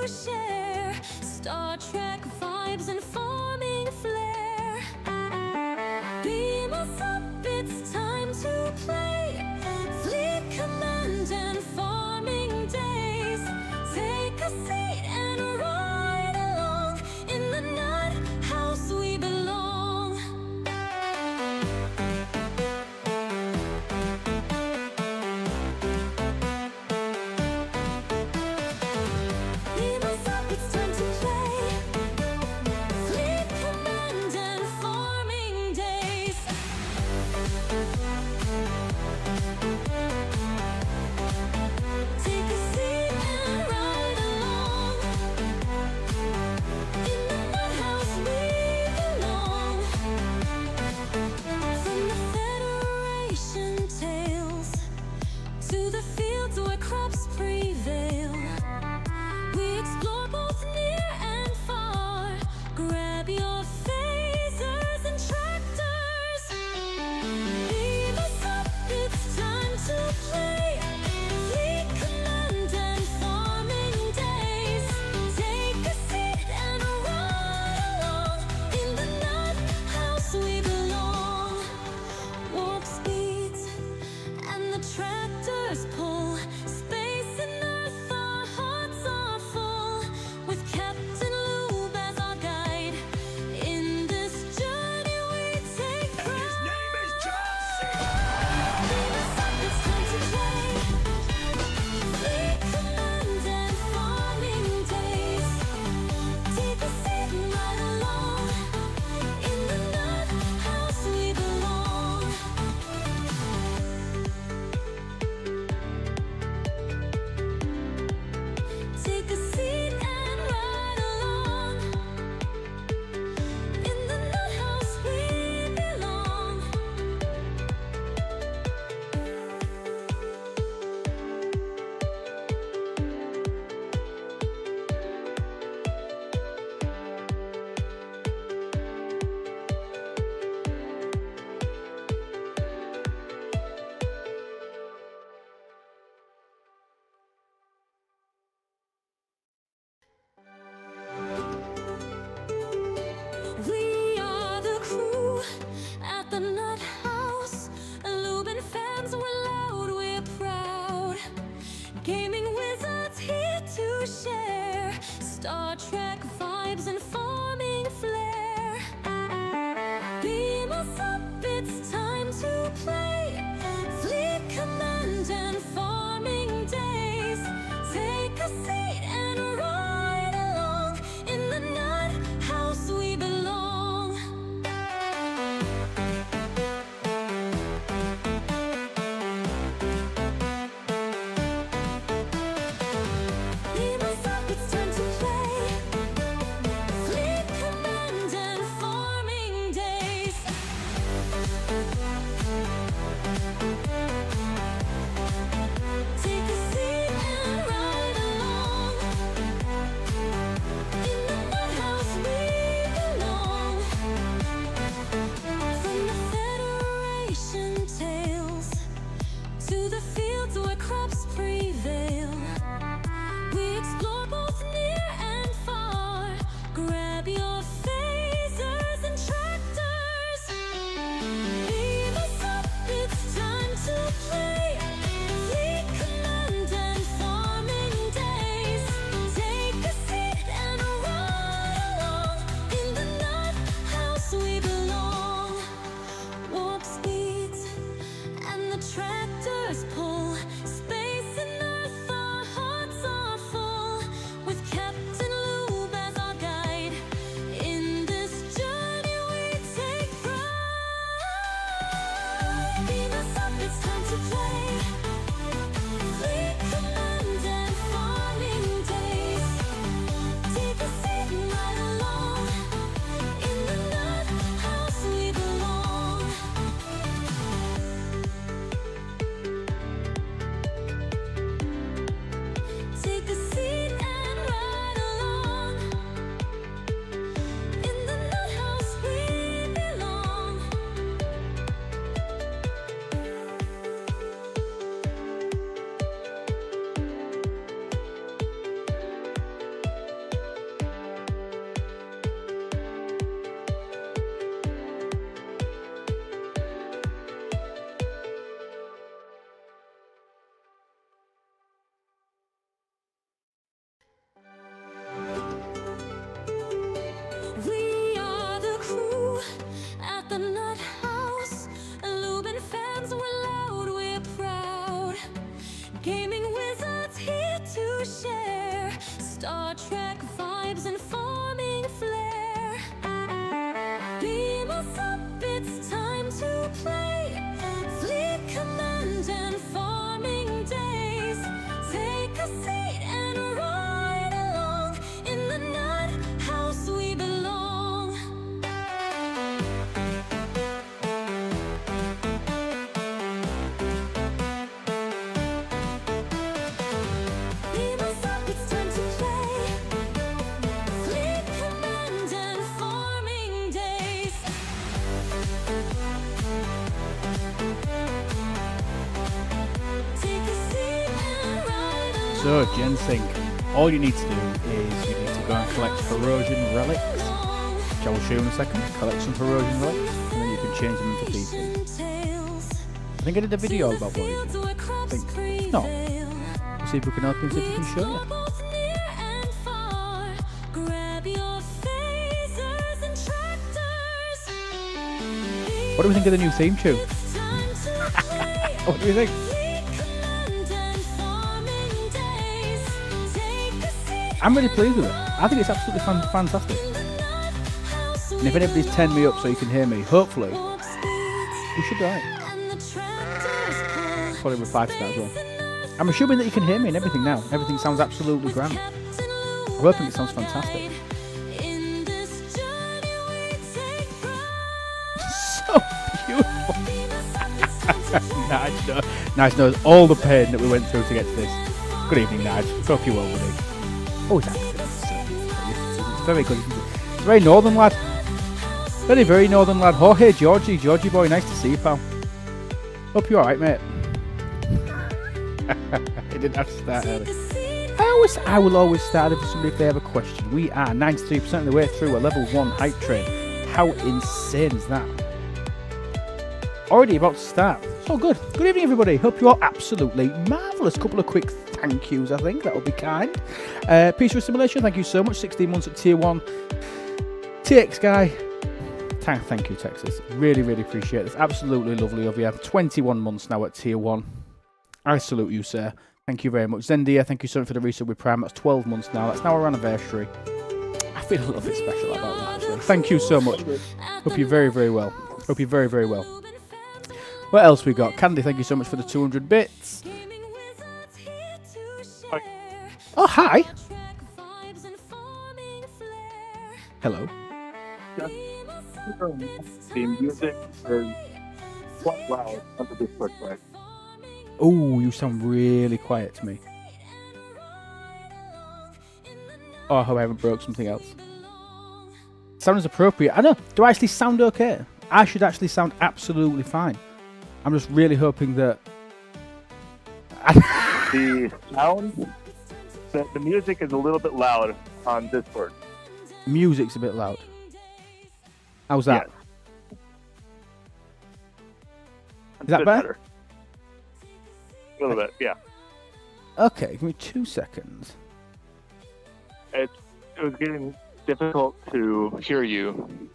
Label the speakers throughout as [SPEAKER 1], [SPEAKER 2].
[SPEAKER 1] share Star Trek vibes and farming flair. Beam us up, it's time to play Fleet Command and farming days. Take a seat and ride along. In the nut house we belong. Beam us up, it's time to play Fleet
[SPEAKER 2] So, Ginseng, all you need to do is you need to go and collect corrosion relics, which I will show you in a second. Collect some corrosion relics, and then you can change them into people. I think I did a video about what you do. I think. No. We'll see if we can help you and see if we can show you. What do we think of the new theme tune? What do you think? I'm really pleased with it. I think it's absolutely fantastic. And if anybody's turned me up so you can hear me, hopefully, we should be alright. Probably reply to that as well. I'm assuming that you can hear me and everything now. Everything sounds absolutely grand. I'm hoping it sounds fantastic. So beautiful. Nige knows all the pain that we went through to get to this. Good evening, Nige. Hope you're well, buddy. Oh, it's accent. It's very good, isn't it? It's a very northern lad. Very, very northern lad. Oh, hey, Georgie boy. Nice to see you, pal. Hope you're alright, mate. I didn't have to start early. I will always start if they have a question. We are 93% of the way through a level 1 hype train. How insane is that? Already about to start. So good. Good evening, everybody. Hope you're all absolutely marvellous. Couple of quick thank yous, I think. That'll be kind. Peace for Simulation. Thank you so much. 16 months at Tier 1. TX Guy. Thank you, Texas. Really, really appreciate this. Absolutely lovely of you. 21 months now at Tier 1. I salute you, sir. Thank you very much. Zendia, thank you so much for the resub with Prime. That's 12 months now. That's now our anniversary. I feel a little bit special about that, actually. Thank you so much. Hope you're very, very well. Hope you're very, very well. What else we got? Candy, thank you so much for the 200 bits.
[SPEAKER 3] Hi.
[SPEAKER 2] Oh, hi. Hello.
[SPEAKER 3] The music is quite loud on the Discord side.
[SPEAKER 2] Oh, you sound really quiet to me. Oh, I hope I haven't broke something else. Sound is appropriate. I know. Do I actually sound okay? I should actually sound absolutely fine. I'm just really hoping that...
[SPEAKER 3] The sound, the music is a little bit loud on Discord.
[SPEAKER 2] Music's a bit loud. How's that?
[SPEAKER 3] Yes.
[SPEAKER 2] Is that better?
[SPEAKER 3] A little bit, yeah.
[SPEAKER 2] Okay, give me 2 seconds.
[SPEAKER 3] It was getting difficult to hear you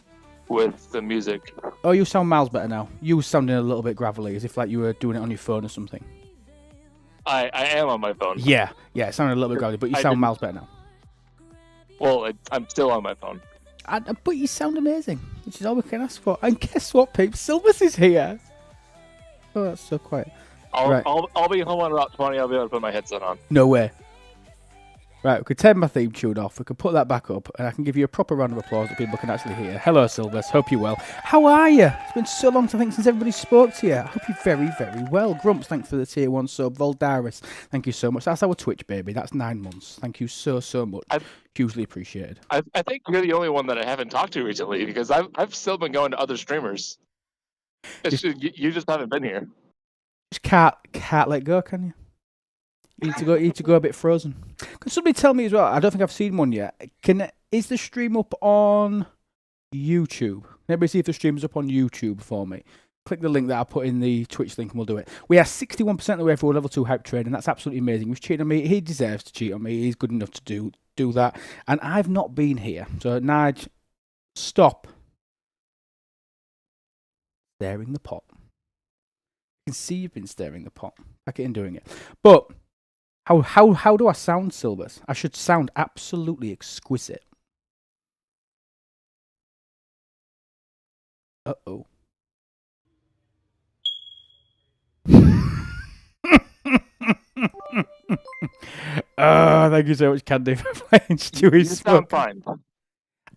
[SPEAKER 3] with the music.
[SPEAKER 2] Oh, you sound miles better now. You were sounding a little bit gravelly, as if like you were doing it on your phone or something.
[SPEAKER 3] I am on my phone.
[SPEAKER 2] Yeah, it sounded a little bit gravelly, but you sound miles better now.
[SPEAKER 3] Well, I'm still on my phone.
[SPEAKER 2] But you sound amazing, which is all we can ask for. And guess what, peeps? Silvers is here. Oh, that's so quiet.
[SPEAKER 3] I'll be home on about 20. I'll be able to put my headset on.
[SPEAKER 2] No way. Right, we could turn my theme tune off. We could put that back up, and I can give you a proper round of applause that people can actually hear. Hello, Silvers. Hope you're well. How are you? It's been so long, I think, since everybody spoke to you. I hope you're very, very well. Grumps, thanks for the tier 1 sub. Voldaris, thank you so much. That's our Twitch, baby. That's 9 months. Thank you so, so much. Hugely appreciated.
[SPEAKER 3] I think you're the only one that I haven't talked to recently, because I've still been going to other streamers. You just haven't been here.
[SPEAKER 2] Just can't let go, can you? You need to go a bit frozen. Can somebody tell me as well? I don't think I've seen one yet. Is the stream up on YouTube? Can everybody see if the stream's up on YouTube for me? Click the link that I put in the Twitch link and we'll do it. We are 61% of the way through a level 2 hype train, and that's absolutely amazing. He's cheated on me. He deserves to cheat on me. He's good enough to do that. And I've not been here. So, Nige, stop staring the pot. I can see you've been staring the pot. Back in doing it. But how do I sound, Silvers? I should sound absolutely exquisite. Uh-oh. Thank you so much, Candy, for playing Stewie's.
[SPEAKER 3] You sound fine.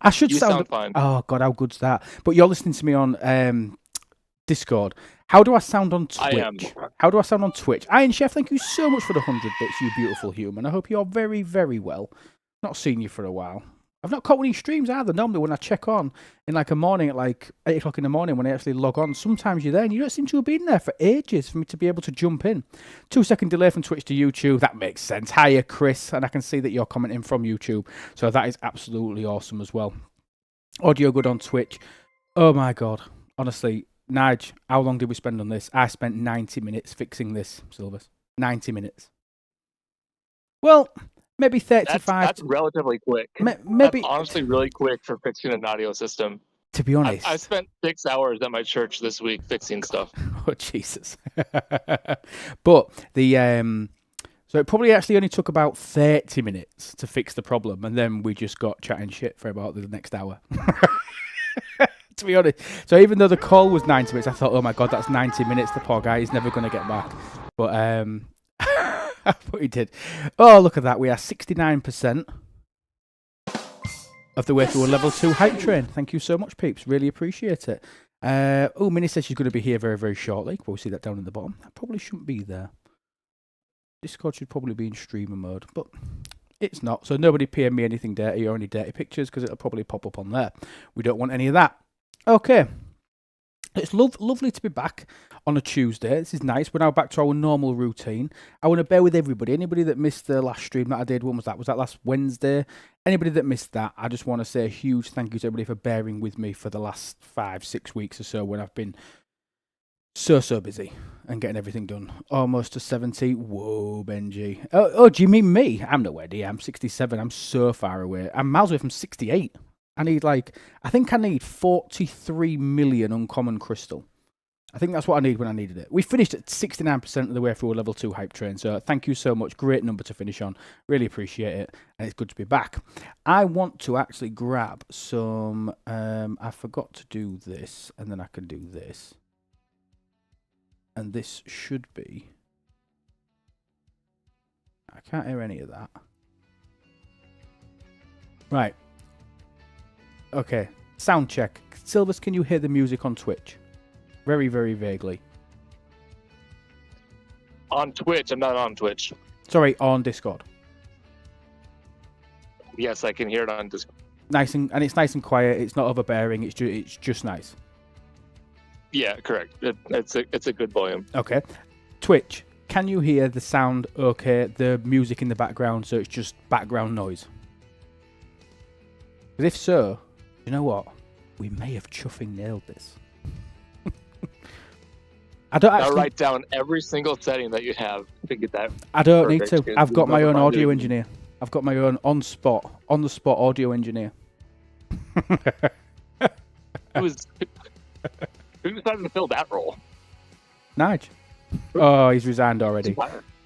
[SPEAKER 2] I should
[SPEAKER 3] sound fine.
[SPEAKER 2] Oh, God, how good's that? But you're listening to me on Discord. How do I sound on Twitch?
[SPEAKER 3] I am.
[SPEAKER 2] How do I sound on Twitch? Iron Chef, thank you so much for the 100 bits, you beautiful human. I hope you're very, very well. Not seen you for a while. I've not caught any streams either. Normally when I check on in like a morning at like 8 o'clock in the morning when I actually log on, sometimes you're there and you don't seem to have been there for ages for me to be able to jump in. 2-second delay from Twitch to YouTube. That makes sense. Hiya, Chris. And I can see that you're commenting from YouTube. So that is absolutely awesome as well. Audio good on Twitch. Oh my God. Honestly, Nige, how long did we spend on this? I spent 90 minutes fixing this, Silvers. 90 minutes. Well, maybe 35.
[SPEAKER 3] That's relatively quick.
[SPEAKER 2] Maybe
[SPEAKER 3] That's honestly really quick for fixing an audio system.
[SPEAKER 2] To be honest,
[SPEAKER 3] I spent 6 hours at my church this week fixing stuff.
[SPEAKER 2] Oh Jesus! But the so it probably actually only took about 30 minutes to fix the problem, and then we just got chatting shit for about the next hour. To be honest, so even though the call was 90 minutes, I thought, oh my God, that's 90 minutes. The poor guy, he's never going to get back. But but he did. Oh, look at that. We are 69% of the way through a level 2 hype train. Thank you so much, peeps. Really appreciate it. Oh, Minnie says she's going to be here very, very shortly. We'll see that down at the bottom. I probably shouldn't be there. Discord should probably be in streamer mode, but it's not. So nobody PM me anything dirty or any dirty pictures because it'll probably pop up on there. We don't want any of that. Okay. It's lovely to be back on a Tuesday. This is nice. We're now back to our normal routine. I want to bear with everybody. Anybody that missed the last stream that I did, when was that? Was that last Wednesday? Anybody that missed that, I just want to say a huge thank you to everybody for bearing with me for the last 5-6 weeks or so when I've been so busy and getting everything done. Almost to 70. Whoa, Benji. Oh, do you mean me? I'm nowhere near. I'm 67. I'm so far away. I'm miles away from 68. I think I need 43 million uncommon crystal. I think that's what I need when I needed it. We finished at 69% of the way through a level 2 hype train, so thank you so much. Great number to finish on. Really appreciate it, and it's good to be back. I want to actually grab some... I forgot to do this, and then I can do this. And this should be... I can't hear any of that. Right. Okay, sound check. Silvers, can you hear the music on Twitch? Very, very vaguely.
[SPEAKER 3] On Twitch? I'm not on Twitch.
[SPEAKER 2] Sorry, on Discord.
[SPEAKER 3] Yes, I can hear it on Discord.
[SPEAKER 2] And it's nice and quiet. It's not overbearing. It's just nice.
[SPEAKER 3] Yeah, correct. It's a good volume.
[SPEAKER 2] Okay. Twitch, can you hear the sound okay? The music in the background, so it's just background noise? Because if so, you know what? We may have chuffing nailed this. I don't actually...
[SPEAKER 3] I'll write down every single setting that you have to get that.
[SPEAKER 2] I don't need to. I've got my own audio engineer. I've got my own on the spot audio engineer.
[SPEAKER 3] Who decided to fill that role?
[SPEAKER 2] Nige. Oh, he's resigned already.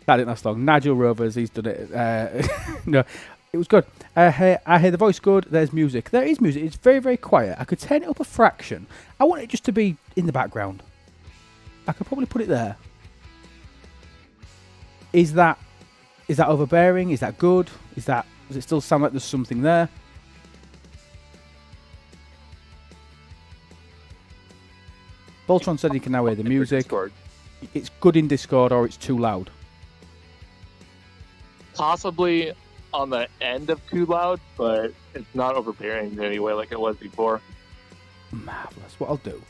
[SPEAKER 2] That didn't last long. Nigel Rovers, he's done it. No, it was good. I hear the voice good. There's music. There is music. It's very, very quiet. I could turn it up a fraction. I want it just to be in the background. I could probably put it there. Is that overbearing? Is that good? Does it still sound like there's something there? Voltron said he can now hear the music. It's good in Discord, or it's too loud.
[SPEAKER 3] Possibly on the end of too loud, but it's not overbearing in any way like it was before.
[SPEAKER 2] Marvelous. What I'll do,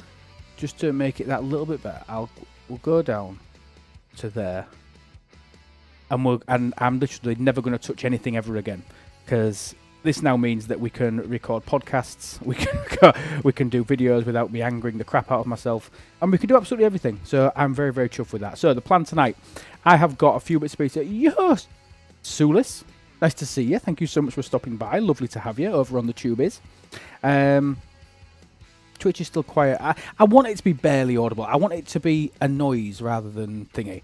[SPEAKER 2] just to make it that little bit better, we'll go down to there, and I'm literally never going to touch anything ever again, because this now means that we can record podcasts, we can do videos without me angering the crap out of myself, and we can do absolutely everything. So I'm very, very chuffed with that. So the plan tonight, I have got a few bits of space. Yes, Sulis, nice to see you. Thank you so much for stopping by. Lovely to have you over on the Tubies. Twitch is still quiet. I want it to be barely audible. I want it to be a noise rather than thingy.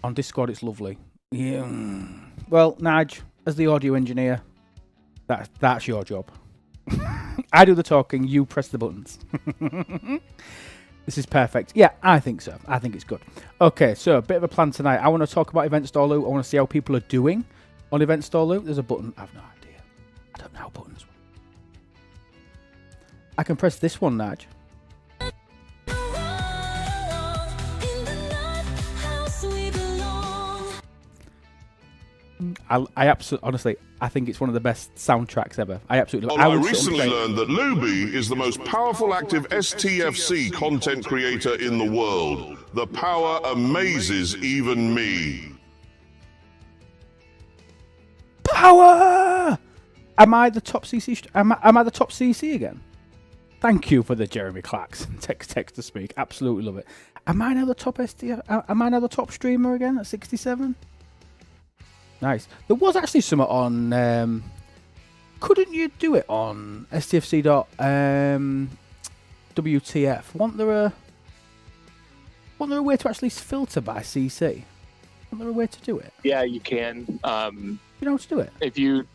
[SPEAKER 2] On Discord, it's lovely. Yeah. Well, Nige, as the audio engineer, that's your job. I do the talking, you press the buttons. This is perfect. Yeah, I think so. I think it's good. Okay, so a bit of a plan tonight. I want to talk about Event Store Loot. I want to see how people are doing on Event Store Loot. There's a button. I have no idea. I don't know how buttons work. I can press this one, Nige. I absolutely, honestly, I think it's one of the best soundtracks ever. I absolutely.
[SPEAKER 4] Well, I
[SPEAKER 2] would sit and
[SPEAKER 4] recently
[SPEAKER 2] play-
[SPEAKER 4] learned that Luby is the most powerful active STFC content creator in the world. The power amazes even me.
[SPEAKER 2] Power! Am I the top CC? Am I the top CC again? Thank you for the Jeremy Clarkson text to speak. Absolutely love it. Am I now the top Am I now the top streamer again at 67? Nice. There was actually some on. Couldn't you do it on STFC WTF? Wasn't there a way to actually filter by CC? Wasn't there a way to do it?
[SPEAKER 3] Yeah, you can.
[SPEAKER 2] You know how to do it?
[SPEAKER 3] If you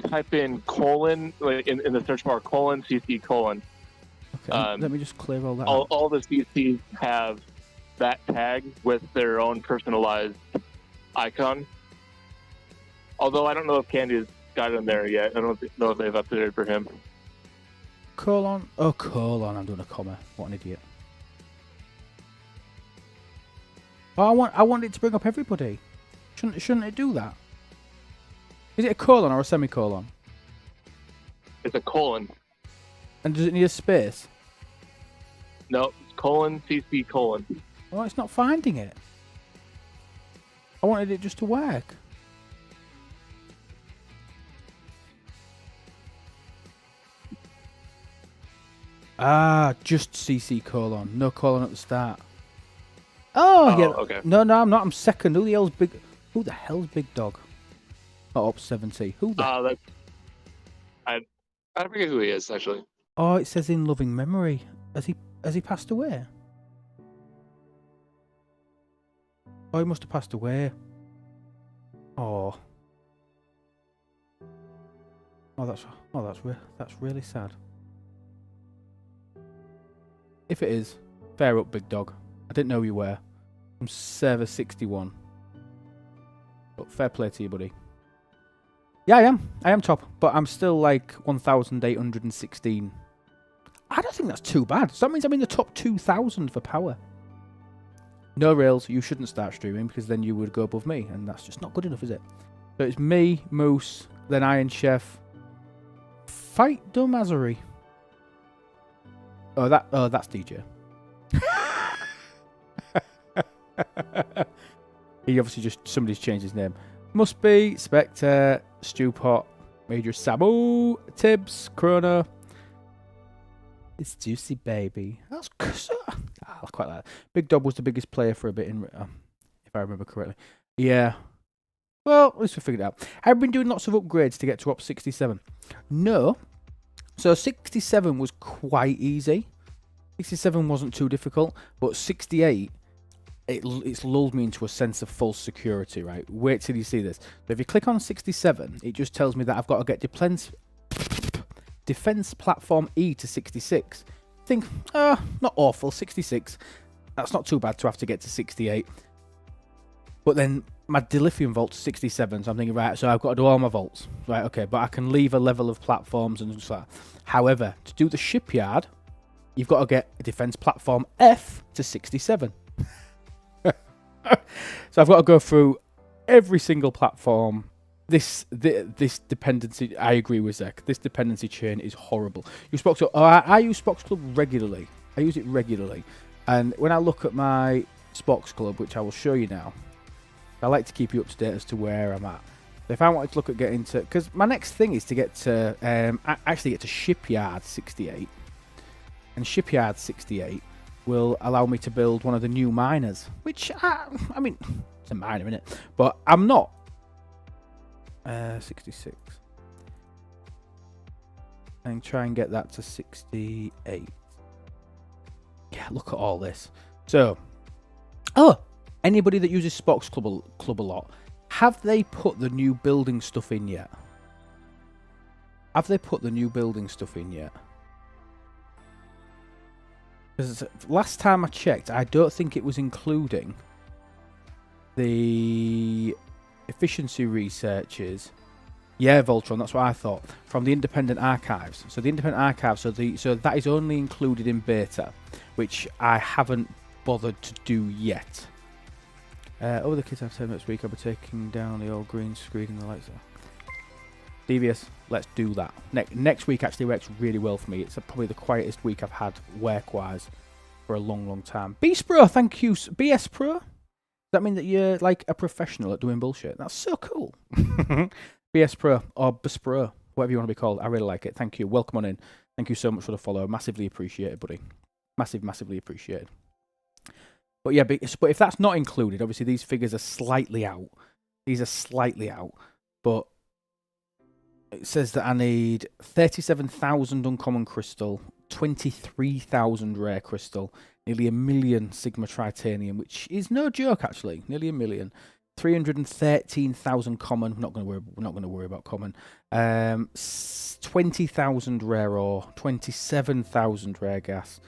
[SPEAKER 3] type in colon like in the search bar :CC:.
[SPEAKER 2] Okay, let me just clear all that out.
[SPEAKER 3] All the CCs have that tag with their own personalized icon. Although I don't know if Candy's got it in there yet. I don't know if they've updated for him.
[SPEAKER 2] Colon. Oh, colon. I'm doing a comma. What an idiot. Oh, I want it to bring up everybody. Shouldn't it do that? Is it a colon or a semicolon?
[SPEAKER 3] It's a colon.
[SPEAKER 2] And does it need a space?
[SPEAKER 3] No, it's :CC:.
[SPEAKER 2] Oh, it's not finding it. I wanted it just to work. Ah, just CC:, no colon at the start. Oh yeah.
[SPEAKER 3] Okay.
[SPEAKER 2] No, I'm not. I'm second. Who the hell's Big Dog? Oh, up 70. Who the?
[SPEAKER 3] That's. I forget who he is actually.
[SPEAKER 2] Oh, it says in loving memory. Has he passed away? Oh, he must have passed away. Oh. That's really sad. If it is, fair up, Big Dog. I didn't know you were. I'm server 61. But fair play to you, buddy. Yeah, I am top, but I'm still like 1,816. I don't think that's too bad. So that means I'm in the top 2,000 for power. No rails, you shouldn't start streaming because then you would go above me, and that's just not good enough, is it? So it's me, Moose, then Iron Chef. Fight Dumazari. Oh, that's DJ. He obviously somebody's changed his name. Must be Spectre, Stewpot, Major Sabu, Tibbs, Chrono. It's juicy, baby. That's I quite like that. Big Dog was the biggest player for a bit, if I remember correctly. Yeah. Well, at least we figured it out. I've been doing lots of upgrades to get to up 67. No. So 67 was quite easy. 67 wasn't too difficult, but 68, it's lulled me into a sense of false security, right? Wait till you see this. So if you click on 67, it just tells me that I've got to get Defense Platform E to 66. Think, not awful, 66. That's not too bad to have to get to 68. But then my dilithium vault's 67, so I'm thinking, right, so I've got to do all my vaults. Right, okay, but I can leave a level of platforms and stuff like that. However, to do the shipyard, you've got to get a Defense Platform F to 67. So I've got to go through every single platform. This dependency, I agree with Zek. This dependency chain is horrible. Use Spock's Club. I use Spock's Club regularly. I use it regularly. And when I look at my Spock's Club, which I will show you now, I like to keep you up to date as to where I'm at. So if I wanted to look at getting to, because my next thing is to get to, actually get to Shipyard 68. And Shipyard 68 will allow me to build one of the new miners, which, I mean, it's a miner, isn't it? But I'm not. 66. And try and get that to 68. Yeah, look at all this. So, anybody that uses Spock's Club a lot, have they put the new building stuff in yet? Have they put the new building stuff in yet? Because last time I checked, I don't think it was including the efficiency researches. Yeah, Voltron, that's what I thought. From the independent archives. So the independent archives, so that is only included in beta, which I haven't bothered to do yet. Over the kids have 10 next week, I'll be taking down the old green screen and the lights. Devious, let's do that. Next week actually works really well for me. It's probably the quietest week I've had work-wise for a long time. Beast Pro, thank you. BS Pro? Does that mean that you're like a professional at doing bullshit? That's so cool. BS Pro or Bespro, whatever you want to be called. I really like it. Thank you. Welcome on in. Thank you so much for the follow. Massively appreciated, buddy. Massively appreciated. But yeah, but if that's not included, obviously these figures are slightly out. These are slightly out. But it says that I need 37,000 uncommon crystal, 23,000 rare crystal, nearly 1 million Sigma titanium, which is no joke actually. Nearly 1 million. 313,000 common. We're not going to worry about common. 20,000 rare ore, 27,000 rare gas,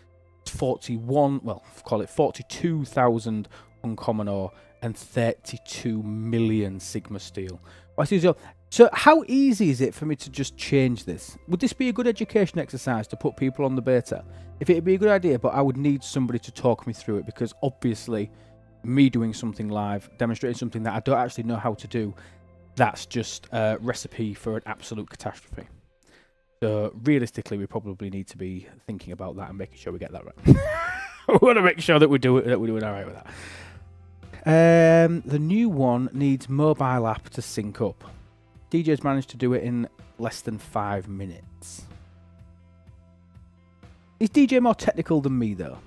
[SPEAKER 2] 42,000 uncommon ore, and 32 million Sigma steel. So how easy is it for me to just change this? Would this be a good education exercise to put people on the beta? If it'd be a good idea, but I would need somebody to talk me through it, because obviously me doing something live, demonstrating something that I don't actually know how to do, that's just a recipe for an absolute catastrophe. So realistically, we probably need to be thinking about that and making sure we get that right. We want to make sure that we're doing all right with that. The new one needs mobile app to sync up. DJ's managed to do it in less than 5 minutes. Is DJ more technical than me though?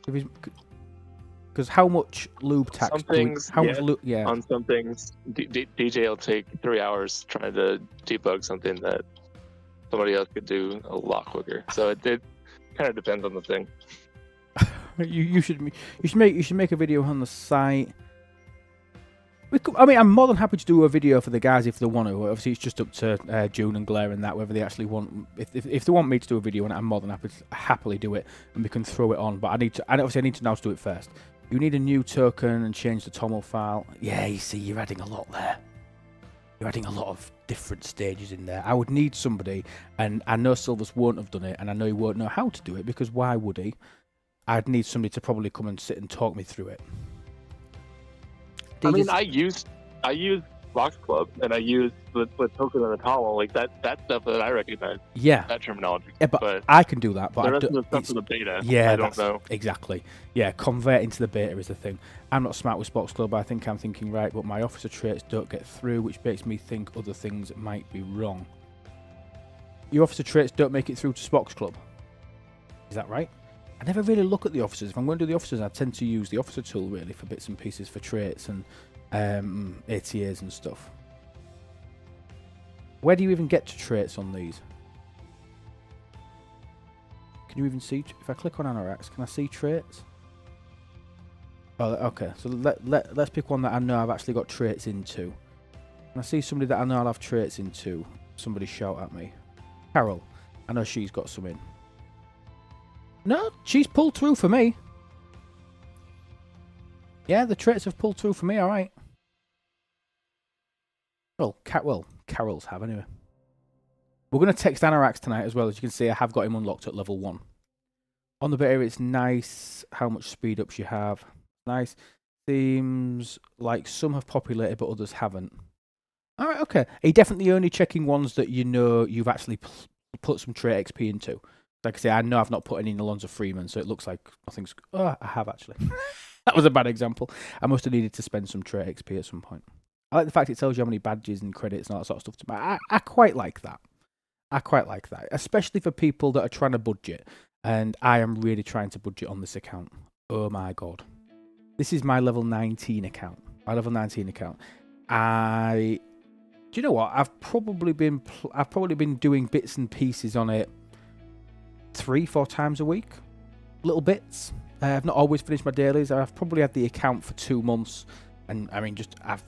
[SPEAKER 2] Because how much lube tax?
[SPEAKER 3] Some things,
[SPEAKER 2] much lube? Yeah.
[SPEAKER 3] On some things, DJ will take 3 hours trying to debug something that somebody else could do a lot quicker. So it kind of depends on the thing.
[SPEAKER 2] you should make a video on the site. I'm more than happy to do a video for the guys if they want to. Obviously, it's just up to June and Blair and that, whether they actually want. If they want me to do a video on it, I'm more than happy to happily do it, and we can throw it on. But I need to know how to do it first. You need a new token and change the TOML file. Yeah, you see, you're adding a lot there. You're adding a lot of different stages in there. I would need somebody, and I know Silvers won't have done it, and I know he won't know how to do it, because why would he? I'd need somebody to probably come and sit and talk me through it.
[SPEAKER 3] I mean, I use Box Club, and I use the token and the TOML, like that stuff that I recognize.
[SPEAKER 2] Yeah.
[SPEAKER 3] That terminology.
[SPEAKER 2] Yeah, but I can do that. But
[SPEAKER 3] the rest of the stuff in the beta,
[SPEAKER 2] yeah,
[SPEAKER 3] I don't know.
[SPEAKER 2] Exactly. Yeah, converting to the beta is the thing. I'm not smart with Box Club. I think I'm thinking right, but my officer traits don't get through, which makes me think other things might be wrong. Your officer traits don't make it through to Spock's Club. Is that right? I never really look at the officers. If I'm going to do the officers, I tend to use the officer tool really for bits and pieces for traits and ATAs and stuff. Where do you even get to traits on these? Can you even see? If I click on Anorax, can I see traits? Oh, okay. So let's pick one that I know I've actually got traits into. Can I see somebody that I know I'll have traits into? Somebody shout at me. Carol. I know she's got some in. No, she's pulled through for me. Yeah, the traits have pulled through for me, alright. Well, Carol's have anyway. We're going to text Anorax tonight as well. As you can see, I have got him unlocked at level 1. On the beta, it's nice how much speed ups you have. Nice. Seems like some have populated, but others haven't. Alright, okay. Are you definitely only checking ones that you know you've actually put some trait XP into? Like I say, I know I've not put any in Alonzo Freeman, so it looks like nothing's... Oh, I have actually. That was a bad example. I must have needed to spend some trait XP at some point. I like the fact it tells you how many badges and credits and all that sort of stuff. I quite like that. I quite like that. Especially for people that are trying to budget. And I am really trying to budget on this account. Oh my god. This is my level 19 account. My level 19 account. Do you know what? I've probably been doing bits and pieces on it 3-4 times a week, little bits. I've not always finished my dailies. I've probably had the account for 2 months, and I mean,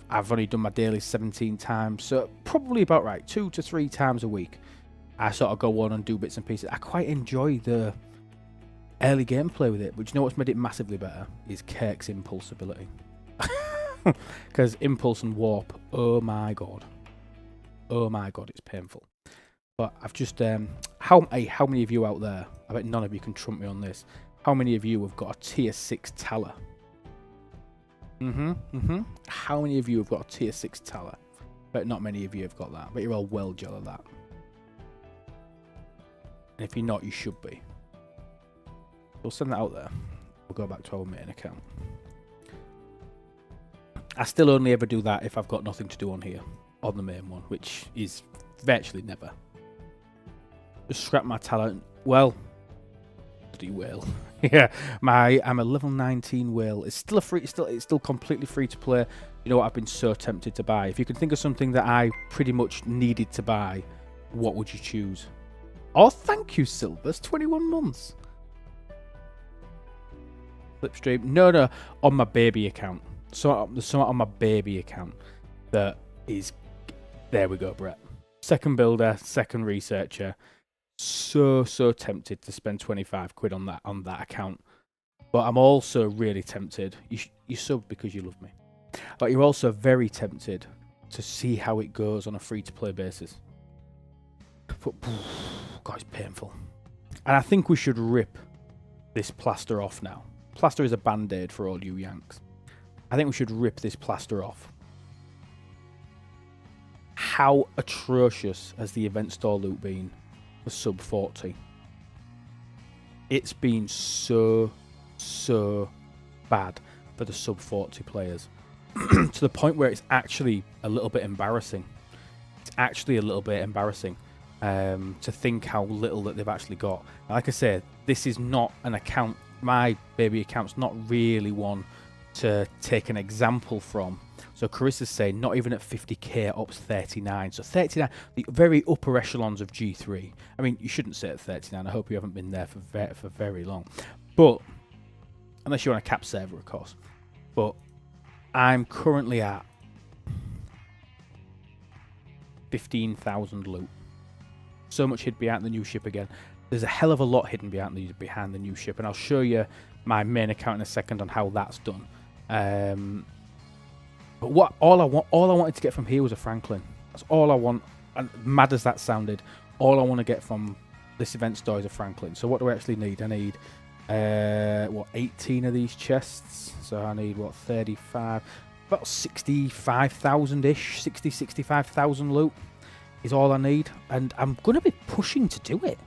[SPEAKER 2] I've only done my dailies 17 times, so probably about right 2 to 3 times a week. I sort of go on and do bits and pieces. I quite enjoy the early gameplay with it, but you know what's made it massively better is Kirk's impulse ability, because impulse and warp. Oh my god, it's painful. But I've just, how many of you out there, I bet none of you can trump me on this, how many of you have got a tier 6 Taller? How many of you have got a tier 6 Taller? But not many of you have got that. But you're all well gel of that. And if you're not, you should be. We'll send that out there. We'll go back to our main account. I still only ever do that if I've got nothing to do on here. On the main one, which is virtually never. Just scrap my talent. Well, bloody whale. Yeah, I'm a level 19 whale. It's still it's still completely free to play. You know what? I've been so tempted to buy. If you can think of something that I pretty much needed to buy, what would you choose? Oh, thank you, Silvers. 21 months. Slipstream. No, on my baby account. So there's something on my baby account that is. There we go, Brett. Second builder, second researcher. So tempted to spend 25 quid on that account, but I'm also really tempted. You sub because you love me, but you're also very tempted to see how it goes on a free-to-play basis. But, God, it's painful, and I think we should rip this plaster off now. Plaster is a band-aid for all you Yanks. I think we should rip this plaster off. How atrocious has the event store loot been? Sub 40. It's been so bad for the sub 40 players to the point where it's actually a little bit embarrassing. It's actually a little bit embarrassing to think how little that they've actually got. Like I said, this is not an account. My baby account's not really one to take an example from. So Carissa's saying not even at 50k ops 39. So 39, the very upper echelons of G3. I mean, you shouldn't say at 39. I hope you haven't been there for very long. But unless you're on a cap server, of course. But I'm currently at 15,000 loot. So much hid behind the new ship again. There's a hell of a lot hidden behind the new ship, and I'll show you my main account in a second on how that's done. But all I wanted to get from here was a Franklin. That's all I want. And mad as that sounded, all I want to get from this event store is a Franklin. So what do I actually need? I need 18 of these chests. So I need 35, about 65,000-ish, 65,000 loot is all I need, and I'm gonna be pushing to do it.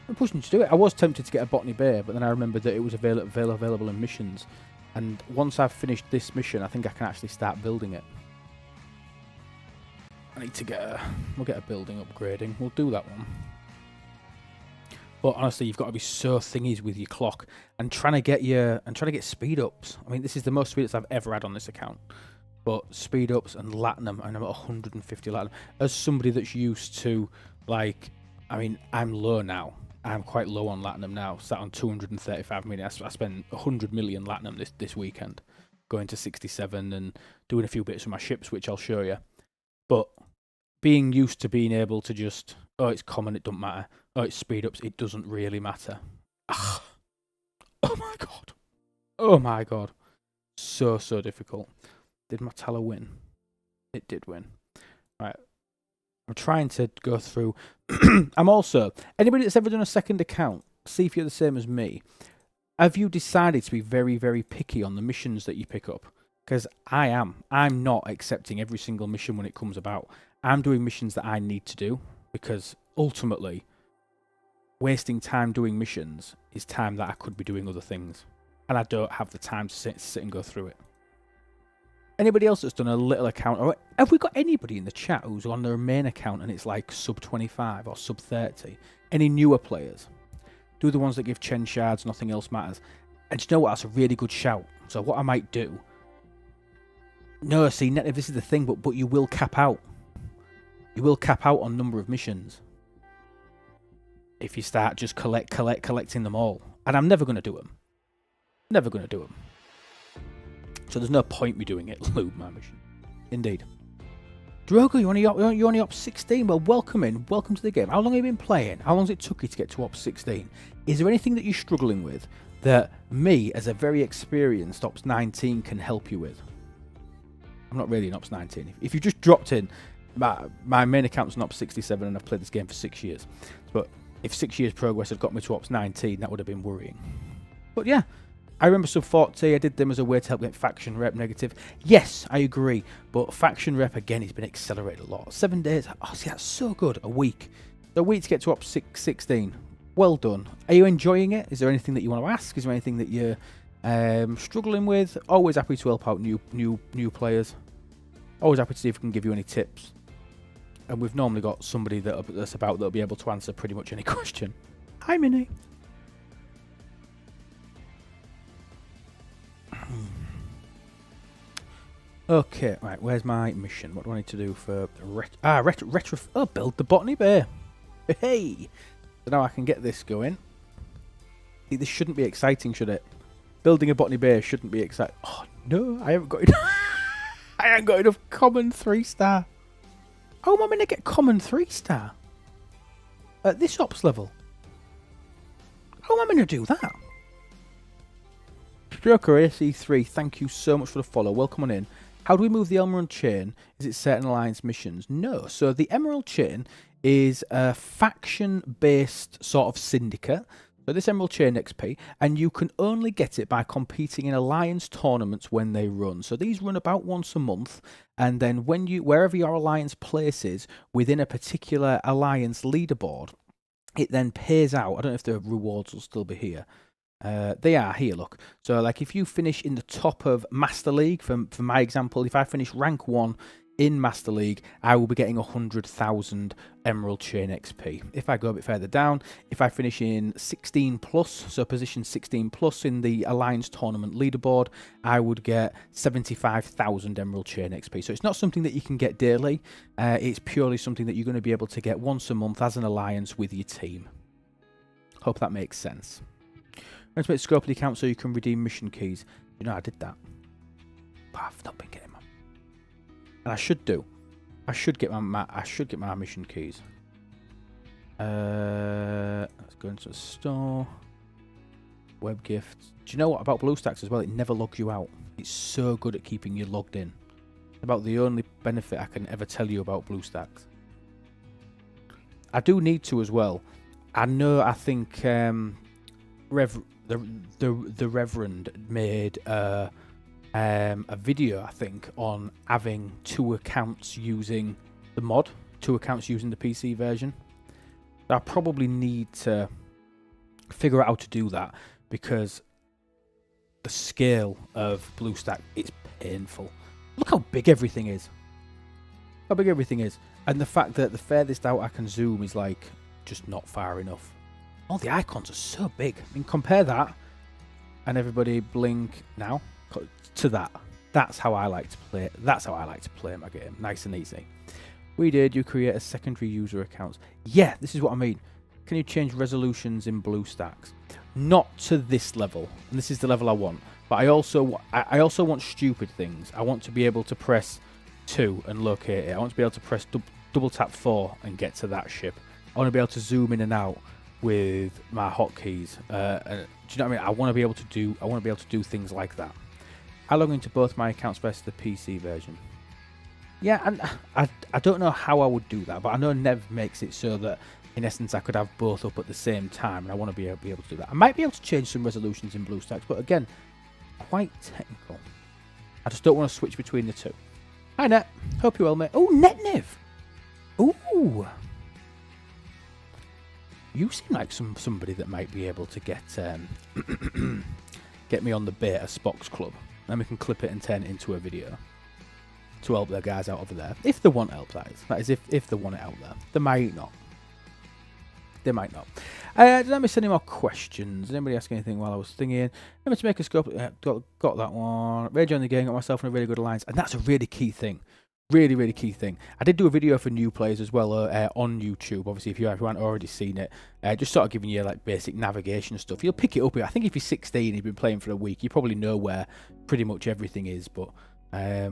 [SPEAKER 2] I was tempted to get a Botany Bay, but then I remembered that it was available in missions. And once I've finished this mission, I think I can actually start building it. I need to we'll get a building upgrading. We'll do that one. But honestly, you've got to be so thingies with your clock and trying to get speed ups. I mean, this is the most speed ups I've ever had on this account. But speed ups and latinum, and I'm at 150 latinum. As somebody that's used to, like, I mean, I'm low now. I'm quite low on Latinum now, sat on 235 million. I spent 100 million Latinum this weekend, going to 67 and doing a few bits with my ships, which I'll show you. But being used to being able to just, oh, it's common, it doesn't matter. Oh, it's speed ups, it doesn't really matter. Oh my God. Oh my God. So difficult. Did my Tala win? It did win. Right. I'm trying to go through. I'm also, anybody that's ever done a second account, see if you're the same as me. Have you decided to be very, very picky on the missions that you pick up? Because I am. I'm not accepting every single mission when it comes about. I'm doing missions that I need to do, because ultimately, wasting time doing missions is time that I could be doing other things. And I don't have the time to sit and go through it. Anybody else that's done a little account, or have we got anybody in the chat who's on their main account and it's like sub 25 or sub 30? Any newer players? Do the ones that give Chen shards, nothing else matters. And do you know what? That's a really good shout. So what I might do, no, see, this is the thing, but you will cap out. You will cap out on number of missions if you start just collecting them all. And I'm never going to do them. Never going to do them. So there's no point me doing it. Loot my mission. Indeed. Drogo, you're only up 16. Well, welcome to the game. How long have you been playing? How long has it took you to get to Ops 16? Is there anything that you're struggling with that me, as a very experienced Ops 19, can help you with? I'm not really an Ops 19. If you just dropped in, my main account's an Ops 67 and I've played this game for 6 years. But if 6 years progress had got me to Ops 19, that would have been worrying. But yeah, I remember Sub-40, I did them as a way to help get faction rep negative. Yes, I agree, but faction rep, again, it's been accelerated a lot. 7 days, oh, see, that's so good, a week. A week to get to up 16. Well done. Are you enjoying it? Is there anything that you want to ask? Is there anything that you're struggling with? Always happy to help out new players. Always happy to see if we can give you any tips. And we've normally got somebody that's about that'll be able to answer pretty much any question. Hi, Minnie. Okay, right, where's my mission? What do I need to do for retro? Oh, build the botany bay. Hey! So now I can get this going. See, this shouldn't be exciting, should it? Building a botany bay shouldn't be exciting. Oh, no, I haven't got enough. I haven't got enough common 3-star. How am I going to get common 3-star? At this ops level? How am I going to do that? Joker AC3, thank you so much for the follow. Welcome on in. How do we move the Emerald Chain? Is it certain alliance missions? No. So the Emerald Chain is a faction-based sort of syndicate. So this Emerald Chain XP, and you can only get it by competing in alliance tournaments when they run. So these run about once a month, and then wherever your alliance places within a particular alliance leaderboard, it then pays out. I don't know if the rewards will still be here. They are here, look. So, like, if you finish in the top of Master League, for my example, if I finish rank 1 in Master League, I will be getting 100,000 Emerald Chain XP. If I go a bit further down, if I finish in 16 plus, so position 16 plus in the Alliance Tournament leaderboard, I would get 75,000 Emerald Chain XP. So it's not something that you can get daily. It's purely something that you're going to be able to get once a month as an alliance with your team. Hope that makes sense. I'm going to make scope of the account so you can redeem mission keys. You know, I did that. But I've not been getting them. And I should do. I should get my mission keys. Let's go into the store. Web gifts. Do you know what about BlueStacks as well? It never logs you out. It's so good at keeping you logged in. It's about the only benefit I can ever tell you about BlueStacks. I do need to as well. I know. I think the Reverend made a video, I think, on having 2 accounts using the mod, 2 accounts using the PC version. I probably need to figure out how to do that, because the scale of BlueStack, it's painful. Look how big everything is. How big everything is. And the fact that the furthest out I can zoom is like just not far enough. All the icons are so big. I mean, compare that, and everybody blink now, to that. That's how I like to play it. That's how I like to play my game. Nice and easy. We did. You create a secondary user account. Yeah, this is what I mean. Can you change resolutions in BlueStacks? Not to this level, and this is the level I want. But I also want stupid things. I want to be able to press 2 and locate it. I want to be able to press double tap 4 and get to that ship. I want to be able to zoom in and out with my hotkeys. Do you know what I mean? I want to be able to do things like that. I log into both my accounts versus the PC version. Yeah, and I don't know how I would do that, but I know Nev makes it so that in essence I could have both up at the same time, and I want to be able to do that. I might be able to change some resolutions in BlueStacks, but again, quite technical. I just don't want to switch between the two. Hi Net, hope you're well, mate. Oh, NetNev. Ooh. You seem like somebody that might be able to get get me on the bait at Spock's club. Then we can clip it and turn it into a video to help their guys out over there. If they want help, that is. That is if they want it out there. They might not. They might not. Did I miss any more questions? Did anybody ask anything while I was thinking? Remember to make a scope. Got that one. Radio on the game. Got myself in a really good alliance. And that's a really key thing. Really, really key thing. I did do a video for new players as well on YouTube. Obviously, if you haven't already seen it, just sort of giving you like basic navigation stuff. You'll pick it up. I think if you're 16 and you've been playing for a week, you probably know where pretty much everything is. But I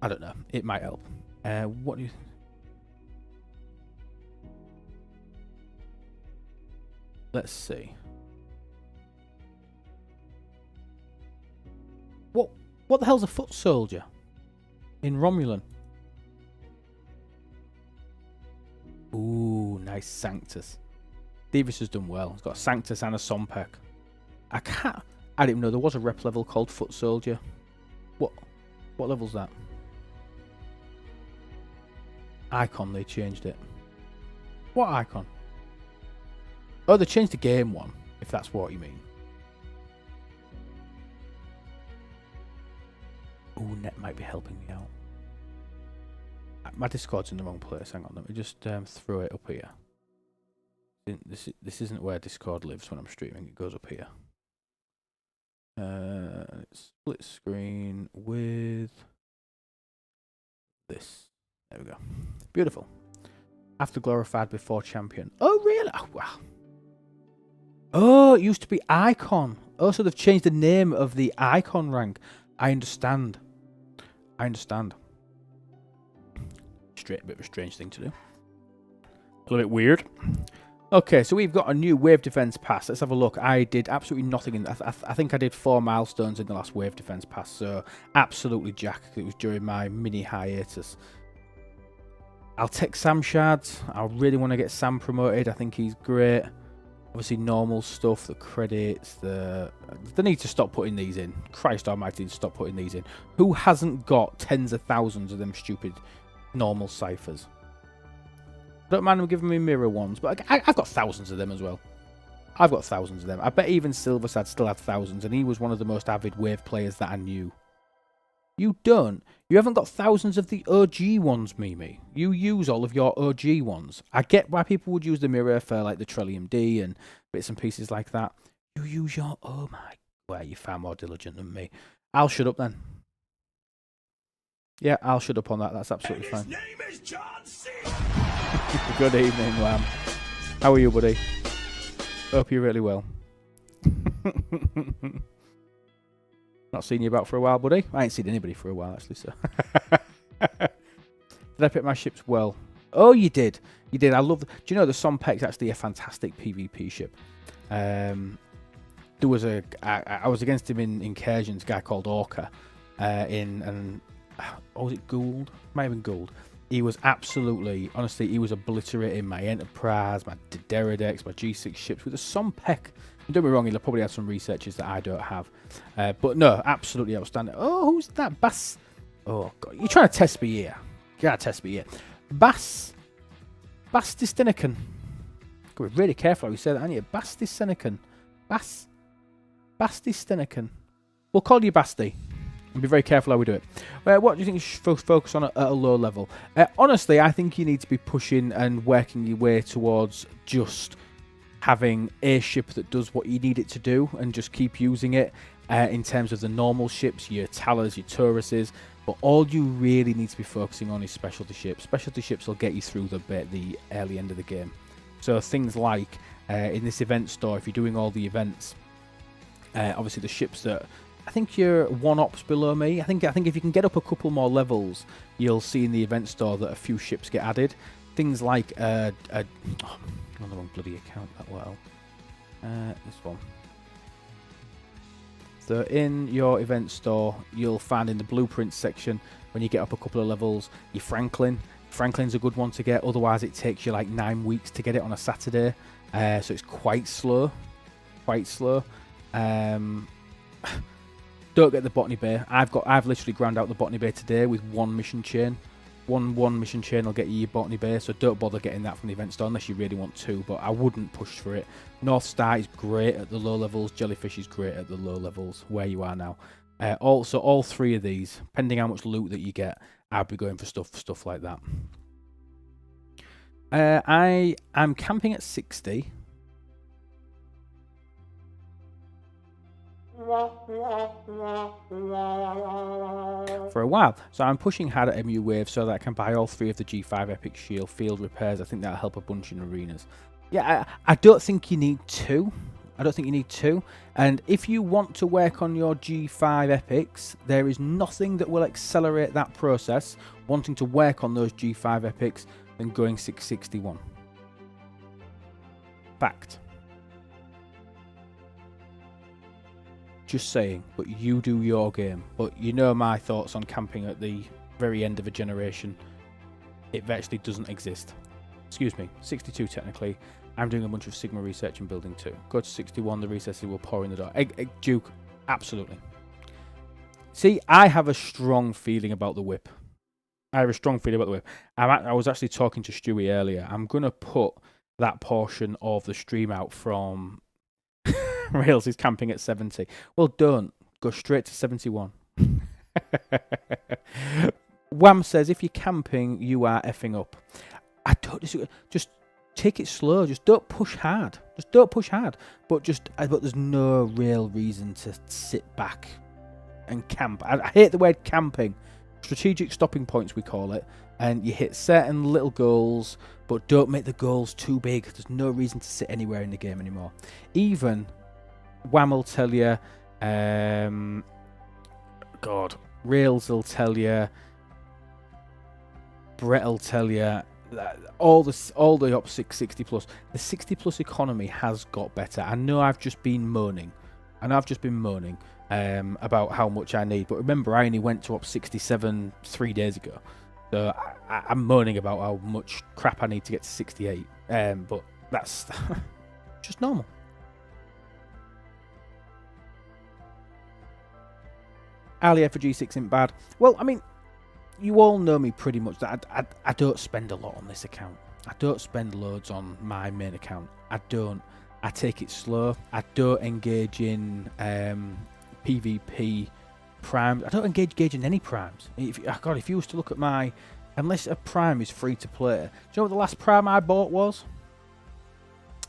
[SPEAKER 2] don't know. It might help. What do you? Let's see. What the hell's a foot soldier in Romulan? Ooh, nice Sanctus. Davis has done well. He's got a Sanctus and a Sompek. I didn't even know there was a rep level called Foot Soldier. What level's that? Icon, they changed it. What icon? Oh, they changed the game one, if that's what you mean. Ooh, net might be helping me out. My Discord's in the wrong place. Hang on, let me just throw it up here. This isn't where Discord lives when I'm streaming. It goes up here. Split screen with this. There we go. Beautiful. After glorified, before champion. Oh, really? Oh, wow. Oh, it used to be Icon. Oh, so they've changed the name of the Icon rank. I understand. I understand. A bit of a strange thing to do. A little bit weird. Okay, so we've got a new wave defense pass. Let's have a look. I did absolutely nothing in. I think I did 4 milestones in the last wave defense pass. So absolutely jack. It was during my mini hiatus. I'll take Sam shards. I really want to get Sam promoted. I think he's great. Obviously normal stuff, the credits, they need to stop putting these in. Christ almighty, stop putting these in. Who hasn't got tens of thousands of them stupid normal ciphers? Don't mind them giving me mirror ones, but I've got thousands of them as well. I've got thousands of them. I bet even Silversad still had thousands, and he was one of the most avid wave players that I knew. You don't. You haven't got thousands of the OG ones, Mimi. You use all of your OG ones. I get why people would use the mirror for like the Trillium D and bits and pieces like that. You use your... Oh my... Well, you're far more diligent than me. I'll shut up then. Yeah, I'll shut up on that. That's absolutely fine. His name is John C. Good evening, Lamb. How are you, buddy? Hope you're really well. Not seen you about for a while, buddy. I ain't seen anybody for a while, actually, so. Did I pick my ships well? Oh, you did. You did. I love... Do you know the Sompec's actually a fantastic PvP ship? There was a... I was against him in Incursions, a guy called Orca. Oh, was it Gould? Might have been Gould. He was absolutely... Honestly, he was obliterating my Enterprise, my Deredex, my G6 ships with a Sompec. Don't get me wrong, he'll probably have some researches that I don't have. But no, absolutely outstanding. Oh, who's that? Bass. Oh, God. You're trying to test me here. You gotta test me here. Bastistinican. Gotta be really careful how you say that, aren't you? Bastistinican. Bastistinican. We'll call you Basti. And be very careful how we do it. What do you think you should focus on at a low level? Honestly, I think you need to be pushing and working your way towards just having a ship that does what you need it to do and just keep using it in terms of the normal ships, your Talers, your Tauruses. But all you really need to be focusing on is specialty ships. Specialty ships will get you through the early end of the game. So things like in this event store, if you're doing all the events, obviously the ships that... I think you're 1 ops below me. I think if you can get up a couple more levels, you'll see in the event store that a few ships get added. Things like I'm on the wrong bloody account. That well, this one. So in your event store, you'll find in the blueprints section when you get up a couple of levels, your Franklin. Franklin's a good one to get. Otherwise, it takes you like 9 weeks to get it on a Saturday. So it's quite slow. Quite slow. Don't get the Botany Bay. I've literally ground out the Botany Bay today with 1 mission chain. One mission chain will get you your Botany Bay, so don't bother getting that from the event store unless you really want to, but I wouldn't push for it. North Star is great at the low levels. Jellyfish is great at the low levels, where you are now. Also, all 3 of these, depending how much loot that you get, I'd be going for stuff like that. I'm camping at 60. For a while, so I'm pushing hard at MU Wave so that I can buy all 3 of the G5 Epic Shield field repairs. I think that'll help a bunch in arenas. Yeah, I don't think you need 2. I don't think you need 2. And if you want to work on your G5 Epics, there is nothing that will accelerate that process, wanting to work on those G5 Epics, than going 661. Fact. Just saying, but you do your game. But you know my thoughts on camping at the very end of a generation. It virtually doesn't exist. Excuse me, 62 technically. I'm doing a bunch of Sigma research and building too. Go to 61, the recesses will pour in the door. Duke, Absolutely. See, I have a strong feeling about the whip. I was actually talking to Stewie earlier. I'm going to put that portion of the stream out from Rails is camping at 70. Well, don't. Go straight to 71. Wham says, if you're camping, you are effing up. I don't disagree. Just take it slow. Just don't push hard. But there's no real reason to sit back and camp. I hate the word camping. Strategic stopping points, we call it. And you hit certain little goals, but don't make the goals too big. There's no reason to sit anywhere in the game anymore. Even Wham will tell you, Rails will tell you, Brett will tell you, all the up 60 plus. The 60 plus economy has got better. I know I've just been moaning. About how much I need, but remember I only went to up 67 3 days ago, so I'm moaning about how much crap I need to get to 68, but that's just normal. Ali for G6 isn't bad. Well, I mean, you all know me pretty much that I don't spend a lot on this account. I don't spend loads on my main account. I take it slow. I don't engage in PvP primes. I don't engage in any primes. If you was to look at unless a prime is free to play, do you know what the last prime I bought was?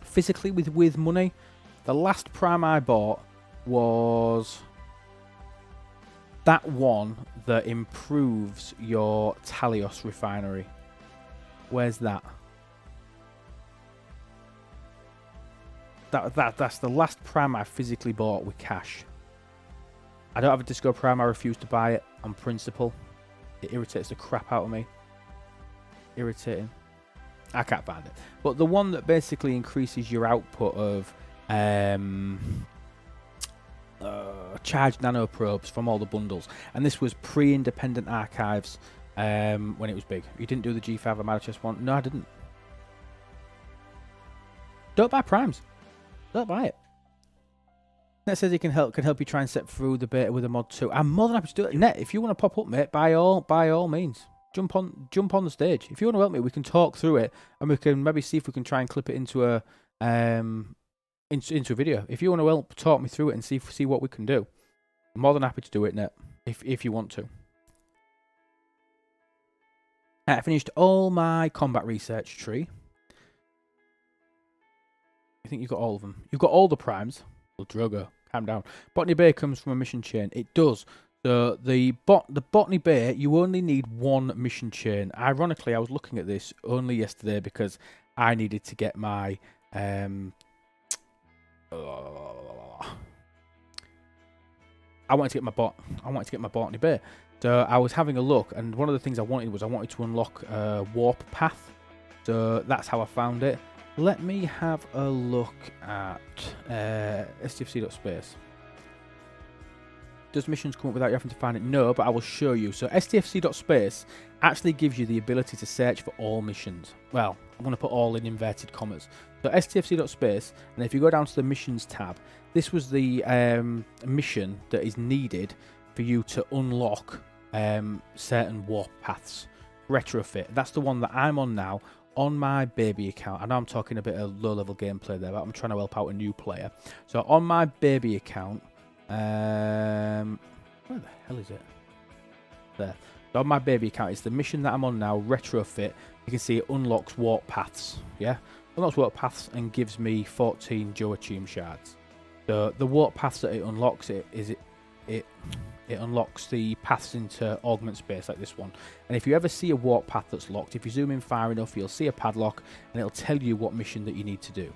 [SPEAKER 2] Physically with money, the last prime I bought was that one that improves your Talios refinery. Where's that? That's the last prime I physically bought with cash. I don't have a Disco Prime. I refuse to buy it on principle. It irritates the crap out of me. Irritating. I can't find it. But the one that basically increases your output of charged nanoprobes from all the bundles. And this was pre-independent archives when it was big. You didn't do the G5 or Chess one? No, I didn't. Don't buy primes. Don't buy it. Net says he can help you try and set through the beta with a mod too. I'm more than happy to do it. Net, if you want to pop up, mate, by all means, jump on the stage. If you want to help me, we can talk through it, and we can maybe see if we can try and clip it into a into a video. If you want to help talk me through it and see what we can do, I'm more than happy to do it, Net. If you want to. I finished all my combat research tree. I think you got all of them. You've got all the primes. Well, Drogo, calm down. Botany Bay comes from a mission chain. It does. So the Botany Bay, you only need one mission chain. Ironically, I was looking at this only yesterday because I needed to get my I wanted to get my Botany Bay. So I was having a look, and one of the things I wanted to unlock warp path. So that's how I found it. Let me have a look at STFC.space. Does missions come up without you having to find it? No, but I will show you. So STFC.space actually gives you the ability to search for all missions. Well, I'm going to put all in inverted commas. So STFC.space, and if you go down to the missions tab, this was the mission that is needed for you to unlock certain warp paths. Retrofit. That's the one that I'm on now. On my baby account, I know I'm talking a bit of low-level gameplay there, but I'm trying to help out a new player. So on my baby account, where the hell is it? There. So on my baby account, it's the mission that I'm on now, Retrofit. You can see it unlocks warp paths. Yeah, unlocks warp paths and gives me 14 Joachim shards. So the warp paths that it unlocks it unlocks the paths into augment space like this one. And if you ever see a warp path that's locked, if you zoom in far enough, you'll see a padlock and it'll tell you what mission that you need to do.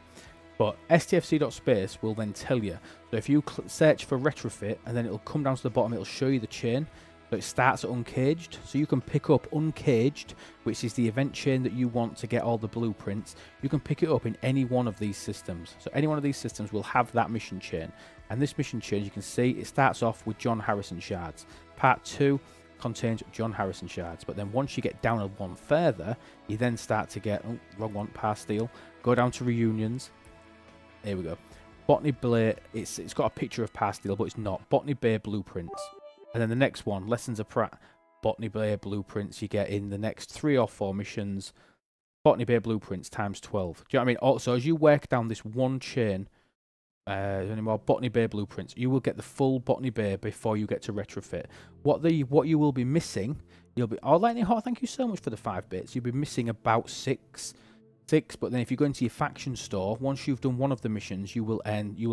[SPEAKER 2] But STFC.space will then tell you. So if you search for retrofit, and then it'll come down to the bottom, it'll show you the chain. So it starts at uncaged. So you can pick up uncaged, which is the event chain that you want to get all the blueprints. You can pick it up in any one of these systems. So any one of these systems will have that mission chain. And this mission chain, you can see, it starts off with John Harrison shards. Part 2 contains John Harrison shards. But then once you get down one further, you then start to get, oh, wrong one, Par Steel. Go down to reunions. Here we go. Botany Bay, it's got a picture of Pastille, but it's not. Botany Bay Blueprints. And then the next one, Lessons of Pratt. Botany Bay Blueprints you get in the next 3 or 4 missions. Botany Bay Blueprints times 12. Do you know what I mean? Also, as you work down this one chain, any more Botany Bay Blueprints, you will get the full Botany Bay before you get to retrofit. What you will be missing, you'll be... Oh, Lightning Hawk, thank you so much for the 5 bits. You'll be missing about 6, but then if you go into your faction store, once you've done one of the missions, you will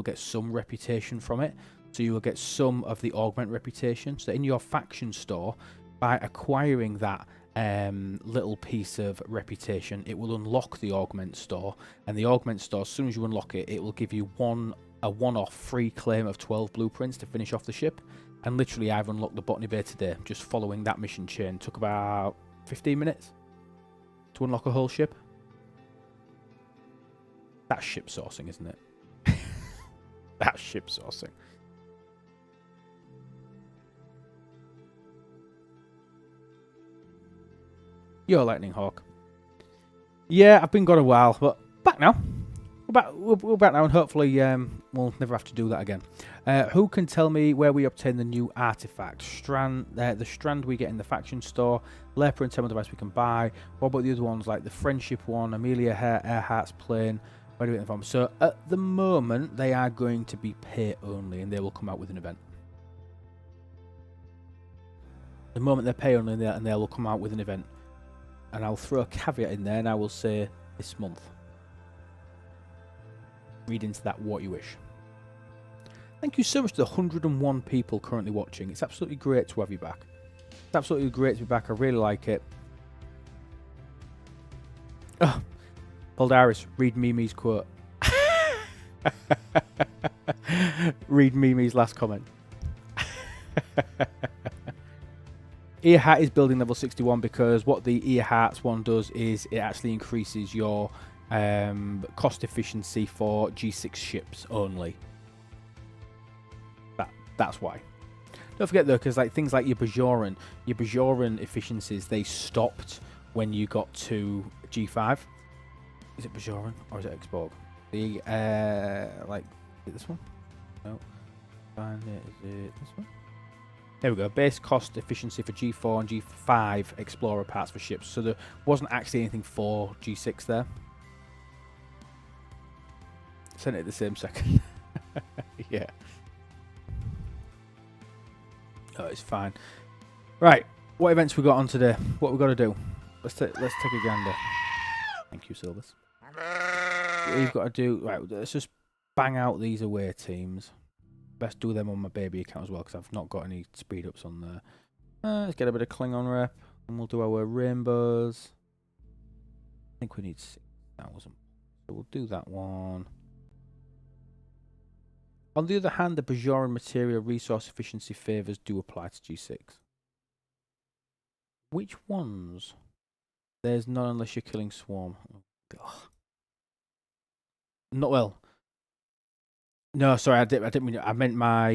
[SPEAKER 2] get some reputation from it. So you will get some of the augment reputation. So in your faction store, by acquiring that little piece of reputation, it will unlock the augment store, and the augment store, as soon as you unlock it, it will give you a one-off free claim of 12 blueprints to finish off the ship. And literally, I've unlocked the Botany Bay today, just following that mission chain. Took about 15 minutes to unlock a whole ship. That's ship sourcing, isn't it? That's ship sourcing. You're Lightning Hawk. Yeah, I've been gone a while, but back now. We're back now, and hopefully we'll never have to do that again. Who can tell me where we obtain the new artifact? The strand we get in the faction store, Leper and Temple device we can buy. What about the other ones, like the friendship one, Amelia Earhart's plane? Where do we get them from? So at the moment, they are going to be pay only, and they will come out with an event. At the moment, they're pay only, and they will come out with an event. And I'll throw a caveat in there, and I will say this month. Read into that what you wish. Thank you so much to the 101 people currently watching. It's absolutely great to have you back. It's absolutely great to be back. I really like it. Oh, Baldaris, read Mimi's quote. Read Mimi's last comment. Earhart is building level 61 because what the Earhart's one does is it actually increases your cost efficiency for G6 ships only. That's why. Don't forget though, because like things like your Bajoran efficiencies, they stopped when you got to G5. Is it Bajoran or is it Xborg? The like is it this one? No. Find it. Is it this one? There we go. Base cost efficiency for G4 and G5 Explorer parts for ships. So there wasn't actually anything for G6 there. Sent it at the same second. Yeah. Oh, it's fine. Right. What events we got on today? What we got to do? Let's take a gander. Thank you, Silvers. What you've got to do. Right. Let's just bang out these away teams. Best do them on my baby account as well, because I've not got any speed ups on there. Let's get a bit of Klingon rep, and we'll do our rainbows. I think we need 6,000. So we'll do that one. On the other hand, the Bajoran material resource efficiency favours do apply to G6. Which ones? There's none unless you're killing Swarm. Oh, not well. No, sorry, I didn't mean. I meant my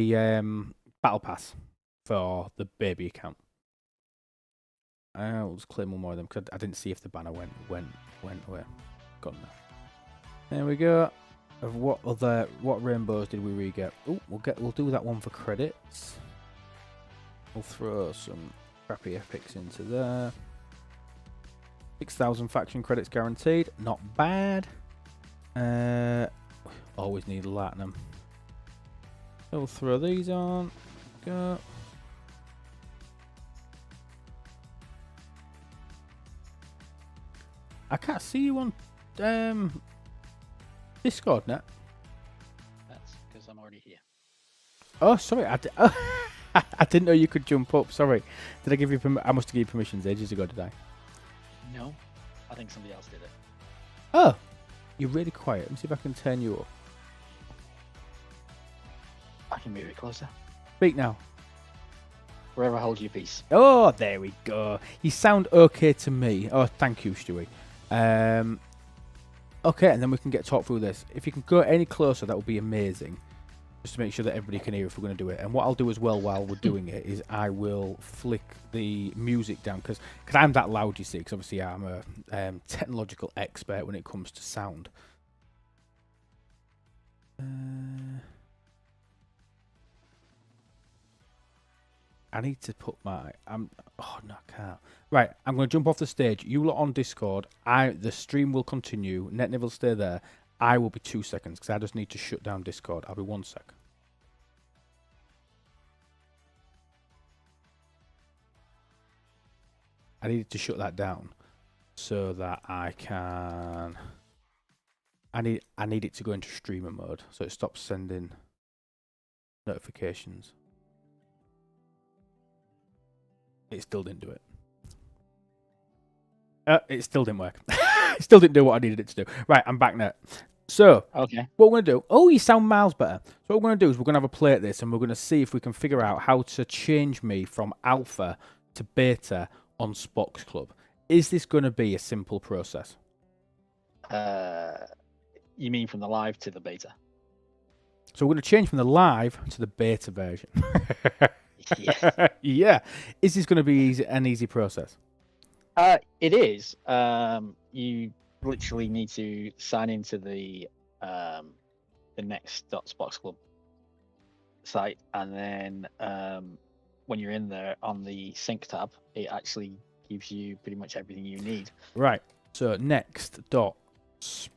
[SPEAKER 2] battle pass for the baby account. I'll just claim one more of them because I didn't see if the banner went away. Got them. There we go. Of what rainbows did we re-get? Oh, we'll do that one for credits. We'll throw some crappy epics into there. 6,000 faction credits guaranteed. Not bad. Always need Latinum. So we'll throw these on. Go. I can't see you on Discord, Net.
[SPEAKER 5] That's because I'm already here.
[SPEAKER 2] Oh, sorry. I didn't know you could jump up. Sorry. Did I give you I must have given you permissions ages ago, did I?
[SPEAKER 5] No, I think somebody else did it.
[SPEAKER 2] Oh, you're really quiet. Let me see if I can turn you up.
[SPEAKER 5] I can move it closer.
[SPEAKER 2] Speak now.
[SPEAKER 5] Wherever I hold your piece.
[SPEAKER 2] Oh, there we go. You sound okay to me. Oh, thank you, Stewie. Okay, and then we can talk through this. If you can go any closer, that would be amazing. Just to make sure that everybody can hear if we're going to do it. And what I'll do as well while we're doing it is I will flick the music down because I'm that loud, you see. Because obviously I'm a technological expert when it comes to sound. I need to put my. Oh no, I can't. Right, I'm going to jump off the stage. You lot on Discord. The stream will continue. NetNiv will stay there. I will be 2 seconds because I just need to shut down Discord. I'll be 1 sec. I needed to shut that down so that I can. I need it to go into streamer mode so it stops sending notifications. It still didn't do it. It still didn't work. It still didn't do what I needed it to do. Right, I'm back now. So,
[SPEAKER 5] Okay.
[SPEAKER 2] what we're going to do... Oh, you sound miles better. So what we're going to do is we're going to have a play at this and we're going to see if we can figure out how to change me from alpha to beta on Spock's Club. Is this going to be a simple process?
[SPEAKER 5] You mean from the live to the beta?
[SPEAKER 2] So we're going to change from the live to the beta version.
[SPEAKER 5] Yeah.
[SPEAKER 2] Yeah. Is this going to be an easy process?
[SPEAKER 5] It is. You literally need to sign into the next.spox club site, and then when you're in there on the sync tab, it actually gives you pretty much everything you need.
[SPEAKER 2] Right. So next.spox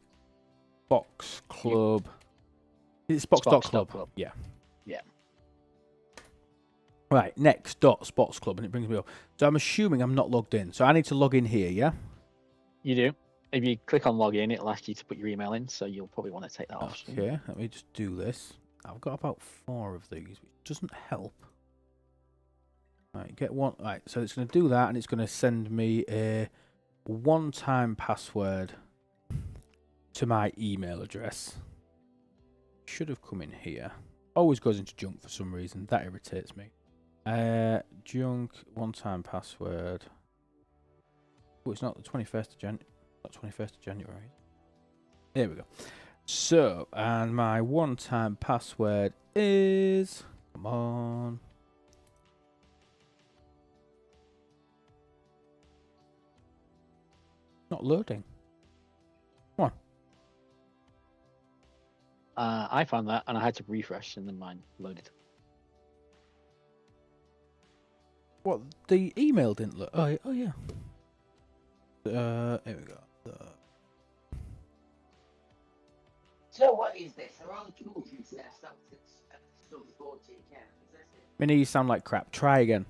[SPEAKER 2] club. Is it spox.club? Yeah.
[SPEAKER 5] Yeah.
[SPEAKER 2] Right, next.spots club, and it brings me up. So I'm assuming I'm not logged in. So I need to log in here, yeah?
[SPEAKER 5] You do. If you click on login, it'll ask you to put your email in, so you'll probably want to take that off.
[SPEAKER 2] Okay, let me just do this. I've got about 4 of these, which doesn't help. Right, get one. Right, so it's going to do that, and it's going to send me a one-time password to my email address. Should have come in here. Always goes into junk for some reason. That irritates me. Junk, one-time password. Oh, it's not the 21st of January. Not 21st of January. There we go. So, and my one-time password is... Come on. Not loading. Come on.
[SPEAKER 5] I found that, and I had to refresh, and then mine loaded.
[SPEAKER 2] What? The email didn't look. Oh, oh yeah. Here we go.
[SPEAKER 6] So what is this? There are children's there, so it's episode 14, yeah. Is this it?
[SPEAKER 2] Minnie, you sound like crap. Try again.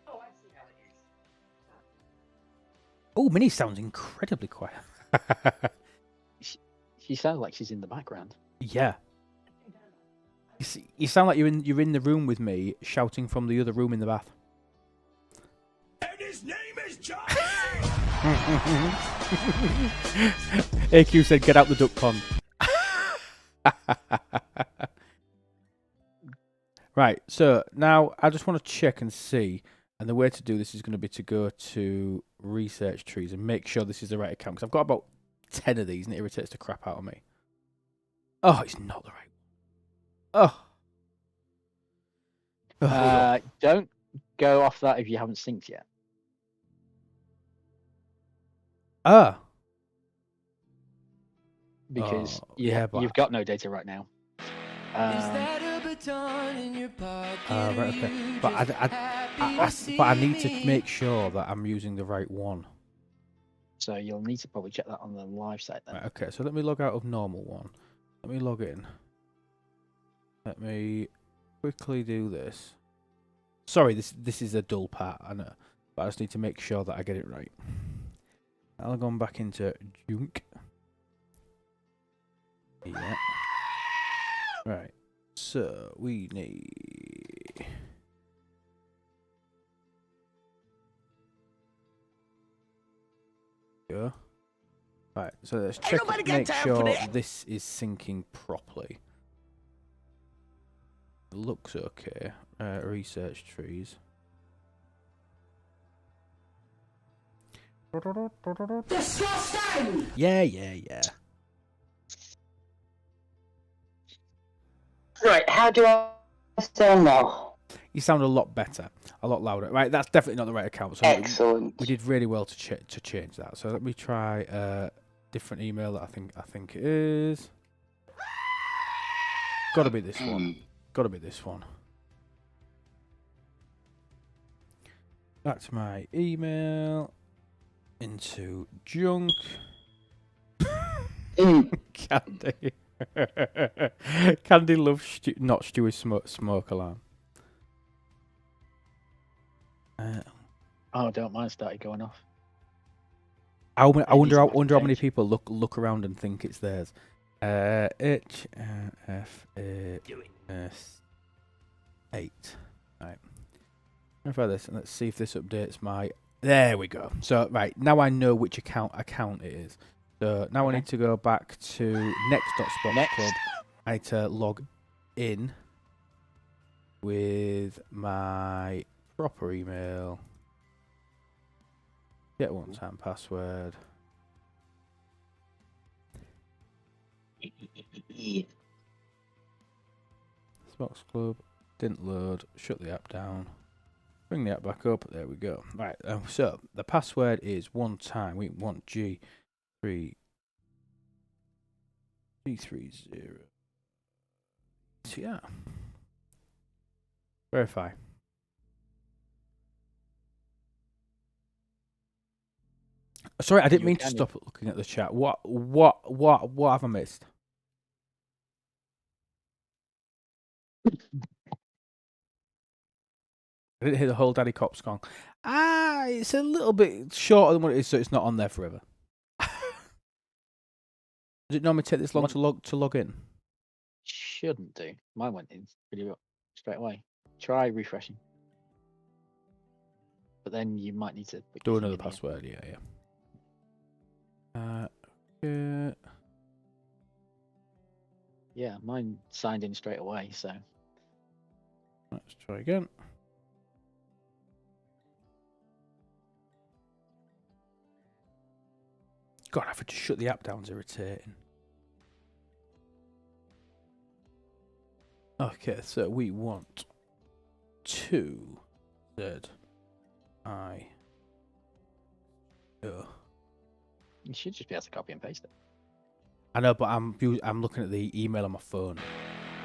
[SPEAKER 6] Oh, I see how it is.
[SPEAKER 2] Oh, Minnie sounds incredibly quiet.
[SPEAKER 5] She sounds like she's in the background.
[SPEAKER 2] Yeah. You sound like you're in the room with me, shouting from the other room in the bath.
[SPEAKER 7] And his name is Johnny!
[SPEAKER 2] AQ said, "Get out the duck pond." Right. So now I just want to check and see, and the way to do this is going to be to go to research trees and make sure this is the right account. Because I've got about 10 of these, and it irritates the crap out of me. Oh, it's not the right. Oh.
[SPEAKER 5] Don't go off that if you haven't synced yet. Because you've got no data right now.
[SPEAKER 2] Right, okay. But I need to make sure that I'm using the right one.
[SPEAKER 5] So you'll need to probably check that on the live site then.
[SPEAKER 2] Right, okay, so let me log out of normal one. Let me log in. Let me quickly do this. Sorry, this is a dull part, I know. But I just need to make sure that I get it right. I'll go back into junk. Yeah. Right. So we need... Go. Right, so let's check make sure this is syncing properly. Looks okay. Research trees.
[SPEAKER 6] Disgusting!
[SPEAKER 2] Yeah.
[SPEAKER 6] Right, how do I sound now?
[SPEAKER 2] You sound a lot better, a lot louder. Right, that's definitely not the right account. So
[SPEAKER 6] Excellent.
[SPEAKER 2] we did really well to change that. So let me try a different email that I think it is. got to be this one. Got to be this one. Back to my email. Into junk. Candy. Candy loves not Stewie's smoke alarm.
[SPEAKER 5] Oh, don't mind started going off.
[SPEAKER 2] I wonder how many
[SPEAKER 5] change.
[SPEAKER 2] people look around and think it's theirs. H F A S 8. Right. Try this and let's see if this updates my. There we go. So right now I know which account it is. So now I need to go back to next.spock club. I need to log in with my proper email. Get one-time password. Spock's club didn't load. Shut the app down. Bring the app back up. There we go. Right. So the password is one time. We want G30. Yeah. Verify. Sorry, I didn't mean to stop looking at the chat. What have I missed? I didn't hear the whole Daddy Cop song. It's a little bit shorter than what it is, so it's not on there forever. Does it normally take this long to log in?
[SPEAKER 5] Shouldn't do. Mine went in pretty well straight away. Try refreshing. But then you might need to
[SPEAKER 2] do another password. Yeah.
[SPEAKER 5] Yeah, mine signed in straight away, so
[SPEAKER 2] let's try again. God, I have to shut the app down. It's irritating. Okay, so we want 2 Z I O.
[SPEAKER 5] You should just be able to copy and paste it.
[SPEAKER 2] I know, but I'm looking at the email on my phone.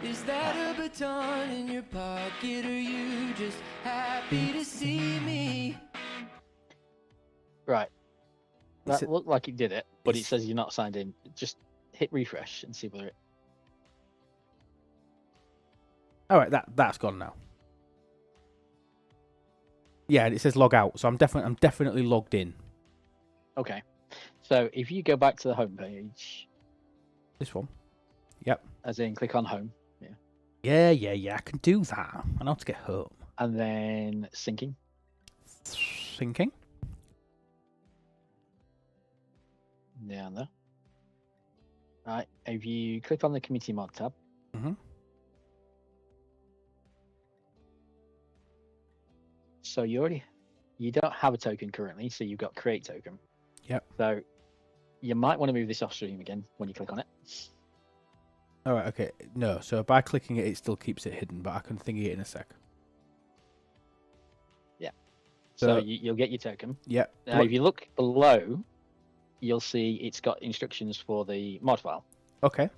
[SPEAKER 1] Is that a baton in your pocket? Are you just happy to see me?
[SPEAKER 5] Right. That looked like it did it, but it says you're not signed in. Just hit refresh and see whether it.
[SPEAKER 2] All right, that's gone now. Yeah, and it says log out, so I'm definitely logged in.
[SPEAKER 5] Okay. So if you go back to the home page.
[SPEAKER 2] This one. Yep.
[SPEAKER 5] As in click on home.
[SPEAKER 2] Yeah. I can do that. I know how to get home.
[SPEAKER 5] And then syncing.
[SPEAKER 2] Syncing.
[SPEAKER 5] Down there. Right. If you click on the community mod tab.
[SPEAKER 2] Mm-hmm.
[SPEAKER 5] So you don't have a token currently, so you've got create token.
[SPEAKER 2] Yep.
[SPEAKER 5] So you might want to move this off stream again when you click on it.
[SPEAKER 2] All right. Okay. No. So by clicking it, it still keeps it hidden, but I can thingy it in a sec.
[SPEAKER 5] Yeah. So you'll get your token.
[SPEAKER 2] Yep.
[SPEAKER 5] Now, if you look below, you'll see it's got instructions for the mod file.
[SPEAKER 2] Okay.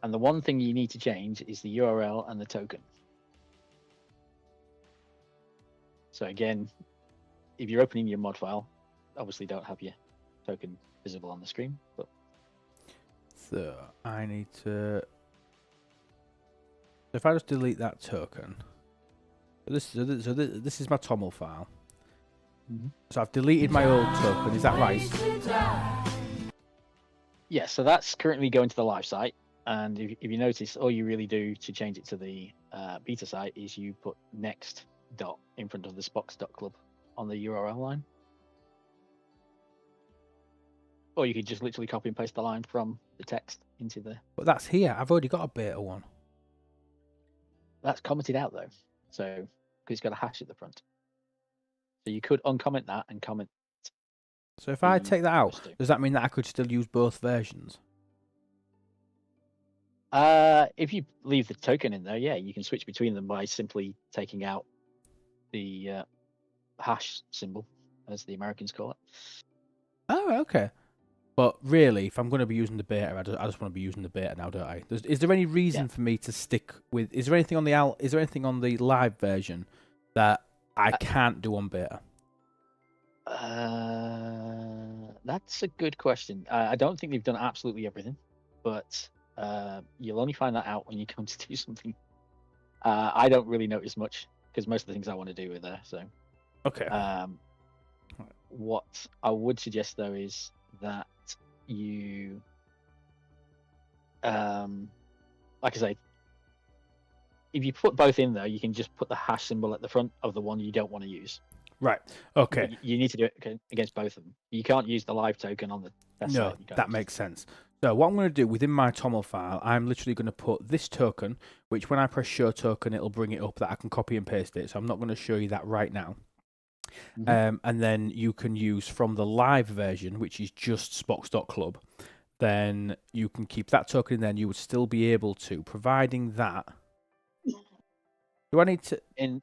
[SPEAKER 5] And the one thing you need to change is the URL and the token. So again, if you're opening your mod file, obviously don't have your token visible on the screen. But
[SPEAKER 2] so I need to. So if I just delete that token, this is my TOML file.
[SPEAKER 5] Mm-hmm.
[SPEAKER 2] So I've deleted my old token. Is that right?
[SPEAKER 5] Yeah. So that's currently going to the live site. And if you notice, all you really do to change it to the beta site is you put next dot in front of the Spock.club on the URL line. Or you could just literally copy and paste the line from the text into the.
[SPEAKER 2] But that's here. I've already got a beta one.
[SPEAKER 5] That's commented out though, so because it's got a hash at the front. So you could uncomment that and comment.
[SPEAKER 2] So if I take that out, does that mean that I could still use both versions?
[SPEAKER 5] If you leave the token in there, yeah, you can switch between them by simply taking out the hash symbol, as the Americans call it.
[SPEAKER 2] Oh, okay. But really, if I'm going to be using the beta, I just want to be using the beta now, don't I? Is there any reason for me to stick with? Is there anything on the Is there anything on the live version that I can't do on beta?
[SPEAKER 5] That's a good question. I don't think they've done absolutely everything, but you'll only find that out when you come to do something. I don't really notice much because most of the things I want to do are there. So,
[SPEAKER 2] Okay.
[SPEAKER 5] What I would suggest though is that you, like I say, if you put both in there, you can just put the hash symbol at the front of the one you don't want to use.
[SPEAKER 2] Right. Okay.
[SPEAKER 5] But you need to do it against both of them. You can't use the live token on the test
[SPEAKER 2] No,
[SPEAKER 5] site.
[SPEAKER 2] that makes sense. So what I'm going to do within my TOML file, I'm literally going to put this token, which when I press show token, it'll bring it up that I can copy and paste it. So I'm not going to show you that right now. And then you can use from the live version, which is just Spock.club. Then you can keep that token in there, and you would still be able to, providing that. Do I need to?
[SPEAKER 5] In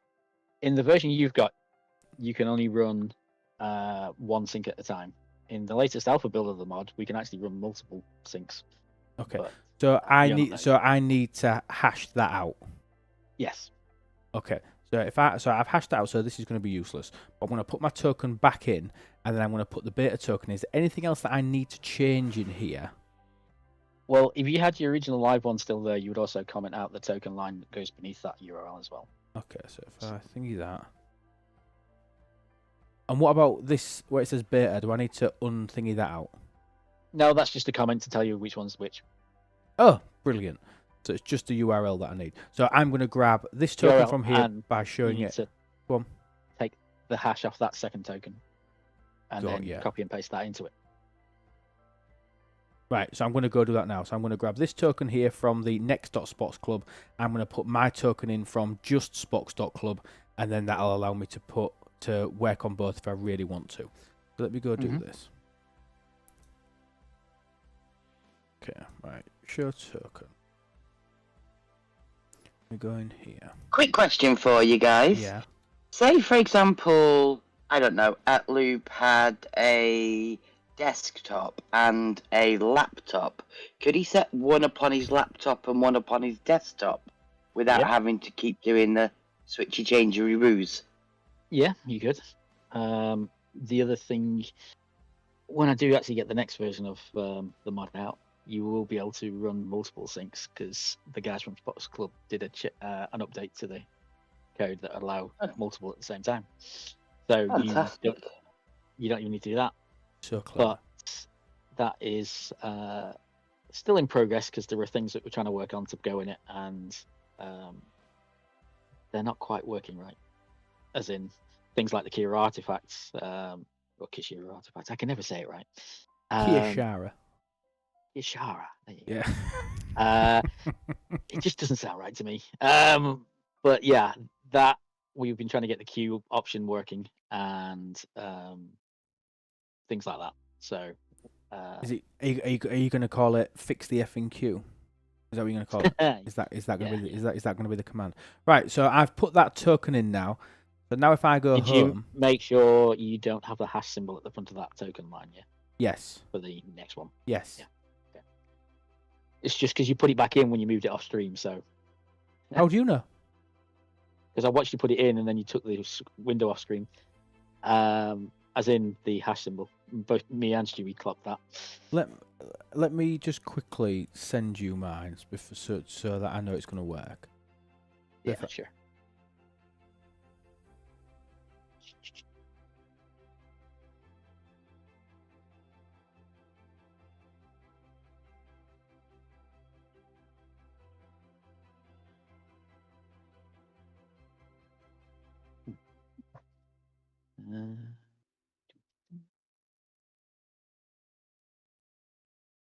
[SPEAKER 5] the version you've got, you can only run one sync at a time. In the latest alpha build of the mod, we can actually run multiple syncs.
[SPEAKER 2] Okay.
[SPEAKER 5] But
[SPEAKER 2] So I need to hash that out.
[SPEAKER 5] Yes.
[SPEAKER 2] Okay. So I've hashed that out, so this is going to be useless. But I'm going to put my token back in, and then I'm going to put the beta token. Is there anything else that I need to change in here?
[SPEAKER 5] Well, if you had your original live one still there, you would also comment out the token line that goes beneath that URL as well.
[SPEAKER 2] Okay, so if I thingy that. And what about this, where it says beta? Do I need to unthingy that out?
[SPEAKER 5] No, that's just a comment to tell you which one's which.
[SPEAKER 2] Oh, brilliant. So it's just the URL that I need. So I'm going to grab this token
[SPEAKER 5] URL
[SPEAKER 2] from here by showing
[SPEAKER 5] you need
[SPEAKER 2] it.
[SPEAKER 5] to
[SPEAKER 2] Go on.
[SPEAKER 5] take the hash off that second token and then
[SPEAKER 2] yeah.
[SPEAKER 5] copy and paste that into it.
[SPEAKER 2] Right, so I'm going to go do that now. So I'm going to grab this token here from the next.spox club. I'm going to put my token in from just spox.club, and then that'll allow me to work on both if I really want to. So let me go do this. Okay, right, show token. We go in here.
[SPEAKER 6] Quick question for you guys.
[SPEAKER 2] Yeah.
[SPEAKER 6] Say, for example, I don't know, Atloop had a desktop and a laptop. Could he set one upon his laptop and one upon his desktop without having to keep doing the switchy changery roos?
[SPEAKER 5] Yeah, you could. The other thing, when I do actually get the next version of the mod out, you will be able to run multiple syncs because the guys from Spock's Club did an update to the code that allow multiple at the same time. So you don't even need to do that.
[SPEAKER 2] So clever.
[SPEAKER 5] But that is still in progress because there are things that we're trying to work on to go in it, and they're not quite working right. As in things like the Kira artifacts, or Kishira artifacts. I can never say it right.
[SPEAKER 2] Kishara.
[SPEAKER 5] Ishara. There you
[SPEAKER 2] Yeah.
[SPEAKER 5] go. It just doesn't sound right to me. But yeah, that we've been trying to get the queue option working and things like that. So,
[SPEAKER 2] Are you going to call it fix the effing queue? Is that what you're going to call it? Is that going to be is that going to be the command? Right. So I've put that token in now. So now if I go
[SPEAKER 5] Did
[SPEAKER 2] home,
[SPEAKER 5] you make sure you don't have the hash symbol at the front of that token line? Yeah.
[SPEAKER 2] Yes.
[SPEAKER 5] For the next one.
[SPEAKER 2] Yes.
[SPEAKER 5] Yeah. Okay. It's just because you put it back in when you moved it off stream. So.
[SPEAKER 2] How do you know?
[SPEAKER 5] Because I watched you put it in and then you took the window off screen, as in the hash symbol. Both me and Stewie clocked that.
[SPEAKER 2] Let me just quickly send you mine so that I know it's going to work.
[SPEAKER 5] Yeah, sure.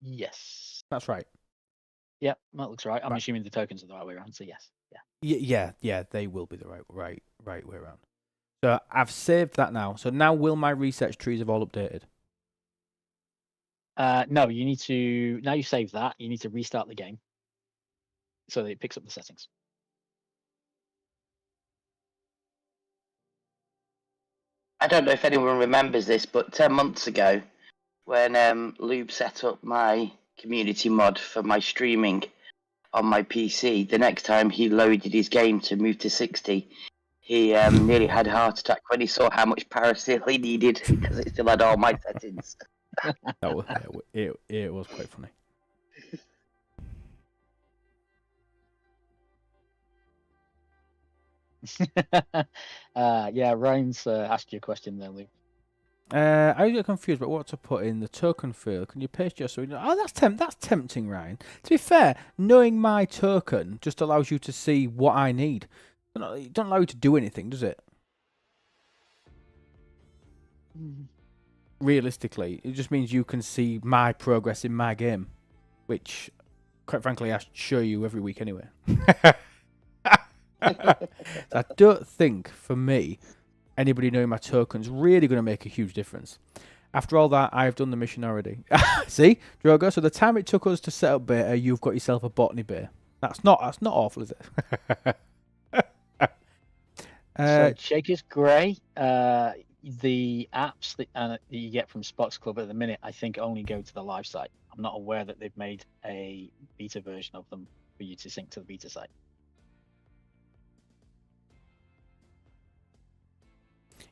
[SPEAKER 5] Yes.
[SPEAKER 2] That's right.
[SPEAKER 5] Yeah, that looks right. I'm assuming the tokens are the right way around, so yes.
[SPEAKER 2] Yeah. Yeah, they will be the right way around. So I've saved that now. So now will my research trees have all updated?
[SPEAKER 5] No, you need to, now you save that, you need to restart the game so that it picks up the settings.
[SPEAKER 6] I don't know if anyone remembers this, but 10 months ago, when Lube set up my community mod for my streaming on my PC, the next time he loaded his game to move to 60, he nearly had a heart attack when he saw how much paracetamol he needed because it still had all my settings.
[SPEAKER 2] That was it was quite funny.
[SPEAKER 5] Yeah, Ryan's asked you a question there, Luke.
[SPEAKER 2] I get confused about what to put in the token field. Can you paste your oh, that's tempting, Ryan. To be fair, knowing my token just allows you to see what I need. It don't allow you to do anything, does it? Realistically, it just means you can see my progress in my game, which, quite frankly, I show you every week anyway. I don't think, for me, anybody knowing my token's really going to make a huge difference. After all that, I've done the mission already. See, Drogo? So the time it took us to set up beta, you've got yourself a botany bay. That's not awful, is it?
[SPEAKER 5] So Shakers Grey, the apps that you get from Spock's Club at the minute, I think only go to the live site. I'm not aware that they've made a beta version of them for you to sync to the beta site.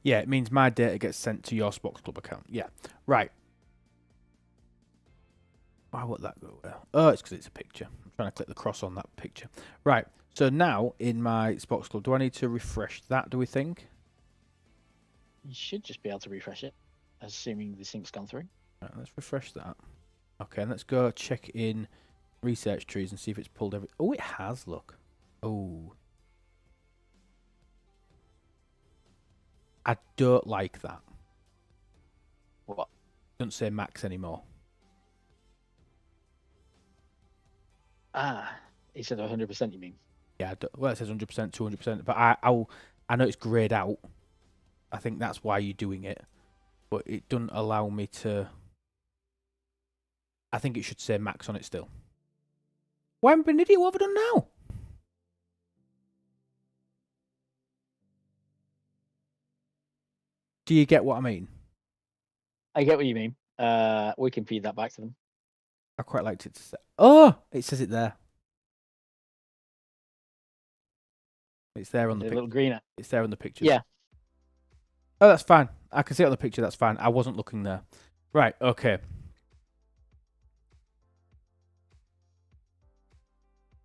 [SPEAKER 2] Yeah, it means my data gets sent to your Spock Club account. Yeah, right. Why would that go there? Oh, it's because it's a picture. I'm trying to click the cross on that picture. Right, so now in my Spock Club, do I need to refresh that, do we think?
[SPEAKER 5] You should just be able to refresh it, assuming the sync's gone through.
[SPEAKER 2] Right, let's refresh that. Okay, and let's go check in research trees and see if it's pulled every... Oh, it has, look. Oh. I don't like that.
[SPEAKER 5] What?
[SPEAKER 2] Doesn't say max anymore.
[SPEAKER 5] Ah, it said 100%, you mean?
[SPEAKER 2] Yeah, well, it says 100%, 200%, but I know it's greyed out. I think that's why you're doing it. But it doesn't allow me to... I think it should say max on it still. Why am I an idiot? What have I done now? Do you get what I mean?
[SPEAKER 5] I get what you mean. We can feed that back to them.
[SPEAKER 2] I quite liked it to say... Oh! It says it there. It's there on the
[SPEAKER 5] A
[SPEAKER 2] picture.
[SPEAKER 5] little greener.
[SPEAKER 2] It's there on the picture.
[SPEAKER 5] Yeah.
[SPEAKER 2] Oh, that's fine. I can see it on the picture. That's fine. I wasn't looking there. Right, okay.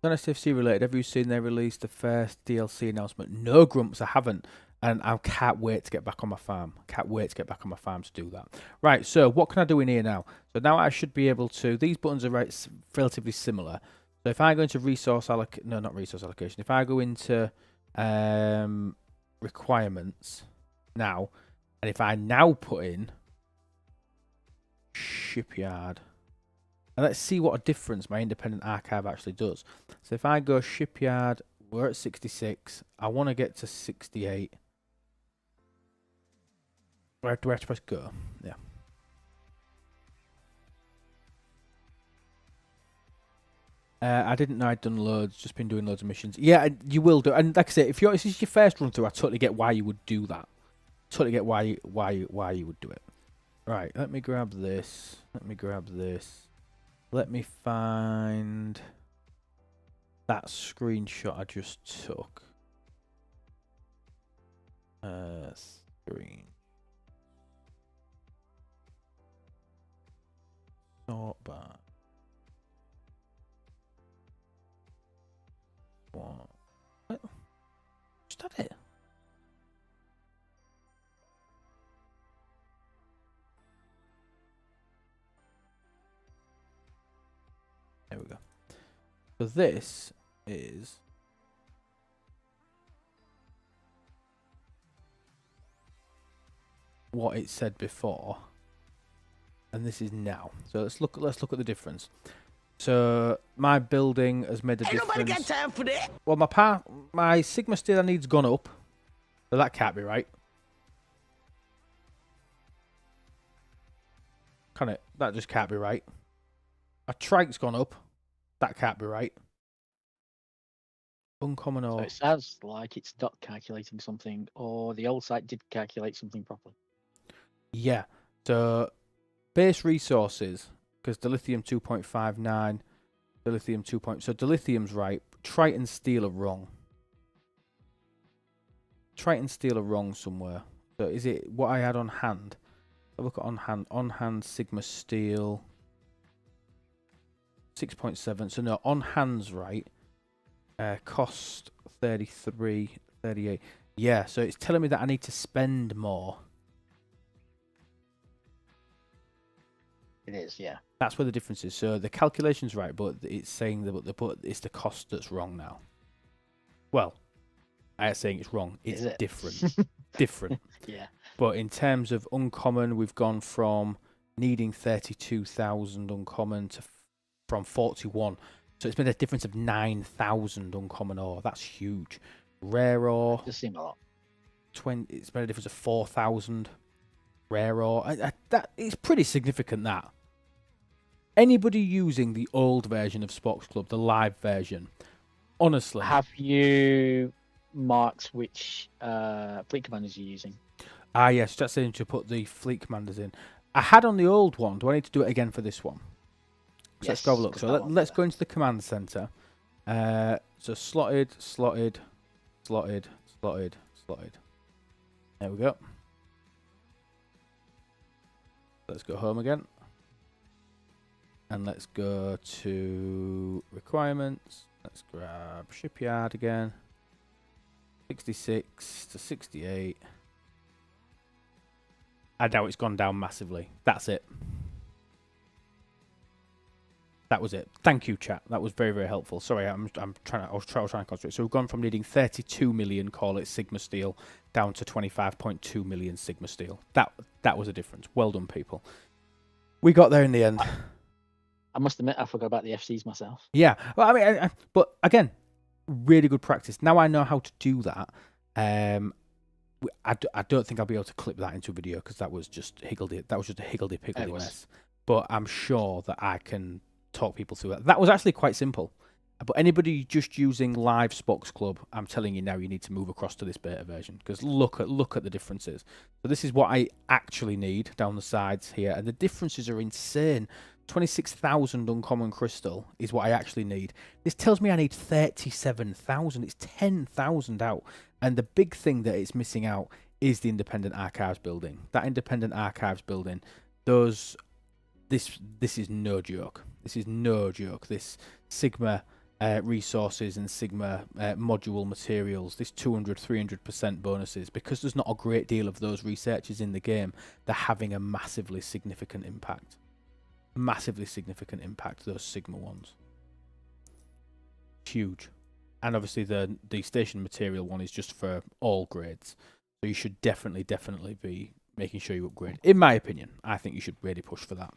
[SPEAKER 2] STFC related. Have you seen they released the first DLC announcement? No, Grumps, I haven't. And I can't wait to get back on my farm. Can't wait to get back on my farm to do that. Right, so what can I do in here now? So now I should be able to... These buttons are relatively similar. So if I go into resource allocation... No, not resource allocation. If I go into requirements now, and if I now put in shipyard... And let's see what a difference my independent archive actually does. So if I go shipyard, we're at 66. I want to get to 68. Where do I have to press go? Yeah. I didn't know I'd done loads. Just been doing loads of missions. Yeah, you will do. And like I say, if this is your first run through, I totally get why you would do that. Totally get why you would do it. Right. Let me grab this. Let me grab this. Let me find that screenshot I just took. Screen. Sort by. What? Just had it. There we go. So this is what it said before, and this is now. So let's look at the difference. So my building has made a difference. Nobody got time for that. Well, my Sigma Steel needs gone up, so that can't be right. Can it? That just can't be right. A trike's gone up. That can't be right. Uncommon or...
[SPEAKER 5] So it sounds like it's not calculating something, or the old site did calculate something properly.
[SPEAKER 2] Yeah. So base resources, because dilithium 2.59, dilithium 2. So dilithium's right. Trite and steel are wrong. Trite and steel are wrong somewhere. So is it what I had on hand? Have a look at on hand. On hand Sigma steel 6.7. So no, on hand's right. Cost 33, 38. Yeah, so it's telling me that I need to spend more.
[SPEAKER 5] It is, yeah.
[SPEAKER 2] That's where the difference is. So the calculation's right, but it's saying that it's the cost that's wrong now. Well, I am saying it's wrong. It's different. Different.
[SPEAKER 5] Yeah.
[SPEAKER 2] But in terms of uncommon, we've gone from needing 32,000 uncommon from 41. So it's been a difference of 9,000 uncommon ore. That's huge. Rare ore.
[SPEAKER 5] It does seem a lot.
[SPEAKER 2] It's been a difference of 4,000. Rare ore. That it's pretty significant. That anybody using the old version of Spock's Club, the live version, honestly,
[SPEAKER 5] have you marked which fleet commanders you're using?
[SPEAKER 2] Yes, just saying to put the fleet commanders in. I had on the old one. Do I need to do it again for this one? So let's go have a look. So let's go into the command center. So slotted. There we go. Let's go home again. And let's go to requirements. Let's grab shipyard again. 66 to 68. I doubt it's gone down massively. That's it. That was it. Thank you, chat. That was very, very helpful. Sorry, I was trying to concentrate. So we've gone from needing 32 million, call it Sigma steel, down to 25.2 million Sigma steel. That was a difference. Well done, people. We got there in the end.
[SPEAKER 5] I must admit, I forgot about the FCs myself.
[SPEAKER 2] Yeah, well, I mean, but again, really good practice. Now I know how to do that. I don't think I'll be able to clip that into a video because that was just higgledy. That was just a higgledy-piggledy mess. But I'm sure that I can talk people through that. That was actually quite simple. But anybody just using live Spock's Club, I'm telling you now, you need to move across to this beta version because look at the differences. So this is what I actually need down the sides here, and the differences are insane. 26,000 uncommon crystal is what I actually need. This tells me I need 37,000. It's 10,000 out. And the big thing that it's missing out is the independent archives building. That independent archives building does this is no joke. This is no joke. This Sigma resources and Sigma module materials, this 200-300% bonuses, because there's not a great deal of those researchers in the game, they're having a massively significant impact. Massively significant impact, those Sigma ones. Huge. And obviously the station material one is just for all grades. So you should definitely be making sure you upgrade. In my opinion, I think you should really push for that.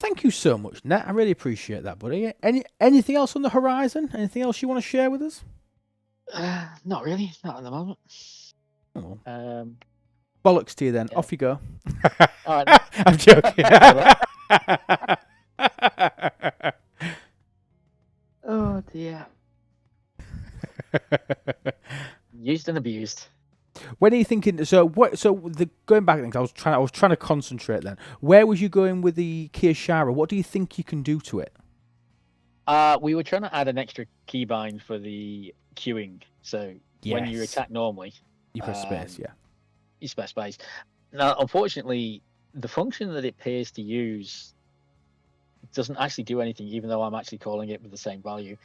[SPEAKER 2] Thank you so much, Nat. I really appreciate that, buddy. Anything else on the horizon? Anything else you want to share with us?
[SPEAKER 5] Not really. Not at the moment.
[SPEAKER 2] Oh. Bollocks to you then. Yeah. Off you go.
[SPEAKER 5] All right.
[SPEAKER 2] I'm joking.
[SPEAKER 5] Oh dear. Used and abused.
[SPEAKER 2] When are you thinking? So what? So going back things, I was trying to concentrate. Then, where was you going with the Kirshara? What do you think you can do to it?
[SPEAKER 5] We were trying to add an extra keybind for the queuing. So when you attack normally,
[SPEAKER 2] you press space. Yeah,
[SPEAKER 5] you press space. Now, unfortunately, the function that it appears to use doesn't actually do anything, even though I'm actually calling it with the same value.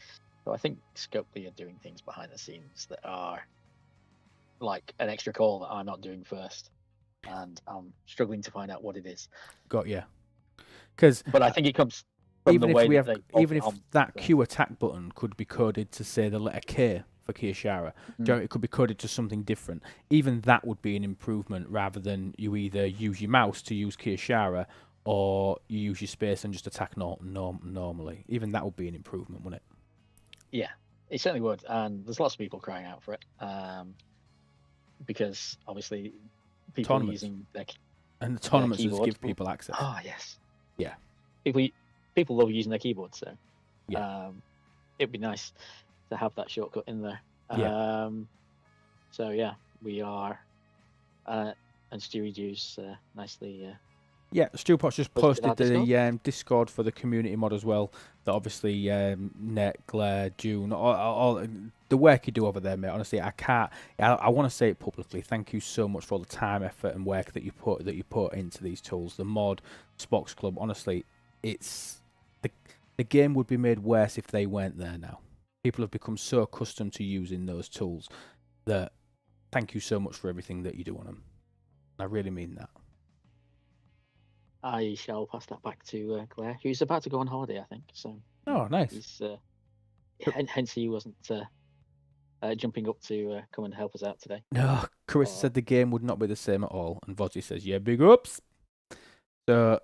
[SPEAKER 5] So I think Scopely are doing things behind the scenes that are like an extra call that I'm not doing first, and I'm struggling to find out what it is.
[SPEAKER 2] Got you.
[SPEAKER 5] But I think it comes from
[SPEAKER 2] even
[SPEAKER 5] the way
[SPEAKER 2] even if that Q attack button could be coded to say the letter K for Kirshara, it could be coded to something different. Even that would be an improvement, rather than you either use your mouse to use Kirshara or you use your space and just attack normally. Even that would be an improvement, wouldn't it?
[SPEAKER 5] Yeah, it certainly would, and there's lots of people crying out for it. Because obviously people are using their
[SPEAKER 2] and the tournaments just give people access.
[SPEAKER 5] Oh yes,
[SPEAKER 2] yeah.
[SPEAKER 5] People love using their keyboard, so
[SPEAKER 2] yeah.
[SPEAKER 5] It'd be nice to have that shortcut in there.
[SPEAKER 2] Yeah.
[SPEAKER 5] So yeah, we are, and Stewie Juice nicely
[SPEAKER 2] Yeah, Stewpot's just
[SPEAKER 5] Posted our
[SPEAKER 2] posted the Discord for the community mod as well. That obviously Net, Glare, June, all the work you do over there, mate. Honestly, I want to say it publicly. Thank you so much for all the time, effort, and work that you put into these tools. The mod, Spock's Club. Honestly, it's the game would be made worse if they weren't there now. People have become so accustomed to using those tools that thank you so much for everything that you do on them. I really mean that.
[SPEAKER 5] I shall pass that back to Claire, who's about to go on holiday, I think. So.
[SPEAKER 2] Oh, nice.
[SPEAKER 5] He's, hence he wasn't jumping up to come and help us out today.
[SPEAKER 2] No, Carissa said the game would not be the same at all, and Vozzy says, "Yeah, big ups." So,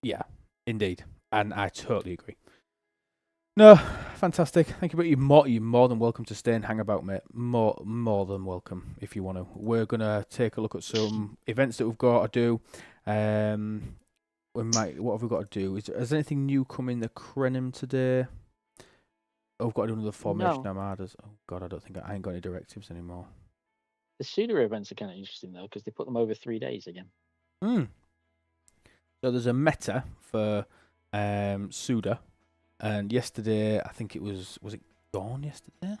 [SPEAKER 2] yeah, indeed, and I totally agree. No, fantastic. Thank you, but you're more than welcome to stay and hang about, mate. More than welcome if you want to. We're gonna take a look at some events that we've got to do. What have we got to do? Has anything new come in the Krenim today? Oh, we've got to do another formation armadas. Oh God, I ain't got any directives anymore.
[SPEAKER 5] The Suda events are kind of interesting though, because they put them over 3 days again.
[SPEAKER 2] So there's a meta for Suda, and yesterday I think it was it gone yesterday?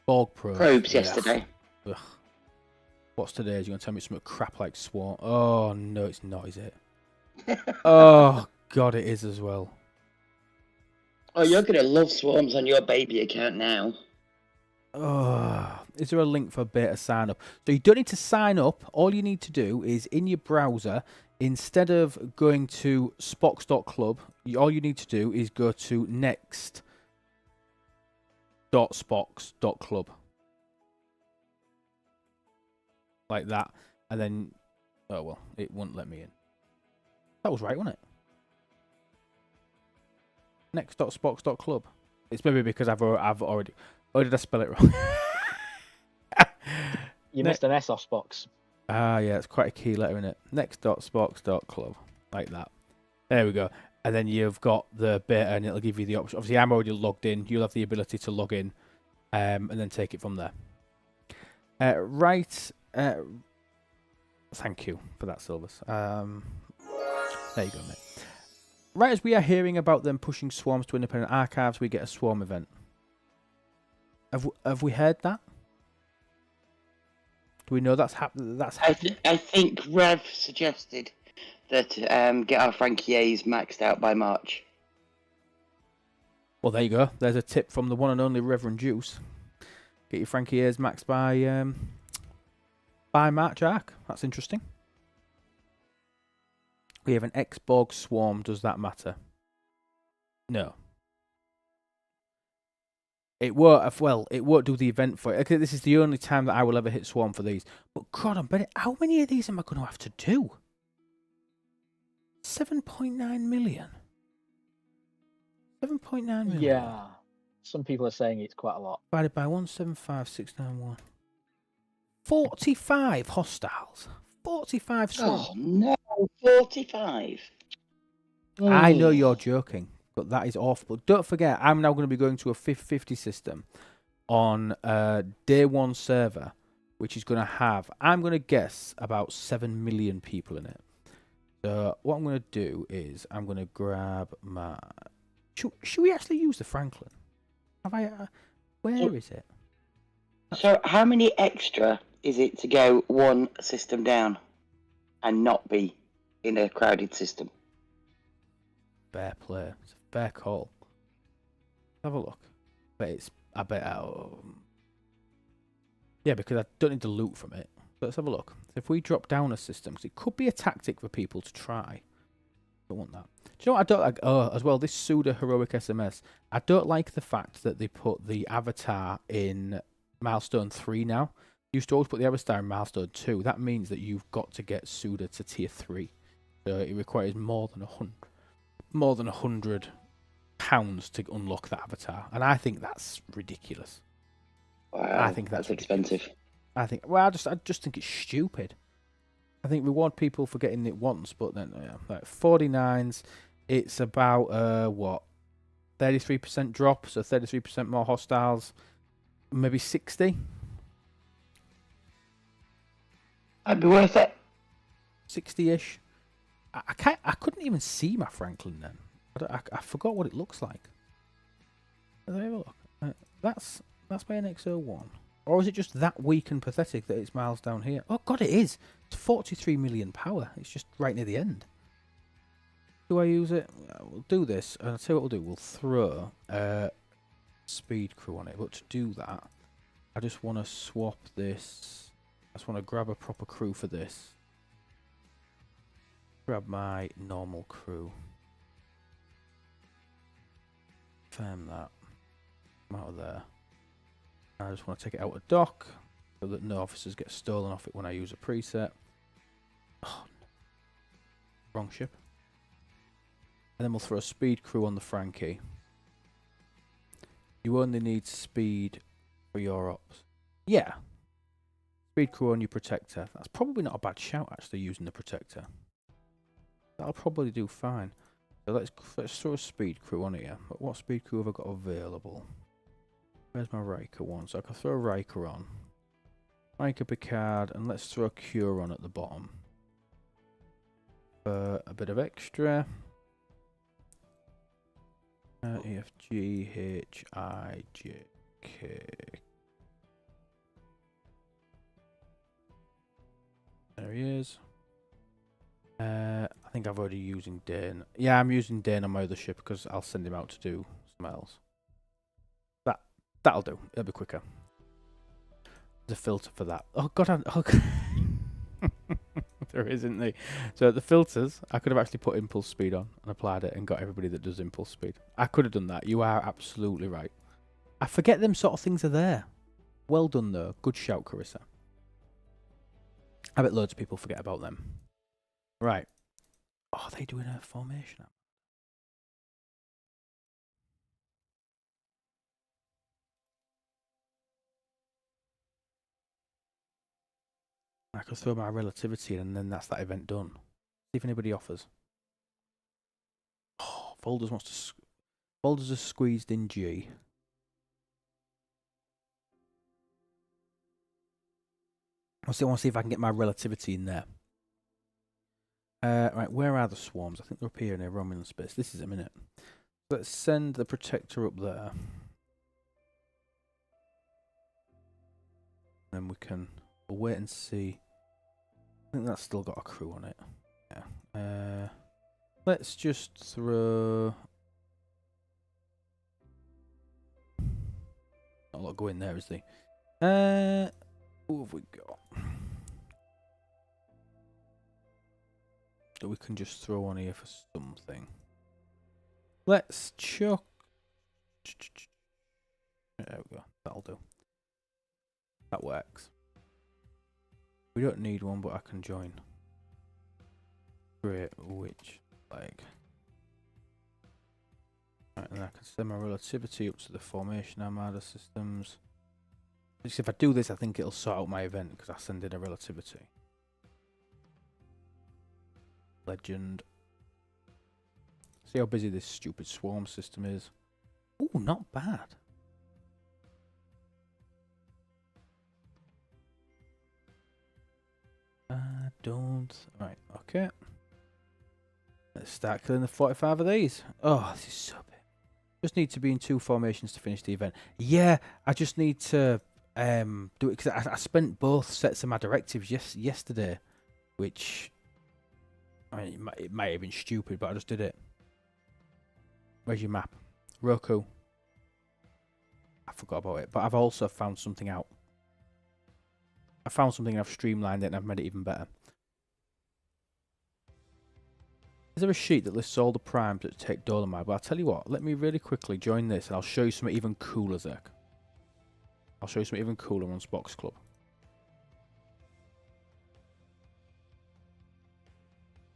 [SPEAKER 2] Borg
[SPEAKER 6] Probes yesterday.
[SPEAKER 2] Ugh. What's today? Is you going to tell me something crap like Swarm? Oh, no, it's not, is it? Oh, God, it is as well.
[SPEAKER 6] Oh, you're going to love Swarms on your baby account now.
[SPEAKER 2] Oh, is there a link for beta sign up? So you don't need to sign up. All you need to do is in your browser, instead of going to Spocks.club, all you need to do is go to next.spocks.club. Like that, and then, oh well, it wouldn't let me in. That was right, wasn't it? Next.spocks.club. It's maybe because I've already. Oh, did I spell it wrong?
[SPEAKER 5] You missed an S off Spox.
[SPEAKER 2] Ah, yeah, it's quite a key letter in it. Next.spocks.club, like that. There we go. And then you've got the beta, and it'll give you the option. Obviously, I'm already logged in. You'll have the ability to log in, and then take it from there. Right. Thank you for that, Silvers. There you go, mate. Right as we are hearing about them pushing swarms to independent archives, we get a swarm event. Have we heard that? Do we know that's happening?
[SPEAKER 6] I think Rev suggested that get our Frankiers maxed out by March.
[SPEAKER 2] Well, there you go. There's a tip from the one and only Reverend Juice. Get your Frankiers maxed by March arc. That's interesting. We have an X-Borg swarm. Does that matter? No. It won't. Well, it won't do the event for it. Okay, this is the only time that I will ever hit swarm for these. But God, I'm betting. How many of these am I going to have to do? 7.9 million. 7.9 million.
[SPEAKER 5] Yeah. Some people are saying it's quite a lot.
[SPEAKER 2] Divided by 175,691. 45 hostiles. 45 swarms.
[SPEAKER 6] Oh no, 45.
[SPEAKER 2] I know you're joking, but that is awful. But don't forget, I'm now going to be going to a 50 system on day one server, which is going to have, I'm going to guess, about 7 million people in it. So what I'm going to do is I'm going to grab my... Should we actually use the Franklin? Where is it?
[SPEAKER 6] So how many extra is it to go one system down and not be in a crowded system?
[SPEAKER 2] Fair play. It's a fair call. Have a look. But I bet yeah, because I don't need to loot from it. But let's have a look. So if we drop down a system, because it could be a tactic for people to try. Don't want that. Do you know what I don't like? Oh, as well, this Suda Heroic SMS. I don't like the fact that they put the avatar in Milestone 3 now. Used to always put the avatar in Milestone 2. That means that you've got to get Suda to tier 3. So it requires more than £100 to unlock that avatar. And I think that's ridiculous.
[SPEAKER 6] Wow,
[SPEAKER 2] I think that's
[SPEAKER 6] expensive.
[SPEAKER 2] I just think it's stupid. I think reward people for getting it once, but then like 49s, it's about what 33% drop, so 33% more hostiles, maybe 60.
[SPEAKER 6] That'd be worth it.
[SPEAKER 2] 60-ish. I couldn't even see my Franklin then. I forgot what it looks like. Let's have a look. That's my NX-01. Or is it just that weak and pathetic that it's miles down here? Oh god, it is. It's 43 million power. It's just right near the end. Do I use it? We'll do this, and I'll tell you what we'll do. We'll throw speed crew on it. But to do that, I just want to swap this. I just want to grab a proper crew for this. Grab my normal crew. Firm that. Come out of there. I just want to take it out of dock so that no officers get stolen off it when I use a preset. Oh, no. Wrong ship. And then we'll throw a speed crew on the Frankie. You only need speed for your ops. Yeah. Speed crew on your protector. That's probably not a bad shout, actually, using the protector. That'll probably do fine. So let's throw a speed crew on here. But what speed crew have I got available? Where's my Riker one? So I can throw a Riker on. Riker Picard, and let's throw a Cure on at the bottom. For a bit of extra. E, F, G, H, I, J, K. There he is. I think I've already using Dane. Yeah, I'm using Dane on my other ship because I'll send him out to do something else. That'll do. It'll be quicker. There's a filter for that. Oh god, there isn't there. So the filters, I could have actually put impulse speed on and applied it and got everybody that does impulse speed. I could have done that. You are absolutely right. I forget them sort of things are there. Well done though. Good shout, Carissa. I bet loads of people forget about them. Right. Oh, are they doing a formation? I could throw my relativity in and then that's that event done. See if anybody offers. Oh, Folders wants to... Folders are squeezed in G. I still want to see if I can get my relativity in there. Right, where are the swarms? I think they're up here in a Romulan space. This is a minute. Let's send the protector up there. Then we can... We'll wait and see. I think that's still got a crew on it. Yeah. Let's just throw... Not a lot going there, is there? Who have we got? That we can just throw on here for something. Let's chuck... There we go. That'll do. That works. We don't need one, but I can join. Great Witch Flag. Right, and I can send my relativity up to the formation armada systems. Just if I do this, I think it'll sort out my event because I send in a relativity. Legend. See how busy this stupid swarm system is. Oh, not bad. Don't. Right, okay. Let's start killing the 45 of these. Oh, this is so big. Just need to be in 2 formations to finish the event. Yeah, I just need to do it because I spent both sets of my directives yesterday, which I mean, it might have been stupid, but I just did it. Where's your map? Roku. I forgot about it, but I've also found something out. I found something and I've streamlined it and I've made it even better. Is there a sheet that lists all the primes that take Dolomite? But I'll tell you what, let me really quickly join this and I'll show you something even cooler, Zach. I'll show you something even cooler on Spock's Club.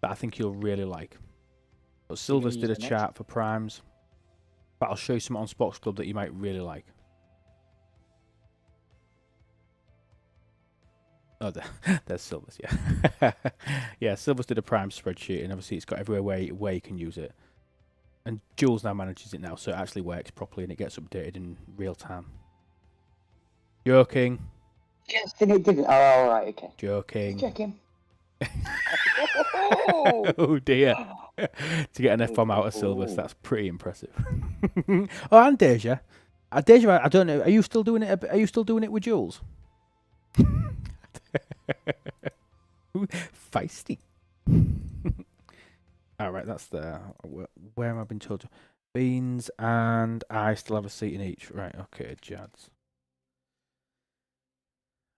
[SPEAKER 2] That I think you'll really like. But Silvers did a chart for primes. But I'll show you something on Spock's Club that you might really like. Oh, there's Silvers, yeah. Yeah, Silvers did a prime spreadsheet, and obviously it's got everywhere where you can use it. And Jules now manages it now, so it actually works properly and it gets updated in real time. Joking.
[SPEAKER 6] Yes, and it didn't. Oh, alright, okay.
[SPEAKER 2] Joking.
[SPEAKER 6] Checking.
[SPEAKER 2] Oh dear. To get an F bomb out of Silvus, that's pretty impressive. Oh, and Deja. Deja, I don't know. Are you still doing it? Are you still doing it with Jules? Feisty. All right, that's the where am I been told? Beans and I still have a seat in each. Right, okay, Jads.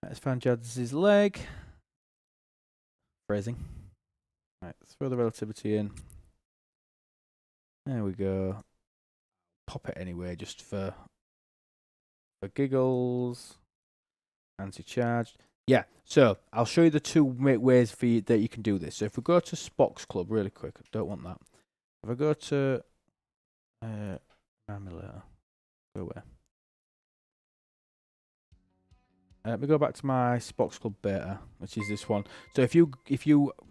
[SPEAKER 2] Let's find Jads' leg. Phrasing. Right, throw the relativity in. There we go. Pop it anyway, just for giggles. Anti-charged. Yeah, so I'll show you the two ways for you that you can do this. So if we go to Spock's Club really quick, I don't want that. If I go to Amulator, go where? Let me go back to my Spock's Club beta, which is this one. So if you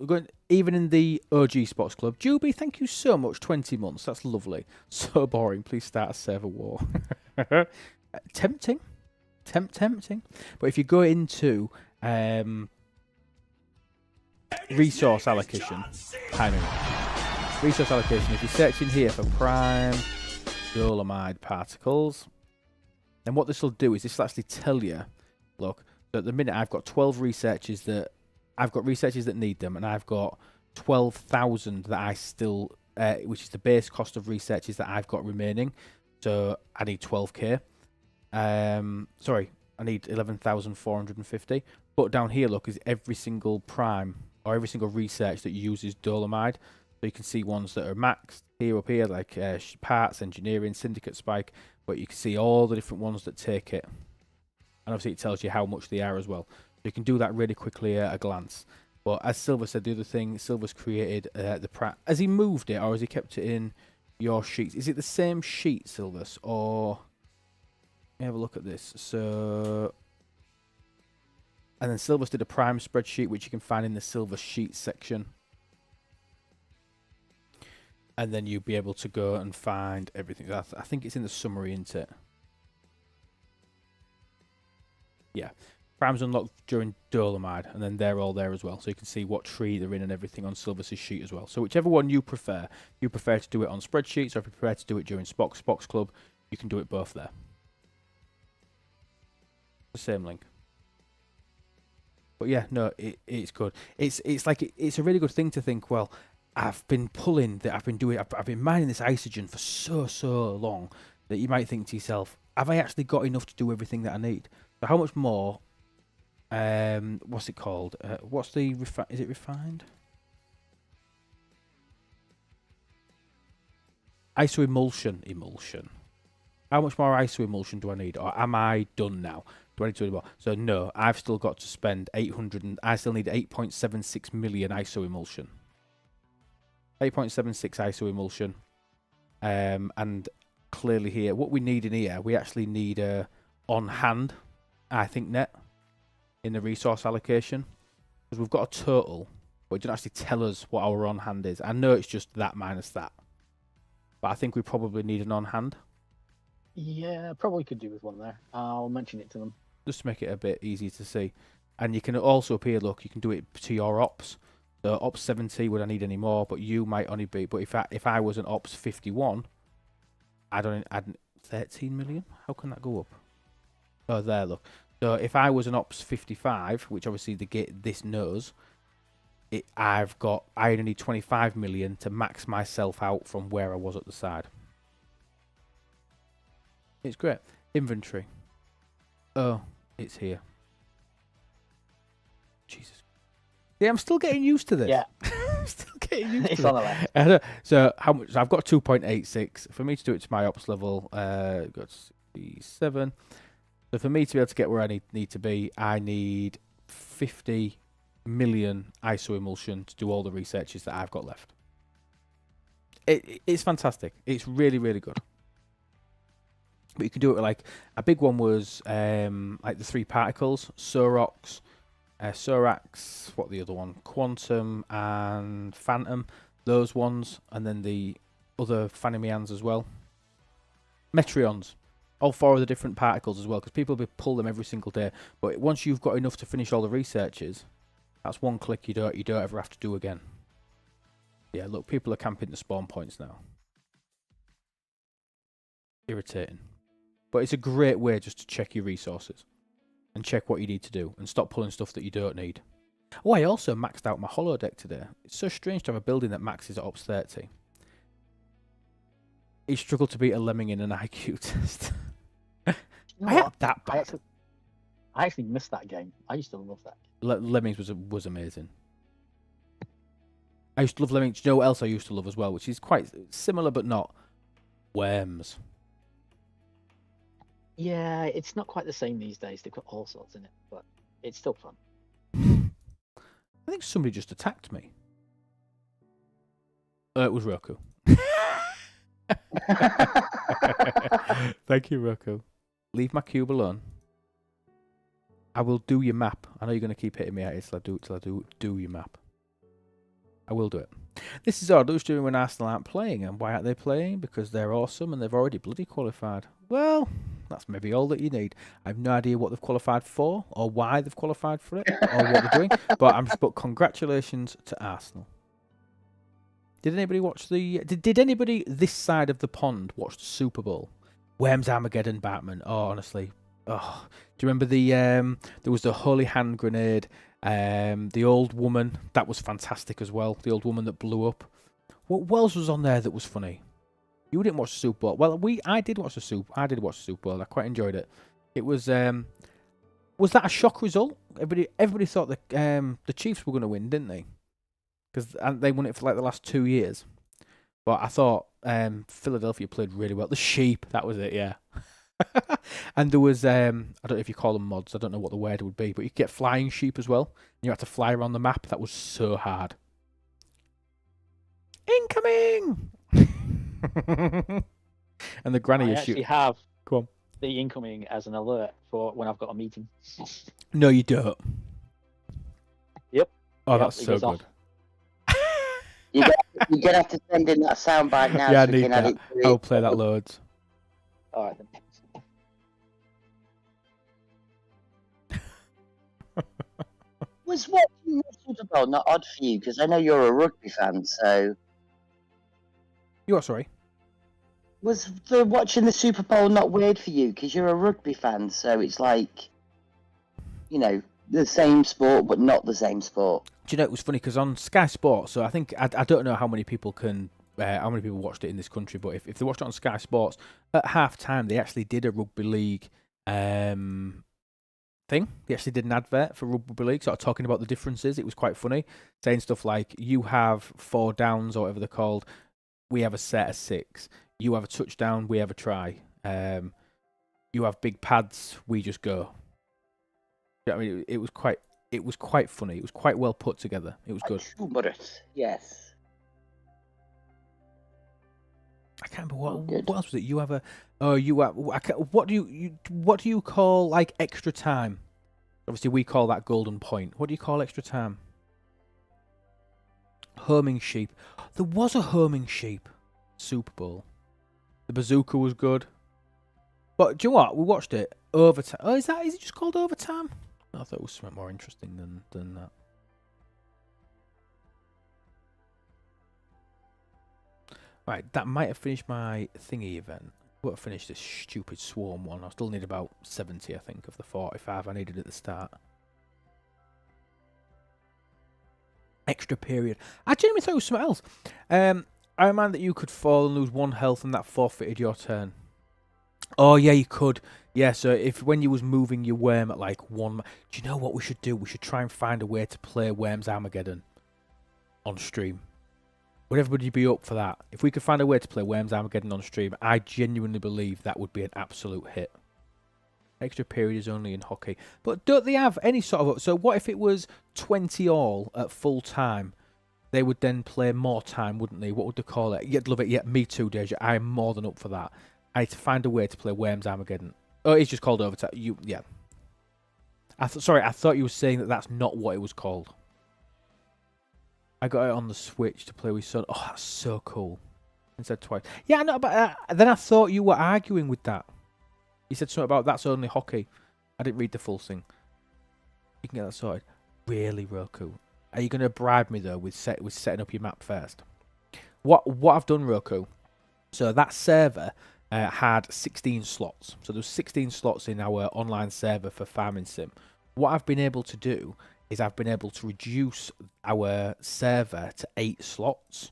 [SPEAKER 2] go even in the OG Spock's Club, Juby, thank you so much. 20 months, that's lovely. So boring. Please start a server war. Tempting. Tempting, but if you go into resource allocation, resource allocation, if you're searching here for prime dolomide particles, then what this will do is this will actually tell you, look, so at the minute I've got 12 researchers that need them, and I've got 12,000 that I still, which is the base cost of researchers that I've got remaining. So I need 12k. Sorry, I need 11,450. But down here, look, is every single prime or every single research that uses dolomide. So you can see ones that are maxed here up here, like parts, engineering, syndicate spike. But you can see all the different ones that take it. And obviously it tells you how much they are as well. So you can do that really quickly at a glance. But as Silver said, the other thing, Silver's created the prime. Has he moved it or has he kept it in your sheets? Is it the same sheet, Silvus, or... have a look at this. So, and then Silvus did a prime spreadsheet, which you can find in the Silver Sheets section. And then you'll be able to go and find everything. I think it's in the summary, isn't it? Yeah. Primes unlocked during Dolomide, and then they're all there as well. So you can see what tree they're in and everything on Silvus' sheet as well. So whichever one you prefer to do it on spreadsheets, or if you prefer to do it during Spock's Club, you can do it both there. The same link. But yeah, no, it's good. It's like it's a really good thing to think, well, I've been mining this isogen for so long that you might think to yourself, have I actually got enough to do everything that I need? So how much more what's it called? What's the is it refined? Emulsion. How much more emulsion do I need? Or am I done now? Do I need to do more? So no, I've still got to spend 800 and I still need 8.76 million emulsion. 8.76 emulsion. And clearly here, what we need in here, we actually need a on hand, I think, net in the resource allocation. Because we've got a total, but it doesn't actually tell us what our on hand is. I know it's just that minus that. But I think we probably need an on hand.
[SPEAKER 5] Yeah, probably could do with one there. I'll mention it to them.
[SPEAKER 2] Just to make it a bit easier to see. And you can also up here, look, you can do it to your ops. So ops 70, would I need any more? But you might only be, but if I was an ops 51, I'd 13 million? How can that go up? Oh, there, look. So if I was an ops 55, which obviously this knows, I only need 25 million to max myself out from where I was at the side. It's great. Inventory. Oh, it's here. Jesus. Yeah, I'm still getting used to this.
[SPEAKER 5] Yeah.
[SPEAKER 2] I'm still getting used
[SPEAKER 5] It's
[SPEAKER 2] to
[SPEAKER 5] on the
[SPEAKER 2] it.
[SPEAKER 5] left.
[SPEAKER 2] So how much? So I've got 2.86. For me to do it to my ops level, got 67. So for me to be able to get where I need to be, I need 50 million ISO emulsion to do all the researches that I've got left. It's fantastic. It's really, really good. But you can do it with, like, a big one was like the 3 particles, Sorox, Sorax, what the other one? Quantum and Phantom, those ones, and then the other Phantomians as well. Metrions, all 4 of the different particles as well, because people will pull them every single day. But once you've got enough to finish all the researches, That's one click you don't ever have to do again. Yeah, look, people are camping the spawn points now. Irritating. But it's a great way just to check your resources. And check what you need to do. And stop pulling stuff that you don't need. Oh, I also maxed out my holodeck today. It's so strange to have a building that maxes at Ops 30. He struggled to beat a lemming in an IQ test.
[SPEAKER 5] You know
[SPEAKER 2] I had
[SPEAKER 5] what?
[SPEAKER 2] that bad.
[SPEAKER 5] I actually missed that game. I used to love that.
[SPEAKER 2] Lemmings was amazing. I used to love Lemmings. Do you know what else I used to love as well? Which is quite similar but not. Worms.
[SPEAKER 5] Yeah, it's not quite the same these days. They've got all sorts in it, but it's still fun.
[SPEAKER 2] I think somebody just attacked me. It was Roku. Thank you, Roku. Leave my cube alone. I will do your map. I know you're going to keep hitting me at it till I do your map. I will do it. This is odd. Who's doing when Arsenal aren't playing? And why aren't they playing? Because they're awesome and they've already bloody qualified. Well, that's maybe all that you need. I have no idea what they've qualified for or why they've qualified for it or what they're doing. But congratulations to Arsenal. Did anybody watch the... Did anybody this side of the pond watch the Super Bowl? Worms Armageddon Batman. Oh, honestly. Oh, do you remember the... there was the Holy Hand Grenade. The old woman. That was fantastic as well. The old woman that blew up. What else was on there that was funny? You didn't watch the Super Bowl. Well, I did watch the Super Bowl. I quite enjoyed it. It was... was that a shock result? Everybody thought the Chiefs were going to win, didn't they? Because they won it for like the last 2 years. But I thought Philadelphia played really well. The sheep, that was it, yeah. And there was, I don't know if you call them mods. I don't know what the word would be. But you could get flying sheep as well. And you had to fly around the map. That was so hard. Incoming! And the granny
[SPEAKER 5] I
[SPEAKER 2] is
[SPEAKER 5] actually
[SPEAKER 2] shooting.
[SPEAKER 5] have
[SPEAKER 2] Go on.
[SPEAKER 5] the incoming as an alert for when I've got a meeting.
[SPEAKER 2] No, you don't.
[SPEAKER 5] Yep.
[SPEAKER 2] Oh,
[SPEAKER 5] Yep,
[SPEAKER 2] that's
[SPEAKER 5] it
[SPEAKER 2] so
[SPEAKER 5] goes
[SPEAKER 2] good.
[SPEAKER 5] off.
[SPEAKER 6] You're gonna have to send in that soundbite now.
[SPEAKER 2] Yeah, I
[SPEAKER 6] so we
[SPEAKER 2] need
[SPEAKER 6] can add
[SPEAKER 2] that.
[SPEAKER 6] it to
[SPEAKER 2] I'll
[SPEAKER 6] it.
[SPEAKER 2] play that loads.
[SPEAKER 5] All right then.
[SPEAKER 6] Was watching the Super Bowl not odd for you? Because I know you're a rugby fan, so
[SPEAKER 2] You what, sorry?
[SPEAKER 6] was the watching the Super Bowl not weird for you? Because you're a rugby fan, so it's like, you know, the same sport but not the same sport.
[SPEAKER 2] Do you know, it was funny because on Sky Sports, so I think, I don't know how many people watched it in this country, but if they watched it on Sky Sports, at half time they actually did a rugby league thing. They actually did an advert for rugby league, sort of talking about the differences. It was quite funny, saying stuff like, you have 4 downs or whatever they're called, we have a set of 6. You have a touchdown, we have a try. You have big pads, we just go. Yeah, I mean, it was quite funny. It was quite well put together. It was good.
[SPEAKER 6] Yes.
[SPEAKER 2] I can't remember
[SPEAKER 6] Good.
[SPEAKER 2] what else was it. You have a what do you call like extra time? Obviously, we call that golden point. What do you call extra time? Homing sheep. There was a homing sheep Super Bowl. The bazooka was good. But do you know what? We watched it overtime. Oh, is it just called overtime? I thought it was something more interesting than that. Right, that might have finished my thingy event. I won't finish this stupid swarm one. I still need about 70, I think, of the 45 I needed at the start. Extra period. I genuinely thought it was something else. I remind that you could fall and lose 1 health and that forfeited your turn. Oh, yeah, you could. Yeah, so when you was moving your worm at like 1... Do you know what we should do? We should try and find a way to play Worms Armageddon on stream. Would everybody be up for that? If we could find a way to play Worms Armageddon on stream, I genuinely believe that would be an absolute hit. Extra period is only in hockey. But don't they have any sort of... So what if it was 20 all at full time? They would then play more time, wouldn't they? What would they call it? You'd love it. Yeah, me too, Deja. I am more than up for that. I need to find a way to play Worms Armageddon. Oh, it's just called overtime. Yeah. Sorry, I thought you were saying that that's not what it was called. I got it on the Switch to play with Son. Oh, that's so cool. I said twice. Yeah, I know, but then I thought you were arguing with that. You said something about that's only hockey. I didn't read the full thing. You can get that sorted. Really, Roku? Are you going to bribe me though with setting up your map first? What I've done, Roku? So that server had 16 slots. So there's 16 slots in our online server for Farming Sim. What I've been able to do is I've been able to reduce our server to 8 slots.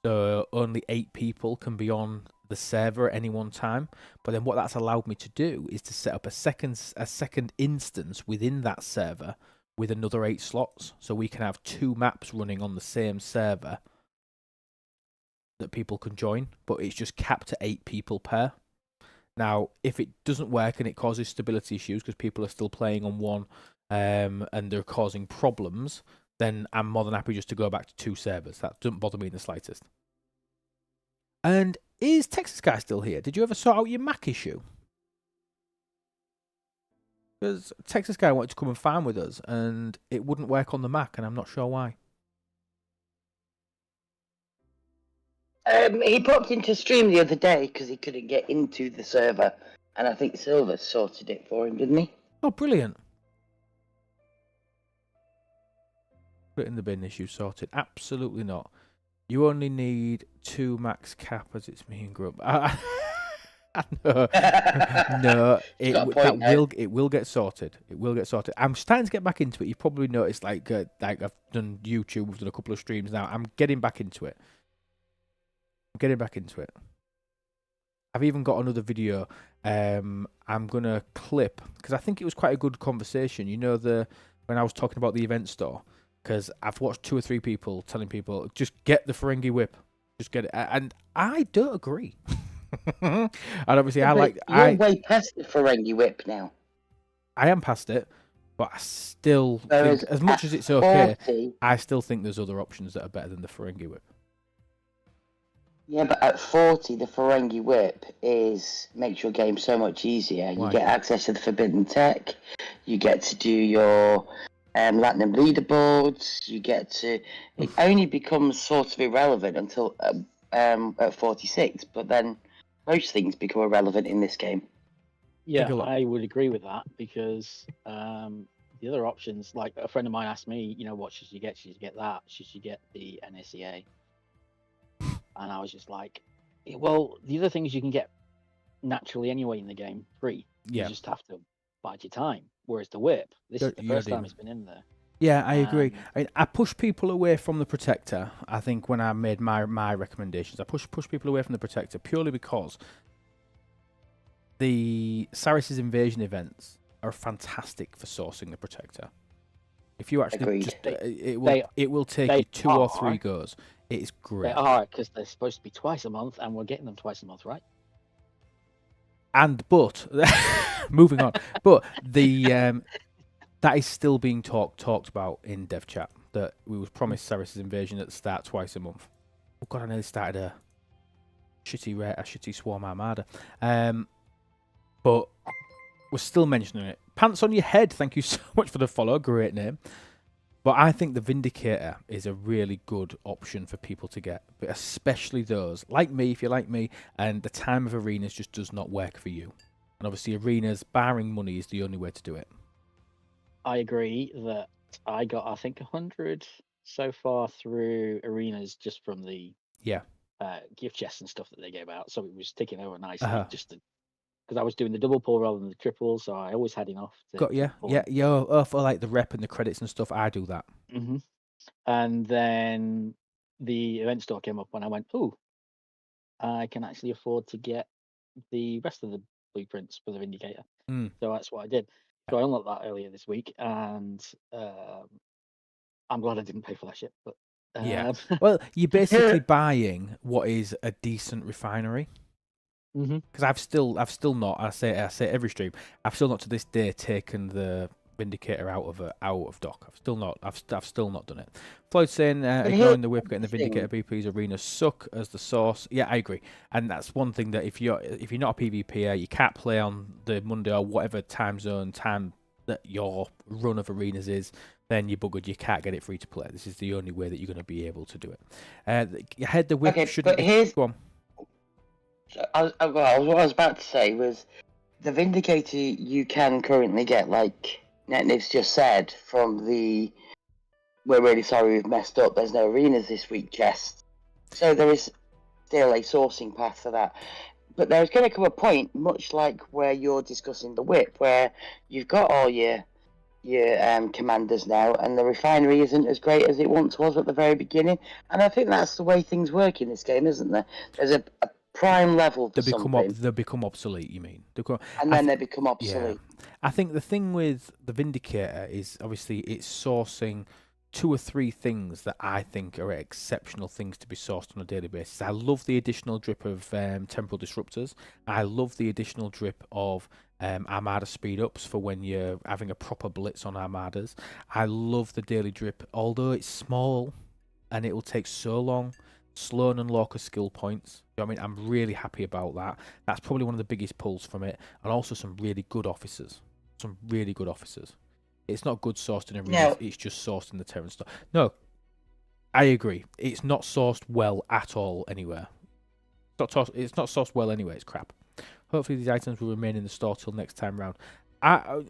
[SPEAKER 2] So only 8 people can be on the server at any one time. But then what that's allowed me to do is to set up a second instance within that server with another 8 slots. So we can have 2 maps running on the same server that people can join, but it's just capped at 8 people per. Now, if it doesn't work and it causes stability issues because people are still playing on one and they're causing problems, then I'm more than happy just to go back to 2 servers. That doesn't bother me in the slightest. And is Texas Guy still here? Did you ever sort out your Mac issue? Because Texas Guy wanted to come and farm with us and it wouldn't work on the Mac, and I'm not sure why.
[SPEAKER 6] He popped into stream the other day because he couldn't get into the server, and I think Silver sorted it for him, didn't he?
[SPEAKER 2] Oh, brilliant. Put it in the bin, issue sorted. Absolutely not. You only need 2 max cap as it's me and Grub. No, it will get sorted. It will get sorted. I'm starting to get back into it. You've probably noticed, like I've done YouTube, we've done a couple of streams now. I'm getting back into it. I've even got another video I'm gonna clip because I think it was quite a good conversation. You know, when I was talking about the event store, because I've watched 2 or 3 people telling people just get the Ferengi whip, just get it, and I don't agree. And obviously,
[SPEAKER 6] You're way past the Ferengi whip now.
[SPEAKER 2] I am past it, but I still think, as much as it's okay,
[SPEAKER 6] 40,
[SPEAKER 2] I still think there's other options that are better than the Ferengi whip.
[SPEAKER 6] Yeah, but at 40, the Ferengi whip makes your game so much easier.
[SPEAKER 2] Why?
[SPEAKER 6] You get access to the forbidden tech. You get to do your Latinum leaderboards. It only becomes sort of irrelevant until at 46, but then most things become irrelevant in this game.
[SPEAKER 5] Yeah, I would agree with that because the other options, like a friend of mine asked me, what should you get? Should you get that? Should you get the NSEA? And I was just like, well, the other things you can get naturally anyway in the game, free.
[SPEAKER 2] Yeah.
[SPEAKER 5] You just have to bide your time. Whereas the whip, this is the first time it's been in there.
[SPEAKER 2] Yeah, I agree. I push people away from the Protector. I think when I made my recommendations, I push people away from the Protector purely because the Saris's Invasion events are fantastic for sourcing the Protector. If you actually it will take you 2 or 3 goes. It is great.
[SPEAKER 5] They are, because they're supposed to be twice a month, and we're getting them twice a month, right?
[SPEAKER 2] But moving on, but that is still being talked about in dev chat, that we was promised Saris's Invasion at the start twice a month. Oh god, I nearly started a shitty Swarm Armada. But we're still mentioning it. Pants on your head, thank you so much for the follow, great name. But I think the Vindicator is a really good option for people to get, but especially those like me, if you're like me, and the time of arenas just does not work for you. And obviously arenas, barring money, is the only way to do it.
[SPEAKER 5] I agree that I got, I think, 100 so far through arenas just from the gift chests and stuff that they gave out. So it was ticking over nicely, because I was doing the double pull rather than the triple, so I always had enough.
[SPEAKER 2] For like the rep and the credits and stuff, I do that.
[SPEAKER 5] Mm-hmm. And then the event store came up when I went, oh, I can actually afford to get the rest of the blueprints for the Vindicator. So that's what I did. So I unlocked that earlier this week, and I'm glad I didn't pay for that shit. But
[SPEAKER 2] well, you're basically buying what is a decent refinery. Because I've still not. I say every stream. I've still not to this day taken the Vindicator out of dock. I've still not done it. Floyd saying ignoring the whip, getting the Vindicator BP's arenas suck as the source. Yeah, I agree. And that's one thing that if you're not a PvPer, you can't play on the Monday or whatever time that your run of arenas is. Then you're buggered. You can't get it free to play. This is the only way that you're going to be able to do it. Head the whip shouldn't. Go on.
[SPEAKER 6] What I was about to say was, the Vindicator you can currently get, like Netniv's just said, from the we're really sorry we've messed up. There's no arenas this week, chest. So there is still a sourcing path for that. But there's going to come a point, much like where you're discussing the whip, where you've got all your commanders now, and the refinery isn't as great as it once was at the very beginning. And I think that's the way things work in this game, isn't there? There's a prime level for something,
[SPEAKER 2] They become obsolete, you mean?
[SPEAKER 6] and then they become obsolete.
[SPEAKER 2] Yeah. I think the thing with the Vindicator is obviously it's sourcing 2 or 3 things that I think are exceptional things to be sourced on a daily basis. I love the additional drip of temporal disruptors. I love the additional drip of armada speed ups for when you're having a proper blitz on armadas. I love the daily drip, although it's small and it will take so long. Sloan and Lorca skill points. You know what I mean? I'm really happy about that. That's probably one of the biggest pulls from it. And also some really good officers. It's not good sourced in arenas, it's just sourced in the Terran store. No, I agree. It's not sourced well at all anywhere. It's not sourced well anyway, it's crap. Hopefully these items will remain in the store till next time round. And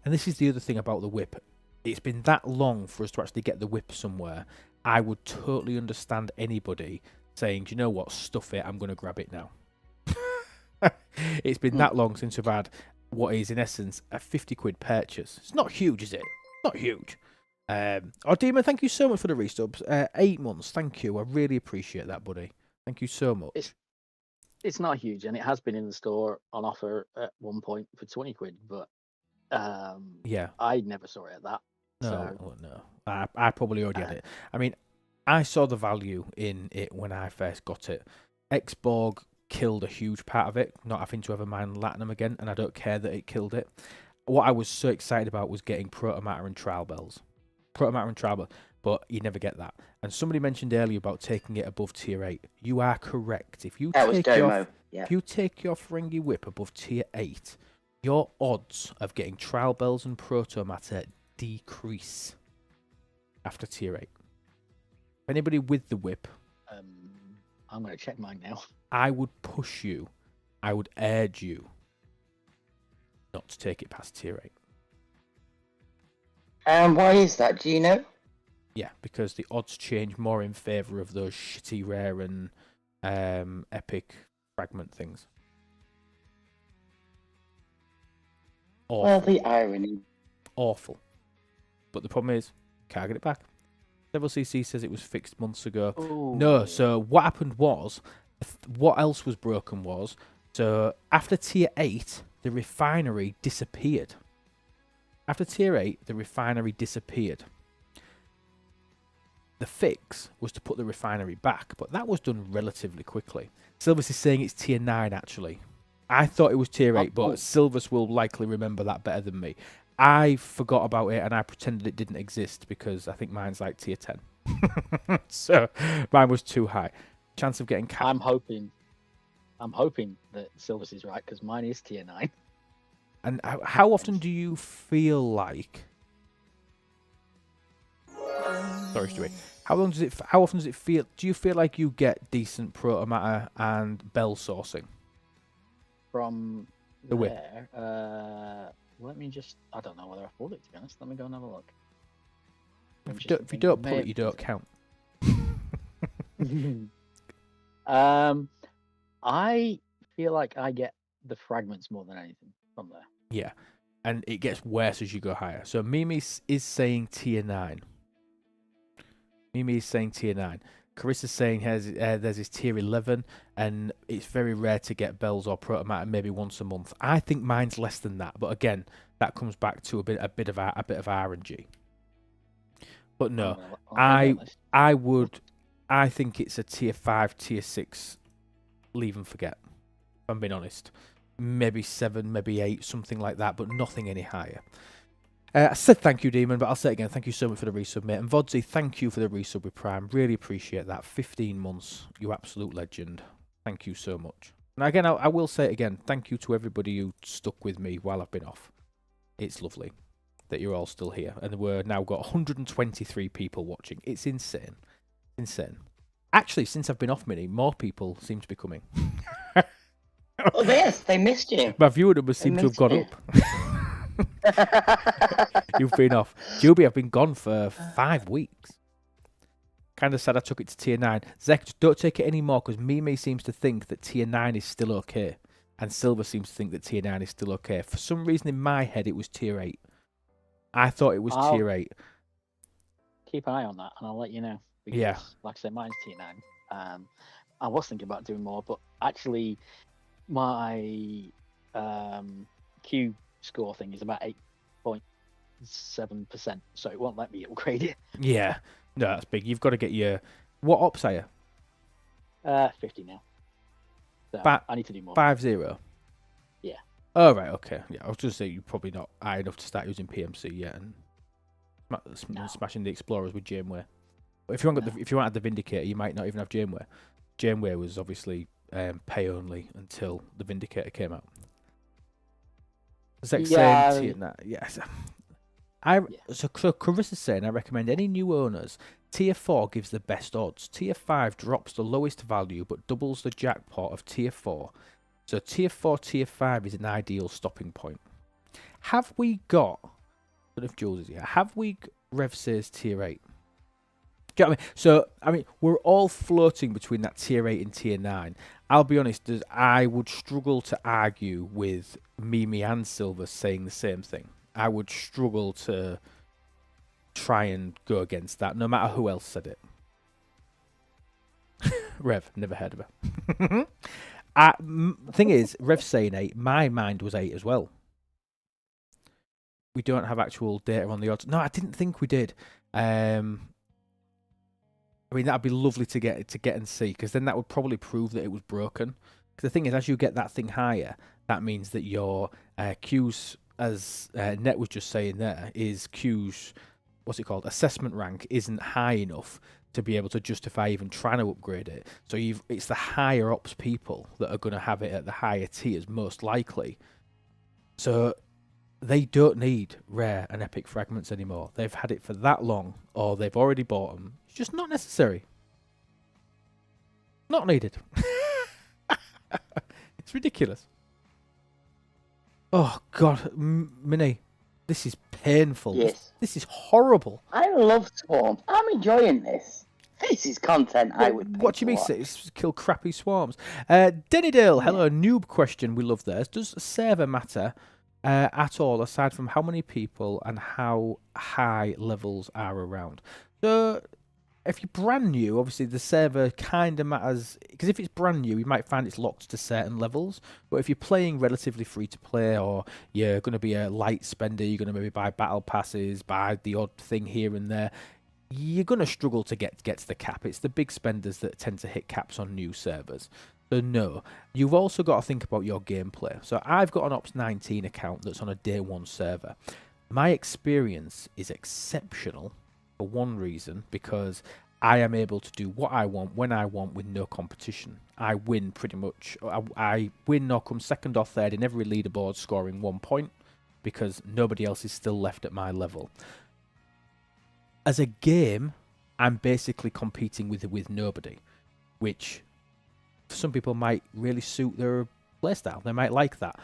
[SPEAKER 2] this is the other thing about the whip. It's been that long for us to actually get the whip somewhere. I would totally understand anybody saying, do you know what, stuff it, I'm going to grab it now. It's been that long since we've had what is in essence a 50 quid purchase. It's not huge, is it? Not huge. Demon, thank you so much for the resubs. 8 months, thank you. I really appreciate that, buddy. Thank you so much.
[SPEAKER 5] It's not huge, and it has been in the store on offer at one point for 20 quid, but
[SPEAKER 2] yeah,
[SPEAKER 5] I never saw it at that.
[SPEAKER 2] No. I probably already had it. I mean, I saw the value in it when I first got it. Xborg killed a huge part of it, not having to ever mine Latinum again, and I don't care that it killed it. What I was so excited about was getting Protomatter and Trial Bells. But you never get that. And somebody mentioned earlier about taking it above tier 8. You are correct. If you take your Ferengi Whip above tier 8, your odds of getting Trial Bells and Protomatter decrease after tier 8. Anybody with the whip,
[SPEAKER 5] I'm going to check mine now.
[SPEAKER 2] I would push you, I would urge you not to take it past tier 8.
[SPEAKER 6] And why is that? Do you know?
[SPEAKER 2] Yeah, because the odds change more in favour of those shitty rare and epic fragment things. Awful.
[SPEAKER 6] Well, the irony.
[SPEAKER 2] Awful. But the problem is, can't get it back. Several CC says it was fixed months ago.
[SPEAKER 5] Ooh.
[SPEAKER 2] No, so what happened was, what else was broken was, so after tier 8, the refinery disappeared. After tier 8, the refinery disappeared. The fix was to put the refinery back, but that was done relatively quickly. Silvus is saying it's tier 9 actually. I thought it was tier 8, but Silvus will likely remember that better than me. I forgot about it and I pretended it didn't exist because I think mine's like tier 10. So mine was too high. Chance of getting
[SPEAKER 5] I'm hoping that Silvus is right because mine is tier 9.
[SPEAKER 2] And how often do you feel like... Sorry, Stewie. How often does it feel... Do you feel like you get decent Protomatter and Bell sourcing?
[SPEAKER 5] From
[SPEAKER 2] the whip.
[SPEAKER 5] Let me just... I don't know whether I pulled it, to be honest. Let me go and have a look.
[SPEAKER 2] If you don't pull it, you don't count.
[SPEAKER 5] I feel like I get the fragments more than anything from there.
[SPEAKER 2] Yeah, and it gets worse as you go higher. So Mimi is saying tier 9. Carissa's saying there's his tier 11, and it's very rare to get Bells or Protomatter maybe once a month. I think mine's less than that, but again, that comes back to a bit of RNG. But no, I think it's a tier 5, tier 6, leave and forget. If I'm being honest, maybe 7, maybe 8, something like that, but nothing any higher. I said thank you, Demon, but I'll say it again. Thank you so much for the resub, mate. And Vodsy, thank you for the resub with Prime. Really appreciate that. 15 months, you absolute legend. Thank you so much. And again, I will say it again. Thank you to everybody who stuck with me while I've been off. It's lovely that you're all still here. And we're now got 123 people watching. It's insane. Insane. Actually, since I've been off, Mini, more people seem to be coming.
[SPEAKER 6] Oh, yes, they missed you.
[SPEAKER 2] My viewer numbers seem to have gone up. You've been off. Juby, I've been gone for 5 weeks. Kind of sad I took it to tier 9. Zek, just don't take it anymore because Mimi seems to think that tier 9 is still okay. And Silver seems to think that tier 9 is still okay. For some reason in my head, it was tier 8. I thought it was tier 8.
[SPEAKER 5] Keep an eye on that and I'll let you know. Because,
[SPEAKER 2] Yeah.
[SPEAKER 5] like I said, mine's tier 9. I was thinking about doing more, but actually, my Q score thing is about 8.7%, so it won't let me upgrade it.
[SPEAKER 2] Yeah. No, that's big. You've got to get your... What ops are you?
[SPEAKER 5] 50 now. So
[SPEAKER 2] Ba-
[SPEAKER 5] I need to do more.
[SPEAKER 2] 5-0?
[SPEAKER 5] Yeah.
[SPEAKER 2] Oh, right, okay. Yeah, I was just saying you're probably not high enough to start using PMC yet and smashing the Explorers with Janeway. But if you want if you want the Vindicator, you might not even have Janeway. Janeway was obviously pay only until the Vindicator came out. Yes. So Carissa's saying, I recommend any new owners. Tier 4 gives the best odds. Tier 5 drops the lowest value but doubles the jackpot of Tier 4. So Tier 4, Tier 5 is an ideal stopping point. Have we got... I don't know if Jules is here. Have we... Rev says Tier 8. Do you know what I mean? So, we're all floating between that Tier 8 and Tier 9. I'll be honest, I would struggle to argue with Mimi and Silver saying the same thing. I would struggle to try and go against that, no matter who else said it. Rev, never heard of her. Thing is, Rev saying 8, my mind was 8 as well. We don't have actual data on the odds. No, I didn't think we did. That'd be lovely to get and see, because then that would probably prove that it was broken. Because the thing is, as you get that thing higher, that means that your Q's, as Net was just saying there, is Q's, what's it called, assessment rank isn't high enough to be able to justify even trying to upgrade it. So it's the higher ops people that are going to have it at the higher tiers, most likely. So they don't need rare and epic fragments anymore. They've had it for that long, or they've already bought them. It's just not necessary. Not needed. It's ridiculous. Oh, God. Minnie, this is painful.
[SPEAKER 6] Yes.
[SPEAKER 2] This is horrible.
[SPEAKER 6] I love Swarm. I'm enjoying this. This is content I would pay
[SPEAKER 2] What do you mean? It's kill crappy swarms. Denny Dale, hello. Noob question. We love theirs. Does server matter at all, aside from how many people and how high levels are around? So, if you're brand new, obviously the server kind of matters, because if it's brand new, you might find it's locked to certain levels. But if you're playing relatively free to play, or you're going to be a light spender, you're going to maybe buy battle passes, buy the odd thing here and there, you're going to struggle to get to the cap. It's the big spenders that tend to hit caps on new servers. So no, you've also got to think about your gameplay. So I've got an Ops 19 account that's on a day 1 server. My experience is exceptional for one reason, because I am able to do what I want when I want with no competition. I win pretty much. I win or come second or third in every leaderboard, scoring 1 point, because nobody else is still left at my level. As a game, I'm basically competing with nobody, which for some people might really suit their playstyle. They might like that.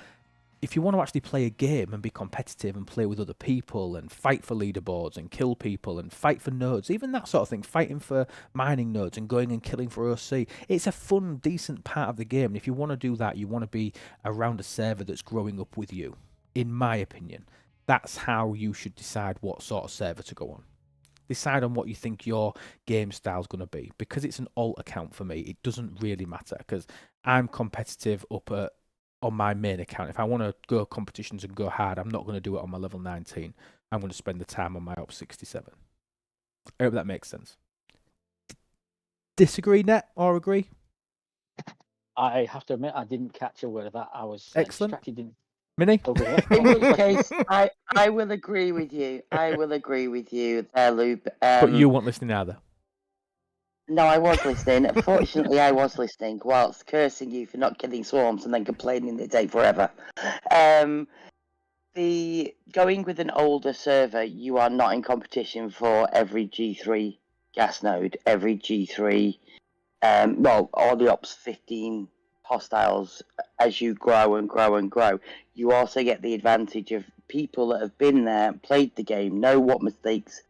[SPEAKER 2] If you want to actually play a game and be competitive and play with other people and fight for leaderboards and kill people and fight for nodes, even that sort of thing, fighting for mining nodes and going and killing for OC, it's a fun, decent part of the game. And if you want to do that, you want to be around a server that's growing up with you, in my opinion. That's how you should decide what sort of server to go on. Decide on what you think your game style is going to be. Because it's an alt account for me, it doesn't really matter, because I'm competitive on my main account. If I want to go competitions and go hard, I'm not going to do it on my level 19. I'm going to spend the time on my Ops 67. I hope that makes sense. Disagree, Net, or agree?
[SPEAKER 5] I have to admit, I didn't catch a word of that. I was distracted in
[SPEAKER 2] Minnie?
[SPEAKER 5] over here.
[SPEAKER 6] In which case, I will agree with you. I will agree with you there, Loop.
[SPEAKER 2] But you weren't listening either.
[SPEAKER 6] No, I was listening. Fortunately, I was listening whilst cursing you for not killing swarms and then complaining they take forever. The going with an older server, you are not in competition for every G3 gas node, every G3, or the Ops 15 hostiles as you grow and grow and grow. You also get the advantage of people that have been there, played the game, know what mistakes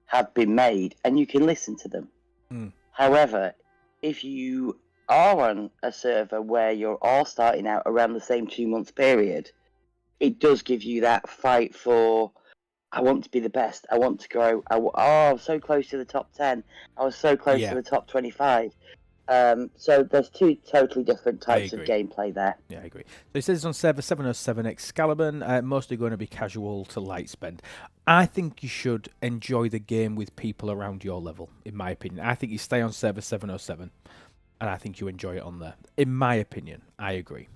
[SPEAKER 6] have been made, and you can listen to them. However, if you are on a server where you're all starting out around the same 2 month period, it does give you that fight for, I want to be the best, I want to grow, I was so close to the top 10, I was so close to the top 25. So there's two totally different types of gameplay there.
[SPEAKER 2] Yeah, I agree. So it says it's on server 707 Excalibur, mostly going to be casual to light spend. I think you should enjoy the game with people around your level, in my opinion. I think you stay on server 707, and I think you enjoy it on there. In my opinion, I agree.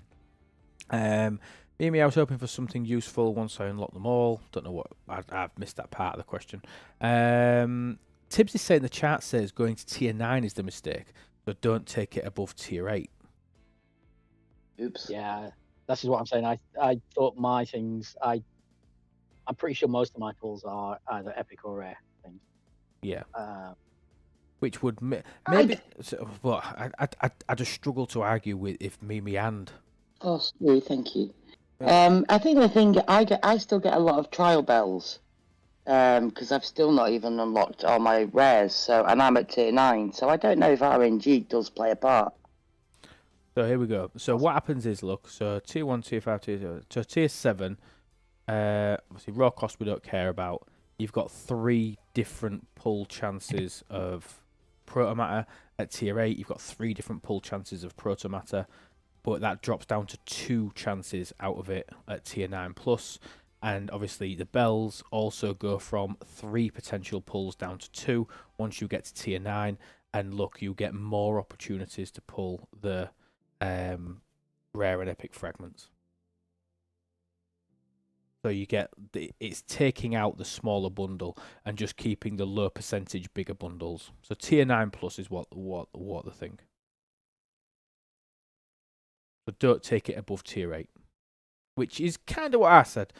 [SPEAKER 2] Me, I was hoping for something useful once I unlock them all. Don't know what, I've missed that part of the question. Tibbs is saying the chat says going to tier 9 is the mistake. So don't take it above tier 8.
[SPEAKER 6] Oops.
[SPEAKER 5] Yeah, that's just what I'm saying. I thought my things. I'm pretty sure most of my pulls are either epic or rare things.
[SPEAKER 2] Yeah. Which would maybe. Well, I just struggle to argue with if Mimi and.
[SPEAKER 6] Oh, sorry, thank you. I think the thing I still get a lot of trial bells. Because I've still not even unlocked all my rares, and I'm at tier 9, so I don't know if RNG does play a part.
[SPEAKER 2] So here we go. So what happens is, look, so tier 1, tier 5, tier 2, so tier 7, obviously raw cost we don't care about. You've got 3 different pull chances of protomatter. At tier 8, you've got 3 different pull chances of protomatter, but that drops down to 2 chances out of it at tier 9 plus. And obviously the bells also go from 3 potential pulls down to 2 once you get to tier 9. And look, you get more opportunities to pull the rare and epic fragments. So you get it's taking out the smaller bundle and just keeping the low percentage bigger bundles. So tier 9 plus is what the thing. So don't take it above tier 8, which is kind of what I said.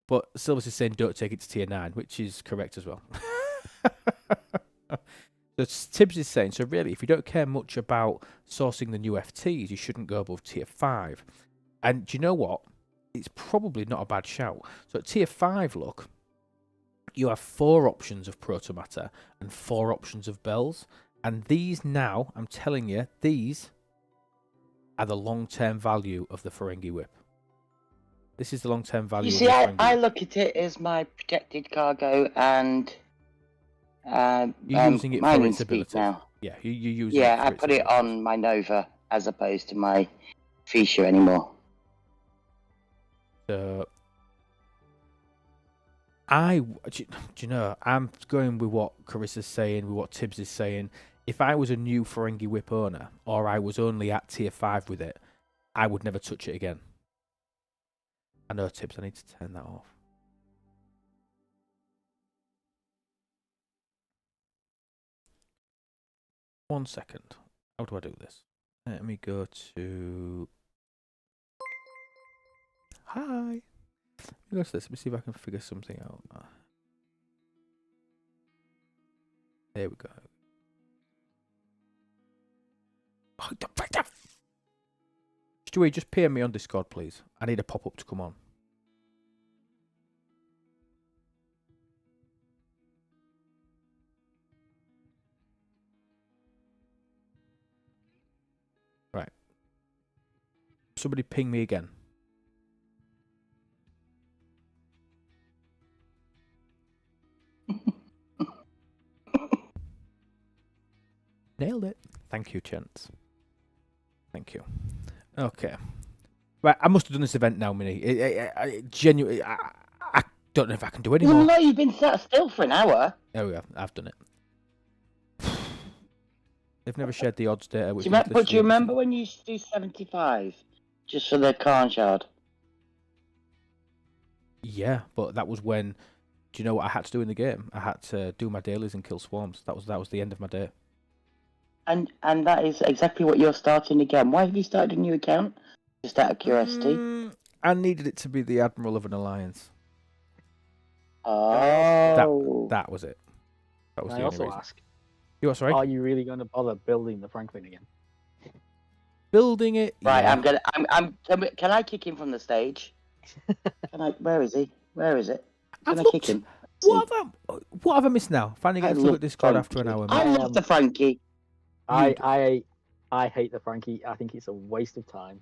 [SPEAKER 2] But Silvers is saying don't take it to tier 9, which is correct as well. So Tibbs is saying, so really, if you don't care much about sourcing the new FTs, you shouldn't go above tier 5. And do you know what? It's probably not a bad shout. So at tier 5, look, you have 4 options of protomatter and 4 options of bells. And these now, I'm telling you, these are the long-term value of the Ferengi Whip. This is the long-term value.
[SPEAKER 6] You see, I look at it as my protected cargo and
[SPEAKER 2] you're using it for its abilities
[SPEAKER 6] now.
[SPEAKER 2] Yeah, you use it.
[SPEAKER 6] Yeah, I put it on my Nova as opposed to my Fisher anymore.
[SPEAKER 2] So, do you know, I'm going with what Carissa's saying, with what Tibbs is saying. If I was a new Ferengi Whip owner, or I was only at tier 5 with it, I would never touch it again. I know, Tibbs, I need to turn that off. One second. How do I do this? Let me go to... Hi! Let me go to this. Let me see if I can figure something out. There we go. Stewie, just PM me on Discord, please. I need a pop-up to come on. Right. Somebody ping me again. Nailed it. Thank you, gents. Thank you. Okay. Right, I must have done this event now, Minnie. Genuinely, I don't know if I can do any more.
[SPEAKER 6] No, you've been sat still for an hour.
[SPEAKER 2] There we go. I've done it. They've never shared the odds data.
[SPEAKER 6] Do you remember when you used to do 75? Just for the Khan shard?
[SPEAKER 2] Yeah, but that was when... Do you know what I had to do in the game? I had to do my dailies and kill swarms. That was the end of my day.
[SPEAKER 6] And that is exactly what you're starting again. Why have you started a new account? Just out of curiosity.
[SPEAKER 2] I needed it to be the admiral of an alliance.
[SPEAKER 6] Oh.
[SPEAKER 2] That was it. That was
[SPEAKER 5] Can
[SPEAKER 2] the
[SPEAKER 5] I
[SPEAKER 2] only
[SPEAKER 5] also
[SPEAKER 2] reason.
[SPEAKER 5] ask,
[SPEAKER 2] You what, sorry?
[SPEAKER 5] are you really going to bother building the Franklin again?
[SPEAKER 2] Building it.
[SPEAKER 6] Right,
[SPEAKER 2] yeah.
[SPEAKER 6] Can I kick him from the stage? Where is he? Where is it? Can
[SPEAKER 2] I've
[SPEAKER 6] I kick
[SPEAKER 2] looked-
[SPEAKER 6] him?
[SPEAKER 2] What have I missed now? Finally
[SPEAKER 6] I
[SPEAKER 2] getting to look
[SPEAKER 6] love
[SPEAKER 2] at Discord
[SPEAKER 6] Frankie.
[SPEAKER 2] after an hour.
[SPEAKER 6] I
[SPEAKER 2] mate.
[SPEAKER 6] love the Frankie.
[SPEAKER 5] I hate the Frankie. I think it's a waste of time.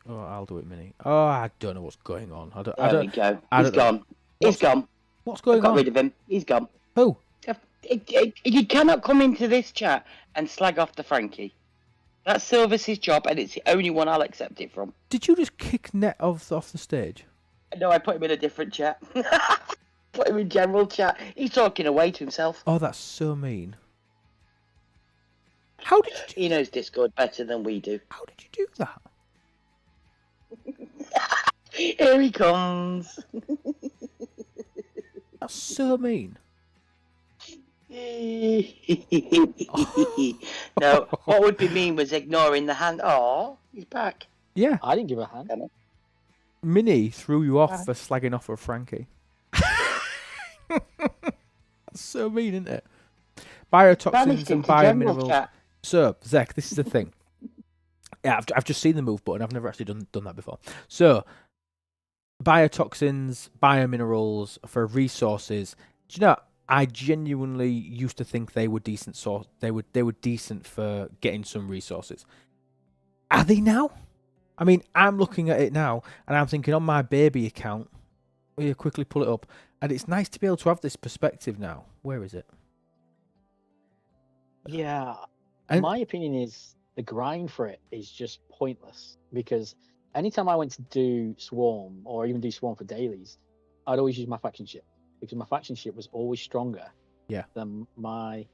[SPEAKER 2] Oh, I'll do it, Mini. Oh, I don't know what's going on. I
[SPEAKER 6] There
[SPEAKER 2] don't.
[SPEAKER 6] we go.
[SPEAKER 2] I
[SPEAKER 6] He's
[SPEAKER 2] don't know.
[SPEAKER 6] gone. He's gone.
[SPEAKER 2] What's
[SPEAKER 6] I
[SPEAKER 2] going
[SPEAKER 6] got
[SPEAKER 2] on?
[SPEAKER 6] rid of him. He's gone.
[SPEAKER 2] Who?
[SPEAKER 6] You cannot come into this chat and slag off the Frankie. That's Silver's job, and it's the only one I'll accept it from.
[SPEAKER 2] Did you just kick Net off the stage?
[SPEAKER 6] No, I put him in a different chat. Put him in general chat. He's talking away to himself.
[SPEAKER 2] Oh, that's so mean. How did you?
[SPEAKER 6] He knows Discord better than we do.
[SPEAKER 2] How did you do that?
[SPEAKER 6] Here he comes.
[SPEAKER 2] That's so mean.
[SPEAKER 6] No, what would be mean was ignoring the hand. Oh, he's back.
[SPEAKER 2] Yeah,
[SPEAKER 5] I didn't give a hand.
[SPEAKER 2] Minnie threw you off for slagging off of Frankie. That's so mean, isn't it? Biotoxins
[SPEAKER 6] Vanished
[SPEAKER 2] and
[SPEAKER 6] into general
[SPEAKER 2] biominerals.
[SPEAKER 6] chat.
[SPEAKER 2] So, Zach, this is the thing. Yeah, I've just seen the move button. I've never actually done that before. So, biotoxins, biominerals for resources. Do you know? I genuinely used to think they were decent. They were decent for getting some resources. Are they now? I mean, I'm looking at it now, and I'm thinking on my baby account. We'll quickly pull it up, and it's nice to be able to have this perspective now. Where is it?
[SPEAKER 5] Yeah,
[SPEAKER 2] And-
[SPEAKER 5] my opinion is the grind for it is just pointless because anytime I went to do Swarm or even do Swarm for dailies, I'd always use my faction ship because my faction ship was always stronger than my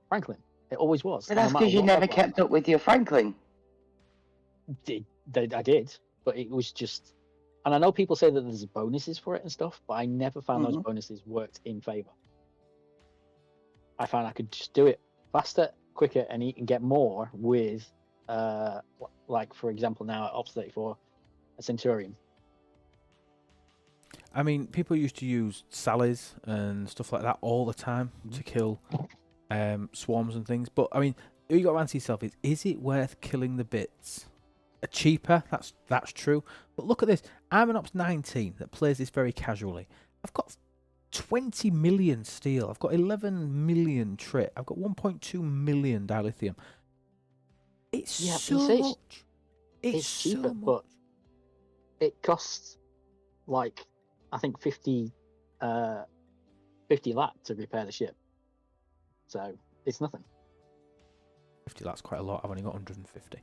[SPEAKER 5] Franklin. It always was.
[SPEAKER 6] But that's because you never kept up with your Franklin.
[SPEAKER 5] I did, but it was just. And I know people say that there's bonuses for it and stuff, but I never found those bonuses worked in favor. I found I could just do it faster, quicker, and you can get more with, like for example, now at Ops 34, a Centurion.
[SPEAKER 2] I mean, people used to use Sallies and stuff like that all the time to kill swarms and things. But I mean, you got to answer yourself: is it worth killing the bits? Cheaper, that's true. But look at this: I'm an Ops 19 that plays this very casually. I've got 20 million steel. I've got 11 million trit. I've got 1.2 million dilithium. It's so much.
[SPEAKER 5] It's cheaper,
[SPEAKER 2] so much.
[SPEAKER 5] but it costs like I think 50 lat to repair the ship. So it's nothing.
[SPEAKER 2] 50, that's quite a lot. I've only got 150.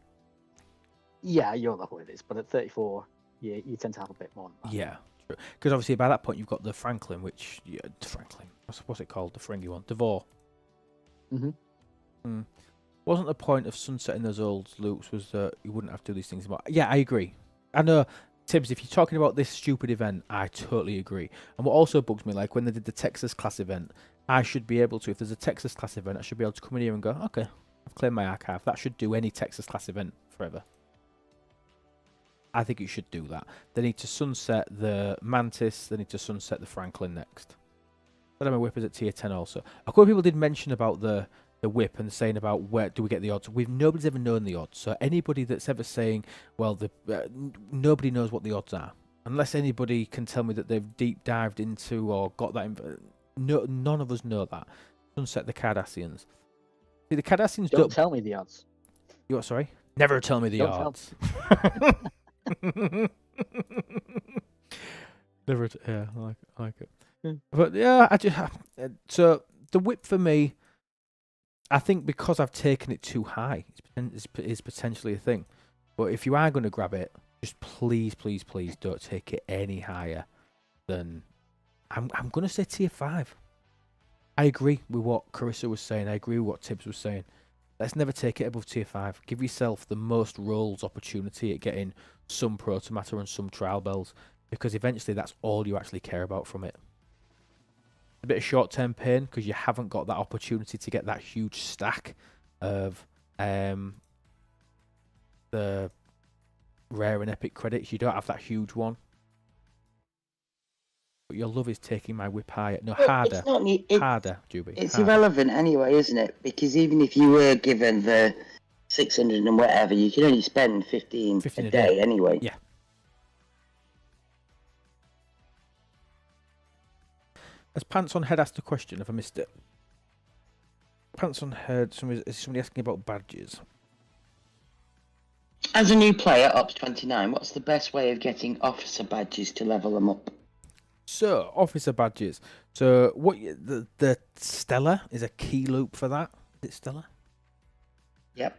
[SPEAKER 5] Yeah, you're the what it is, but at 34, you tend to have a bit more. Than that.
[SPEAKER 2] Yeah, true. Because obviously by that point you've got the Franklin, which Franklin. What's it called? The Fringy one, Devore. Wasn't the point of sunsetting those old loops was that you wouldn't have to do these things? Yeah, I agree. I know, Tibbs, if you're talking about this stupid event, I totally agree. And what also bugs me, like when they did the Texas class event, I should be able to, if there's a Texas class event, I should be able to come in here and go, okay, I've claimed my archive. That should do any Texas class event forever. I think it should do that. They need to sunset the Mantis. They need to sunset the Franklin next. But my whip is at tier 10 also. A couple of people did mention about the whip and saying about where do we get the odds. Nobody's ever known the odds. So anybody that's ever saying, well, nobody knows what the odds are. Unless anybody can tell me that they've deep dived into or got that. None of us know that. Sunset the Cardassians. See, the Cardassians
[SPEAKER 5] Don't tell me the odds.
[SPEAKER 2] You what, sorry? Never tell me the
[SPEAKER 5] Don't
[SPEAKER 2] odds. Yeah, I like it. But yeah, I just so the whip for me, I think because I've taken it too high, is potentially a thing. But if you are going to grab it, just please don't take it any higher than I'm going to say tier 5. I agree with what Carissa was saying. I agree with what Tibbs was saying. Let's never take it above tier 5. Give yourself the most rolls opportunity at getting some protomatter and some trial bells, because eventually that's all you actually care about from it. A bit of short-term pain because you haven't got that opportunity to get that huge stack of the rare and epic credits. You don't have that huge one. But your love is taking my whip higher. No, harder.
[SPEAKER 6] It's not
[SPEAKER 2] harder, Juby.
[SPEAKER 6] It's
[SPEAKER 2] harder.
[SPEAKER 6] irrelevant anyway, isn't it? Because even if you were given the 600 and whatever, you can only spend 15
[SPEAKER 2] 15
[SPEAKER 6] a day anyway.
[SPEAKER 2] Yeah. Has Pants on Head asked a question? Have I missed it? Pants on Head, is somebody asking about badges?
[SPEAKER 6] As a new player, up to 29, what's the best way of getting officer badges to level them up?
[SPEAKER 2] So, officer badges. So, the Stellar is a key loop for that. Is it Stellar?
[SPEAKER 6] Yep.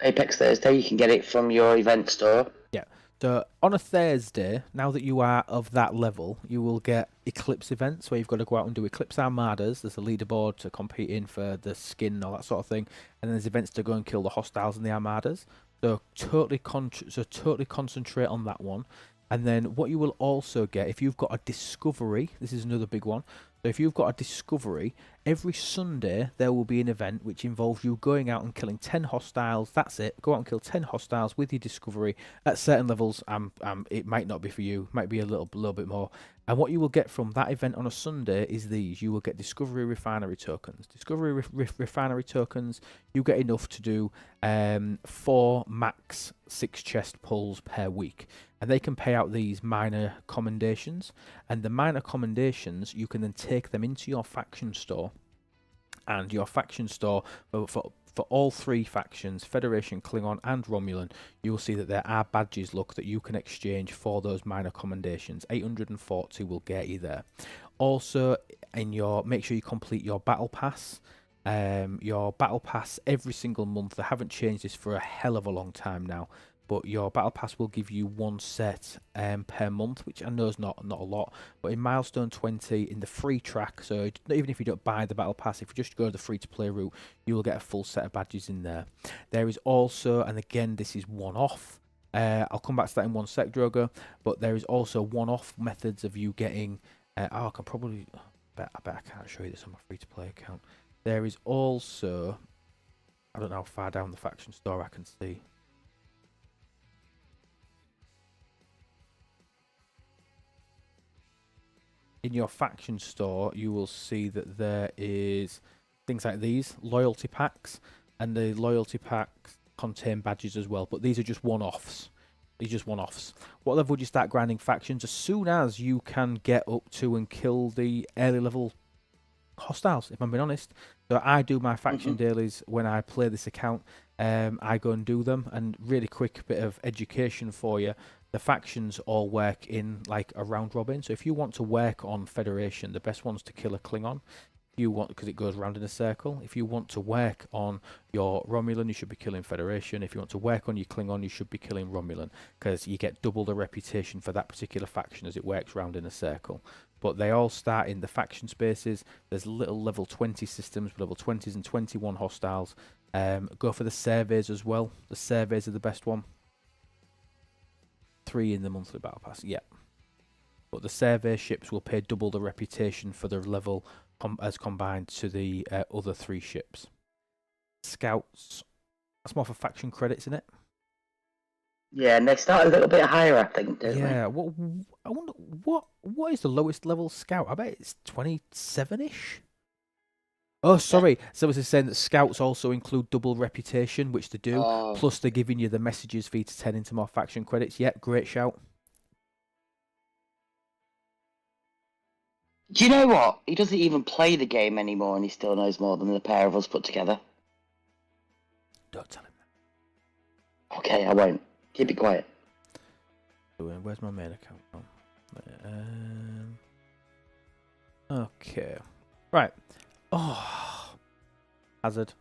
[SPEAKER 6] Apex Thursday, you can get it from your event store.
[SPEAKER 2] Yeah. So, on a Thursday, now that you are of that level, you will get Eclipse events where you've got to go out and do Eclipse Armadas. There's a leaderboard to compete in for the skin and all that sort of thing. And then there's events to go and kill the hostiles and the Armadas. So, totally concentrate on that one. And then what you will also get, if you've got a discovery, this is another big one. So if you've got a discovery, every Sunday there will be an event which involves you going out and killing 10 hostiles. That's it. Go out and kill 10 hostiles with your discovery at certain levels. It might not be for you, might be a little bit more. And what you will get from that event on a Sunday is these. You will get Discovery Refinery tokens. Discovery Refinery tokens, you get enough to do 4 max 6 chest pulls per week. And they can pay out these minor commendations. And the minor commendations, you can then take them into your faction store. And your faction store, for all 3 factions, Federation, Klingon and Romulan, you will see that there are badges, look, that you can exchange for those minor commendations. 840 will get you there. Also, make sure you complete your battle pass. Your battle pass every single month. They haven't changed this for a hell of a long time now. But your battle pass will give you 1 set per month, which I know is not a lot. But in milestone 20, in the free track, so even if you don't buy the battle pass, if you just go the free-to-play route, you will get a full set of badges in there. There is also, and again, this is one-off. I'll come back to that in one sec, Drogo. But there is also one-off methods of you getting. I can probably. I bet I can't show you this on my free-to-play account. There is also. I don't know how far down the faction store I can see. In your faction store, you will see that there is things like these loyalty packs, and the loyalty packs contain badges as well. But these are just one-offs. These are just one-offs. What level would you start grinding factions? As soon as you can get up to and kill the early level hostiles, if I'm being honest. So I do my faction dailies when I play this account. I go and do them, and really quick bit of education for you. The factions all work in like a round robin. So if you want to work on Federation, the best one's to kill a Klingon. If you want, because it goes round in a circle. If you want to work on your Romulan, you should be killing Federation. If you want to work on your Klingon, you should be killing Romulan, because you get double the reputation for that particular faction as it works round in a circle. But they all start in the faction spaces. There's little level 20 systems, level 20s and 21 hostiles. Go for the surveys as well. The surveys are the best one. 3 in the monthly battle pass, yeah. But the survey ships will pay double the reputation for the level as combined to the other 3 ships. Scouts, that's more for faction credits, isn't it?
[SPEAKER 6] Yeah, and they start a little bit higher, I think, don't they?
[SPEAKER 2] Yeah. I wonder what is the lowest level scout? I bet it's 27-ish. Oh, sorry. So was saying that scouts also include double reputation, which they do. Plus, they're giving you the messages for you to turn into more faction credits. Yeah, great shout.
[SPEAKER 6] Do you know what? He doesn't even play the game anymore, and he still knows more than the pair of us put together.
[SPEAKER 2] Don't tell him that.
[SPEAKER 6] Okay, I won't. Keep it quiet.
[SPEAKER 2] Where's my main account? Okay. Right. Oh, Hazard.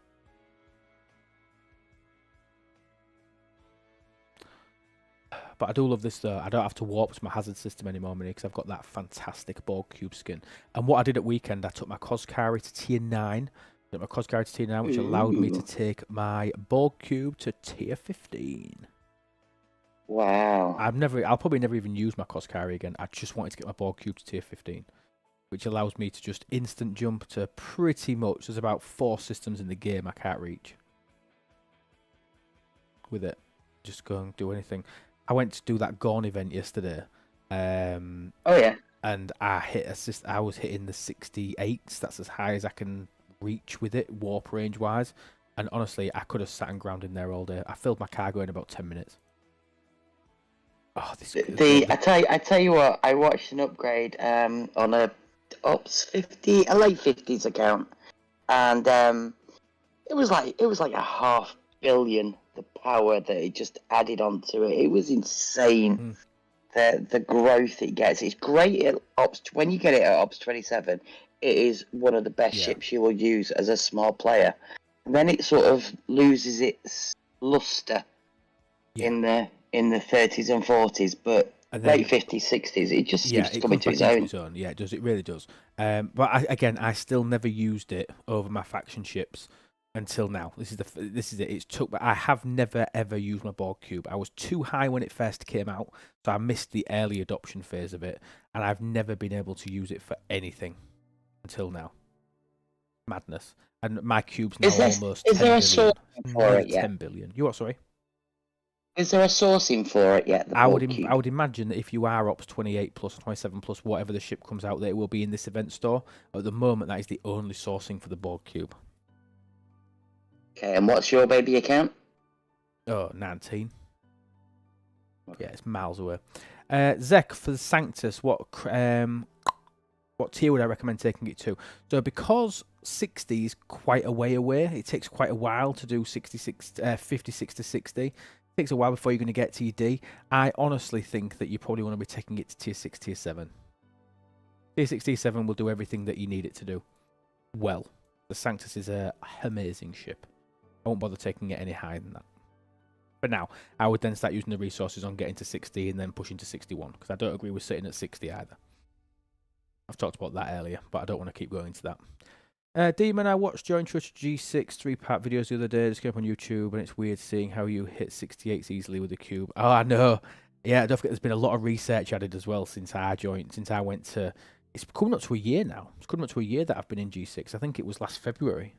[SPEAKER 2] But I do love this though. I don't have to warp to my hazard system anymore, because I've got that fantastic Borg cube skin. And what I did at weekend, I took my Koskari to tier 9. Took my Koskari to tier 9, which allowed me to take my Borg cube to tier 15.
[SPEAKER 6] Wow.
[SPEAKER 2] I'll probably never even use my Koskari again. I just wanted to get my Borg cube to tier 15. Which allows me to just instant jump to pretty much. There's about 4 systems in the game I can't reach. With it. Just go and do anything. I went to do that Gorn event yesterday.
[SPEAKER 6] Oh yeah.
[SPEAKER 2] And I was hitting the 68s. That's as high as I can reach with it, warp range wise. And honestly, I could have sat and ground in there all day. I filled my cargo in about 10 minutes. Oh, this
[SPEAKER 6] I tell you what, I watched an upgrade on a Ops 50, a late 50s account, and it was like a $500 million the power that it just added onto it. It was insane. The growth it gets. It's great at Ops. When you get it at Ops 27, it is one of the best ships you will use as a small player. And then it sort of loses its luster in the 30s and 40s, but late 50s, 60s, it just seems to come into its own.
[SPEAKER 2] Yeah, it does. It really does. But I still never used it over my faction ships until now. This is it. It's took. But I have never ever used my Borg cube. I was too high when it first came out, so I missed the early adoption phase of it, and I've never been able to use it for anything until now. Madness. And my cube's now almost 10 billion. Is there a sourcing for it yet? 10 billion. You what? Sorry.
[SPEAKER 6] Is there a sourcing for it yet?
[SPEAKER 2] I would imagine that if you are Ops 28 plus 27 plus whatever the ship comes out, that it will be in this event store. At the moment, that is the only sourcing for the Borg cube.
[SPEAKER 6] Okay, and what's your baby account?
[SPEAKER 2] Oh, 19. Okay. Yeah, it's miles away. Zek, for the Sanctus, what tier would I recommend taking it to? So because 60 is quite a way away, it takes quite a while to do 56 to 60. It takes a while before you're going to get to your D. I honestly think that you probably want to be taking it to tier 6, tier 7. Tier 6, tier 7 will do everything that you need it to do. Well, the Sanctus is an amazing ship. I won't bother taking it any higher than that. But now, I would then start using the resources on getting to 60 and then pushing to 61, because I don't agree with sitting at 60 either. I've talked about that earlier, but I don't want to keep going into that. Demon, I watched your intro to G6 3-part videos the other day. Just came up on YouTube, and it's weird seeing how you hit 68s easily with the cube. Oh, I know. Yeah, don't forget there's been a lot of research added as well since I went to... It's coming up to a year now. It's coming up to a year that I've been in G6. I think it was last February.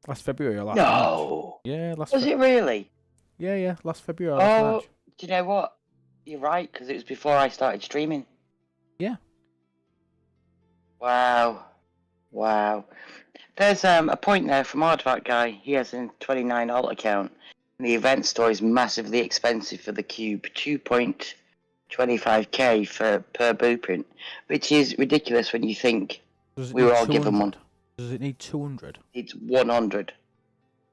[SPEAKER 2] Last February or last March. Yeah, last
[SPEAKER 6] Was it really?
[SPEAKER 2] Yeah, last February or last March.
[SPEAKER 6] Do you know what? You're right, because it was before I started streaming.
[SPEAKER 2] Yeah.
[SPEAKER 6] Wow. There's a point there from Aardvark guy. He has a 29 alt account. And the event store is massively expensive for the cube. 2.25k per blueprint. Which is ridiculous when you think we were all given one.
[SPEAKER 2] Does it need 200?
[SPEAKER 6] It's 100.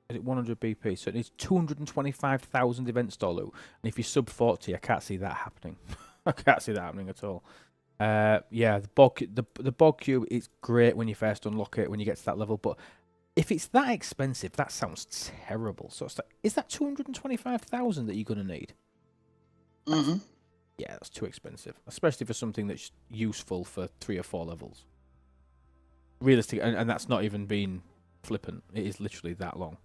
[SPEAKER 2] Is it 100 BP? So it needs 225,000 event store loot. And if you sub 40, I can't see that happening. I can't see that happening at all. Yeah, the Borg cube is great when you first unlock it, when you get to that level, but if it's that expensive, that sounds terrible. So it's like, is that 225,000 that you're going to need?
[SPEAKER 6] Mm-hmm.
[SPEAKER 2] Yeah, that's too expensive, especially for something that's useful for 3 or 4 levels. Realistic, and that's not even being flippant. It is literally that long.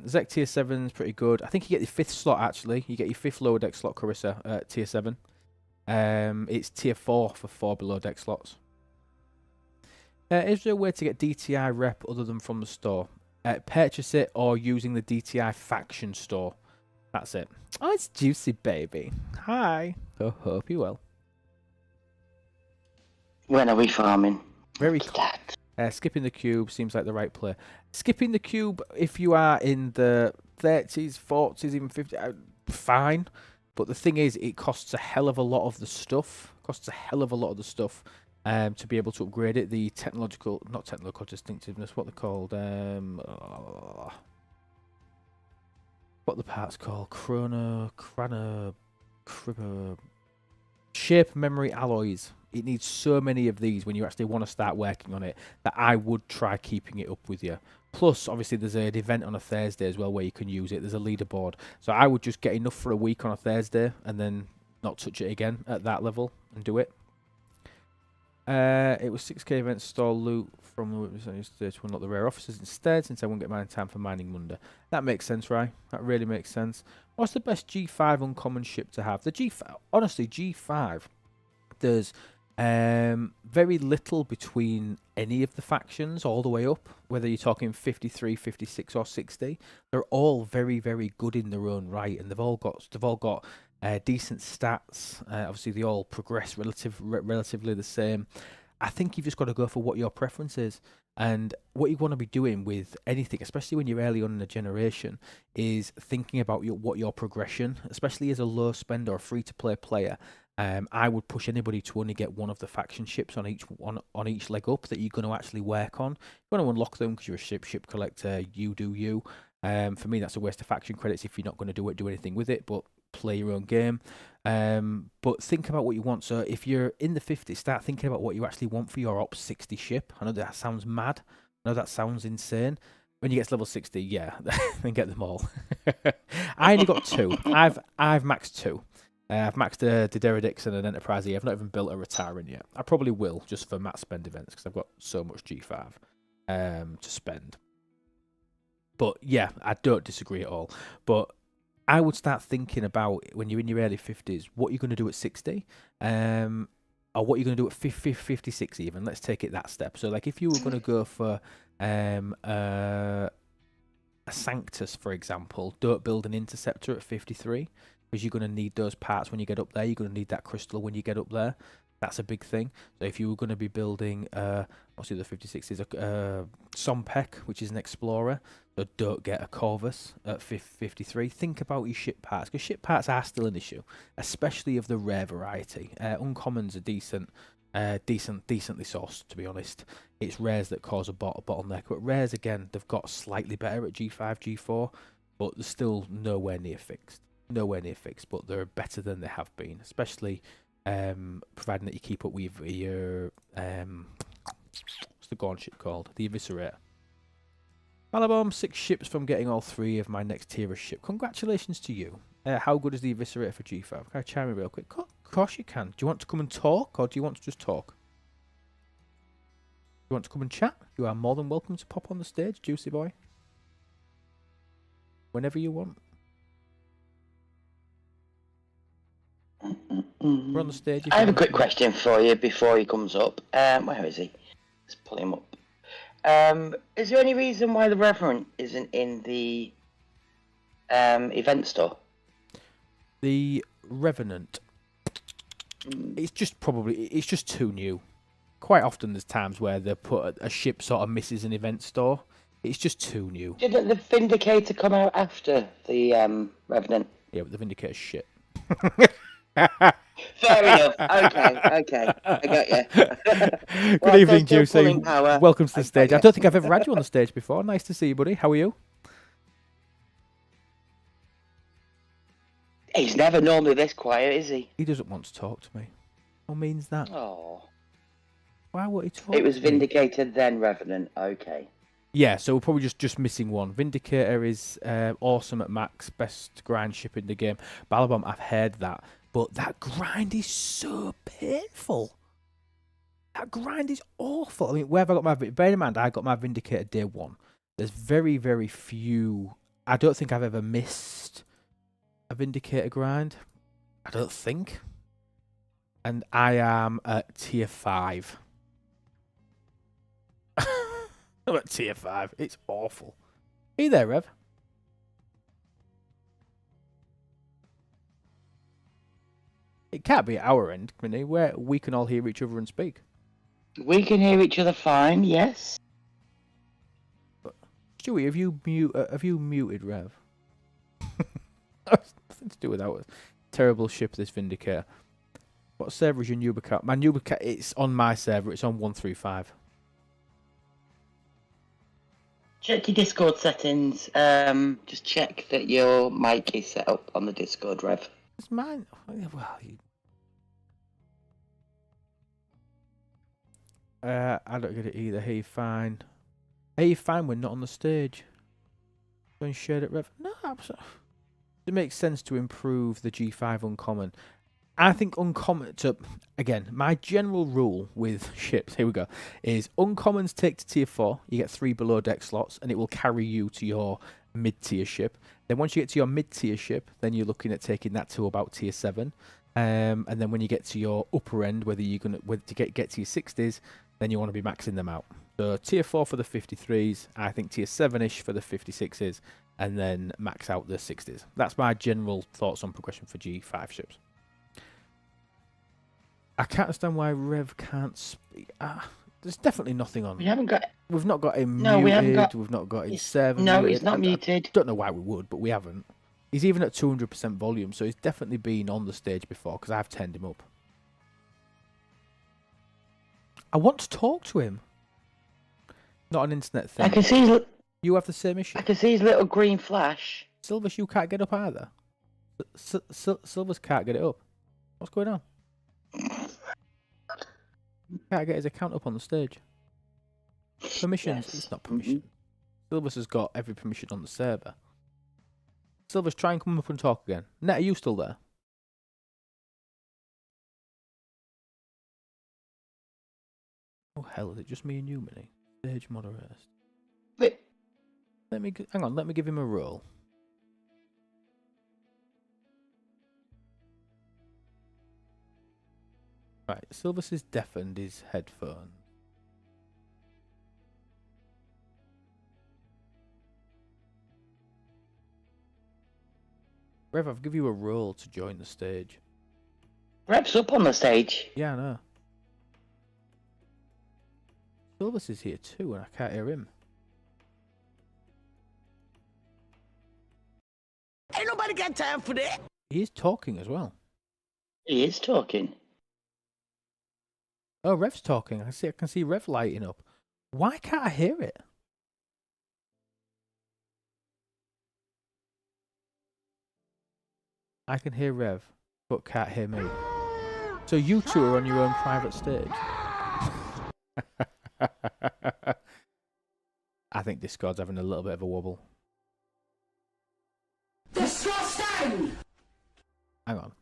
[SPEAKER 2] Zek tier 7 is pretty good. I think you get your 5th slot, actually. You get your 5th lower deck slot, Carissa, at tier 7. It's tier 4 for 4 below deck slots. Is there a way to get DTI rep other than from the store? Purchase it or using the DTI faction store. That's it. Oh, it's juicy, baby. Hi. Oh, hope you will.
[SPEAKER 6] When are we farming?
[SPEAKER 2] Very cool. Skipping the cube seems like the right play. Skipping the cube, if you are in the 30s, 40s, even 50s, fine. But the thing is, it costs a hell of a lot of the stuff. To be able to upgrade it. The not technological distinctiveness, what they're called. What the parts called? Shape memory alloys. It needs so many of these when you actually want to start working on it that I would try keeping it up with you. Plus, obviously, there's an event on a Thursday as well where you can use it. There's a leaderboard. So I would just get enough for a week on a Thursday and then not touch it again at that level and do it. It was 6k event store loot from the witness I used to unlock the rare officers instead since I won't get mine in time for mining Monday. That makes sense, right? That really makes sense. What's the best G5 uncommon ship to have? The G5, honestly, G5, there's very little between any of the factions all the way up, whether you're talking 53, 56 or 60. They're all very, very good in their own right, and they've all got decent stats. Obviously they all progress relatively the same. I think you've just got to go for what your preference is. And what you want to be doing with anything, especially when you're early on in the generation, is thinking about what your progression, especially as a low spend or a free-to-play player. I would push anybody to only get one of the faction ships on each leg up that you're going to actually work on. You want to unlock them because you're a ship collector. You do you. For me, that's a waste of faction credits if you're not going to do anything with it. But play your own game. But think about what you want. So if you're in the 50s, start thinking about what you actually want for your Ops 60 ship. I know that sounds mad. I know that sounds insane. When you get to level 60, yeah, then get them all. I only got 2. I've maxed 2. I've maxed the Deredix and an Enterprise E. I've not even built a Retiring yet. I probably will, just for max spend events, because I've got so much G5 to spend. But yeah, I don't disagree at all. But I would start thinking about, when you're in your early 50s, what you're going to do at 60, or what you're going to do at 56 even. Let's take it that step. So like if you were going to go for a Sanctus, for example, don't build an Interceptor at 53, because you're going to need those parts when you get up there. You're going to need that crystal when you get up there. That's a big thing. So if you were going to be building, what's the other 56 is, a Sompek, which is an Explorer, so don't get a Corvus at 53. Think about your ship parts, because ship parts are still an issue, especially of the rare variety. Uncommons are decently sourced, to be honest. It's rares that cause a bottleneck, but rares, again, they've got slightly better at G5, G4, but they're still nowhere near fixed. But they're better than they have been, especially providing that you keep up with your what's the Gorn ship called? The Eviscerator. Malabom, 6 ships from getting all 3 of my next tier of ship. Congratulations to you. How good is the Eviscerator for G5? Can I chime in real quick? Of course you can. Do you want to come and talk, or do you want to just talk? You want to come and chat? You are more than welcome to pop on the stage, Juicy Boy. Whenever you want. We're on the stage.
[SPEAKER 6] I have a quick question for you before he comes up. Where is he? Let's pull him up. Is there any reason why the Reverend isn't in the event store?
[SPEAKER 2] The Revenant. It's just too new. Quite often there's times where they put a ship sort of misses an event store. It's just too new.
[SPEAKER 6] Didn't the Vindicator come out after the Revenant?
[SPEAKER 2] Yeah, but the Vindicator's shit.
[SPEAKER 6] Fair enough. Okay. I got you.
[SPEAKER 2] Good evening, Juicy. Welcome to the stage. I don't think I've ever had you on the stage before. Nice to see you, buddy. How are you?
[SPEAKER 6] He's never normally this quiet, is he?
[SPEAKER 2] He doesn't want to talk to me. What means that?
[SPEAKER 6] Oh.
[SPEAKER 2] Why would he talk?
[SPEAKER 6] It was
[SPEAKER 2] to me?
[SPEAKER 6] Vindicator, then Revenant. Okay.
[SPEAKER 2] Yeah, so we're probably just missing one. Vindicator is awesome at max, best grind ship in the game. Balabom, I've heard that, but that grind is so painful. That grind is awful. I mean, where have I got my... Bear in mind, I got my Vindicator day 1. There's very, very few... I don't think I've ever missed a Vindicator grind. I don't think. And I am at tier 5. I'm at tier 5. It's awful. Are you there, Rev? It can't be at our end, can it? Where we can all hear each other and speak.
[SPEAKER 6] We can hear each other fine, yes.
[SPEAKER 2] Stewie, have you muted Rev? Nothing to do with that. Terrible ship, this Vindicator. What server is your Nubicat? My Nubicat, it's on my server. It's on 135.
[SPEAKER 6] Check your Discord settings. Just check that your mic is set up on the Discord, Rev.
[SPEAKER 2] It's mine. Well, I don't get it either. Hey, fine. Hey, fine. We're not on the stage. Don't share it, Rev. No, absolutely. It makes sense to improve the G5 uncommon. I think uncommon, so again, my general rule with ships, here we go, is uncommons take to tier 4, you get 3 below deck slots, and it will carry you to your mid-tier ship. Then once you get to your mid-tier ship, then you're looking at taking that to about tier 7. And then when you get to your upper end, whether to get to your 60s, then you want to be maxing them out. So tier 4 for the 53s, I think tier 7-ish for the 56s, and then max out the 60s. That's my general thoughts on progression for G5 ships. I can't understand why Rev can't speak. There's definitely nothing on.
[SPEAKER 6] We haven't got.
[SPEAKER 2] We've not got him
[SPEAKER 6] No,
[SPEAKER 2] muted.
[SPEAKER 6] we haven't got.
[SPEAKER 2] We've not got his
[SPEAKER 6] It's,
[SPEAKER 2] server
[SPEAKER 6] no,
[SPEAKER 2] muted.
[SPEAKER 6] it's not muted.
[SPEAKER 2] Don't know why we would, but we haven't. He's even at 200% volume, so he's definitely been on the stage before because I've turned him up. I want to talk to him. Not an internet thing.
[SPEAKER 6] I can see.
[SPEAKER 2] You have the same issue.
[SPEAKER 6] I can see his little green flash.
[SPEAKER 2] Silvers, you can't get up either. Silvers can't get it up. What's going on? Can't get his account up on the stage. Permissions.
[SPEAKER 6] Yes.
[SPEAKER 2] It's not permission. Silvers has got every permission on the server. Silvers, try and come up and talk again. Net, are you still there? Oh hell, is it just me and you, Minnie? Stage moderators.
[SPEAKER 6] Wait.
[SPEAKER 2] Hang on, let me give him a roll. Right, Silvers has deafened his headphones. Rev, I've given you a role to join the stage.
[SPEAKER 6] Rev's up on the stage.
[SPEAKER 2] Yeah, I know. Silvers is here too, and I can't hear him.
[SPEAKER 7] Ain't nobody got time for that.
[SPEAKER 2] He is talking as well.
[SPEAKER 6] He is talking.
[SPEAKER 2] Oh, Rev's talking. I can see Rev lighting up. Why can't I hear it? I can hear Rev, but can't hear me. So you two are on your own private stage. I think Discord's having a little bit of a wobble.
[SPEAKER 7] Disgusting!
[SPEAKER 2] Hang on.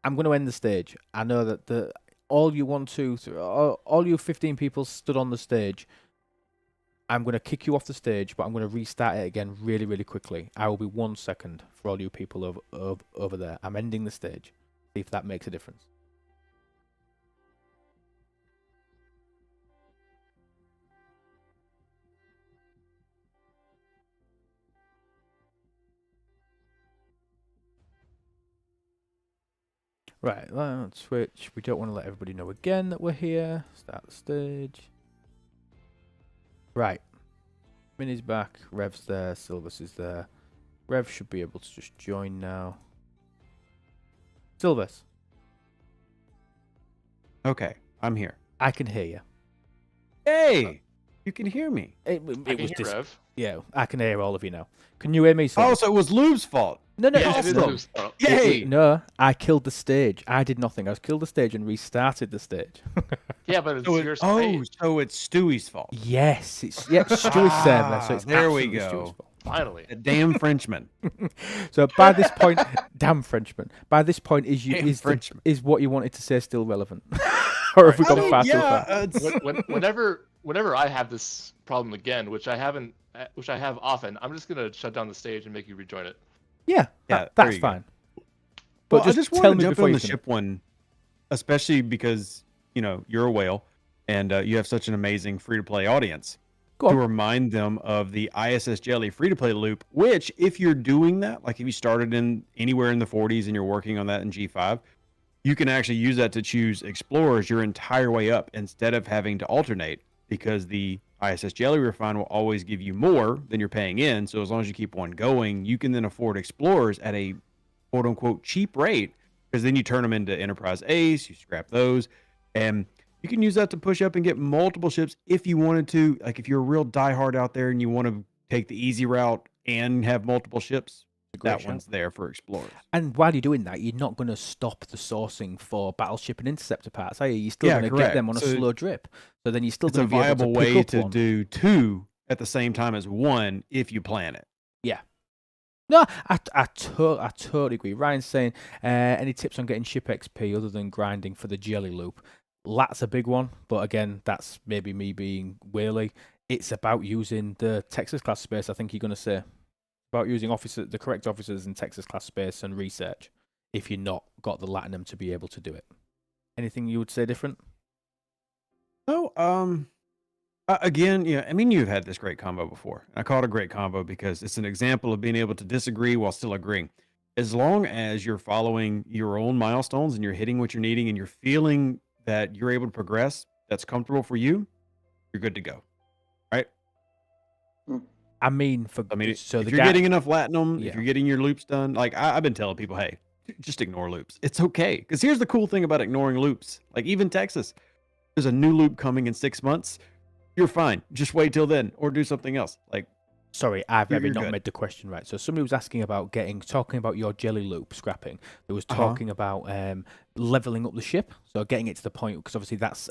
[SPEAKER 2] I'm going to end the stage. I know that all you 15 people stood on the stage. I'm going to kick you off the stage, but I'm going to restart it again really, really quickly. I will be 1 second for all you people over there. I'm ending the stage. See if that makes a difference. Right, let's switch. We don't want to let everybody know again that we're here. Start the stage. Right. Minnie's back. Rev's there. Silvers is there. Rev should be able to just join now. Silvers,
[SPEAKER 8] Okay, I'm here.
[SPEAKER 2] I can hear you.
[SPEAKER 8] Hey, you can hear me.
[SPEAKER 2] It
[SPEAKER 9] I can
[SPEAKER 2] was
[SPEAKER 9] hear Rev.
[SPEAKER 2] Yeah, I can hear all of you now. Can you hear me, Silvers?
[SPEAKER 8] Oh, so it was Lube's fault.
[SPEAKER 2] No, no,
[SPEAKER 9] Yeah,
[SPEAKER 2] it's
[SPEAKER 9] it
[SPEAKER 2] not.
[SPEAKER 9] is. Oh,
[SPEAKER 8] Yay!
[SPEAKER 2] No, I killed the stage. I did nothing. I killed the stage and restarted the stage.
[SPEAKER 9] yeah, but it's
[SPEAKER 8] So
[SPEAKER 9] your
[SPEAKER 8] so it's Stewie's fault.
[SPEAKER 2] Yes, it's Stewie's server, so it's
[SPEAKER 8] there we
[SPEAKER 2] absolutely
[SPEAKER 8] go.
[SPEAKER 2] Stewie's fault.
[SPEAKER 9] Finally.
[SPEAKER 8] A damn Frenchman.
[SPEAKER 2] So by this point, damn Frenchman. By this point,
[SPEAKER 8] Damn Frenchman.
[SPEAKER 2] is what you wanted to say still relevant, or have we gone far too far?
[SPEAKER 9] Whenever I have this problem again, which I have often, I'm just gonna shut down the stage and make you rejoin it.
[SPEAKER 2] Yeah,
[SPEAKER 8] Yeah,
[SPEAKER 2] that's
[SPEAKER 8] there you go.
[SPEAKER 2] fine. But
[SPEAKER 8] Well, I just
[SPEAKER 2] tell
[SPEAKER 8] want
[SPEAKER 2] me
[SPEAKER 8] to jump
[SPEAKER 2] before
[SPEAKER 8] on
[SPEAKER 2] you
[SPEAKER 8] the
[SPEAKER 2] can-
[SPEAKER 8] ship one, especially because you're a whale and you have such an amazing free-to-play audience.
[SPEAKER 2] Go
[SPEAKER 8] To
[SPEAKER 2] on.
[SPEAKER 8] remind them of the ISS Jelly free-to-play loop, which if you're doing that, like if you started in anywhere in the 40s and you're working on that in G5, you can actually use that to choose explorers your entire way up instead of having to alternate, because the ISS Jelly refine will always give you more than you're paying in. So as long as you keep one going, you can then afford explorers at a quote unquote cheap rate, because then you turn them into Enterprise Ace, you scrap those, and you can use that to push up and get multiple ships if you wanted to. Like if you're a real diehard out there and you want to take the easy route and have multiple ships,
[SPEAKER 2] great
[SPEAKER 8] that
[SPEAKER 2] shout.
[SPEAKER 8] one's there for explorers.
[SPEAKER 2] And while you're doing that, you're not going to stop the sourcing for battleship and interceptor parts, are you? You're still
[SPEAKER 8] Yeah,
[SPEAKER 2] going to get
[SPEAKER 8] correct.
[SPEAKER 2] them on a
[SPEAKER 8] So
[SPEAKER 2] slow drip. So then you're still
[SPEAKER 8] It's a
[SPEAKER 2] going to be able
[SPEAKER 8] viable
[SPEAKER 2] to pick
[SPEAKER 8] way
[SPEAKER 2] up
[SPEAKER 8] to
[SPEAKER 2] one.
[SPEAKER 8] do two at the same time as one if you plan it.
[SPEAKER 2] No, I totally agree. Ryan's saying, any tips on getting ship XP other than grinding for the jelly loop? That's a big one, but again, that's maybe me being whaley. It's about using the Texas class space, I think you're going to say. About using the correct officers in Texas class space and research, if you're not got the Latinum to be able to do it. Anything you would say different?
[SPEAKER 8] Oh, again, I mean, you've had this great combo before. I call it a great combo because it's an example of being able to disagree while still agreeing. as long as you're following your own milestones and you're hitting what you're needing and you're feeling that you're able to progress, that's comfortable for you, you're good to go. Right?
[SPEAKER 2] I mean,
[SPEAKER 8] If you're getting enough latinum, if you're getting your loops done, like I've been telling people, hey, just ignore loops. It's okay. Because here's the cool thing about ignoring loops. Like even Texas, there's a new loop coming in 6 months. You're fine. Just wait till then or do something else. Like,
[SPEAKER 2] sorry, I've maybe
[SPEAKER 8] you're
[SPEAKER 2] not
[SPEAKER 8] good.
[SPEAKER 2] made the question right. So somebody was asking about talking about your jelly loop scrapping. There was talking about leveling up the ship. So getting it to the point, because obviously that's,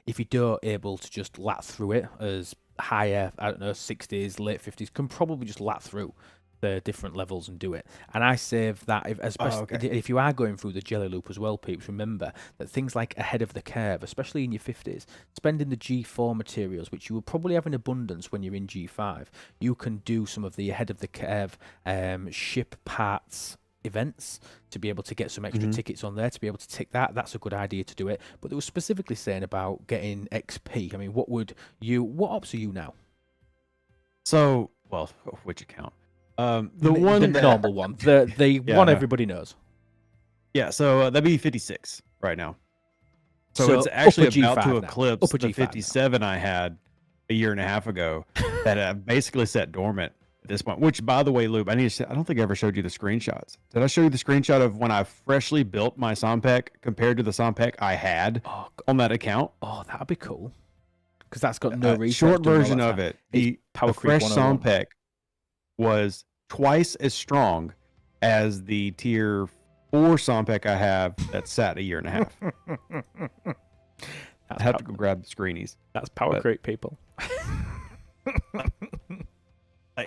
[SPEAKER 2] if you don't able to just lat through it as higher, I don't know, 60s, late 50s, can probably just lat through the different levels and do it. And I save that, if you are going through the jelly loop as well, peeps, remember that things like ahead of the curve, especially in your 50s, spending the G4 materials, which you will probably have in abundance when you're in G5, you can do some of the ahead of the curve ship parts events to be able to get some extra tickets on there, to be able to tick that. That's a good idea to do it. But they were specifically saying about getting XP. I mean, what ops are you now?
[SPEAKER 8] So, well, which account? The
[SPEAKER 2] normal one, the one everybody knows.
[SPEAKER 8] Yeah, so that'd be 56 right now. So it's actually about to eclipse the 57 I had a year and a half ago that I basically set dormant at this point. Which, by the way, Lube, I don't think I ever showed you the screenshots. Did I show you the screenshot of when I freshly built my Sompec compared to the Sompec I had on that account?
[SPEAKER 2] Oh, that'd be cool. Because that's got no research.
[SPEAKER 8] Short version of it, the fresh Sompec was twice as strong as the tier 4 Sompec I have that sat a year and a half. I have to go grab the screenies.
[SPEAKER 2] That's power creep, people.
[SPEAKER 8] You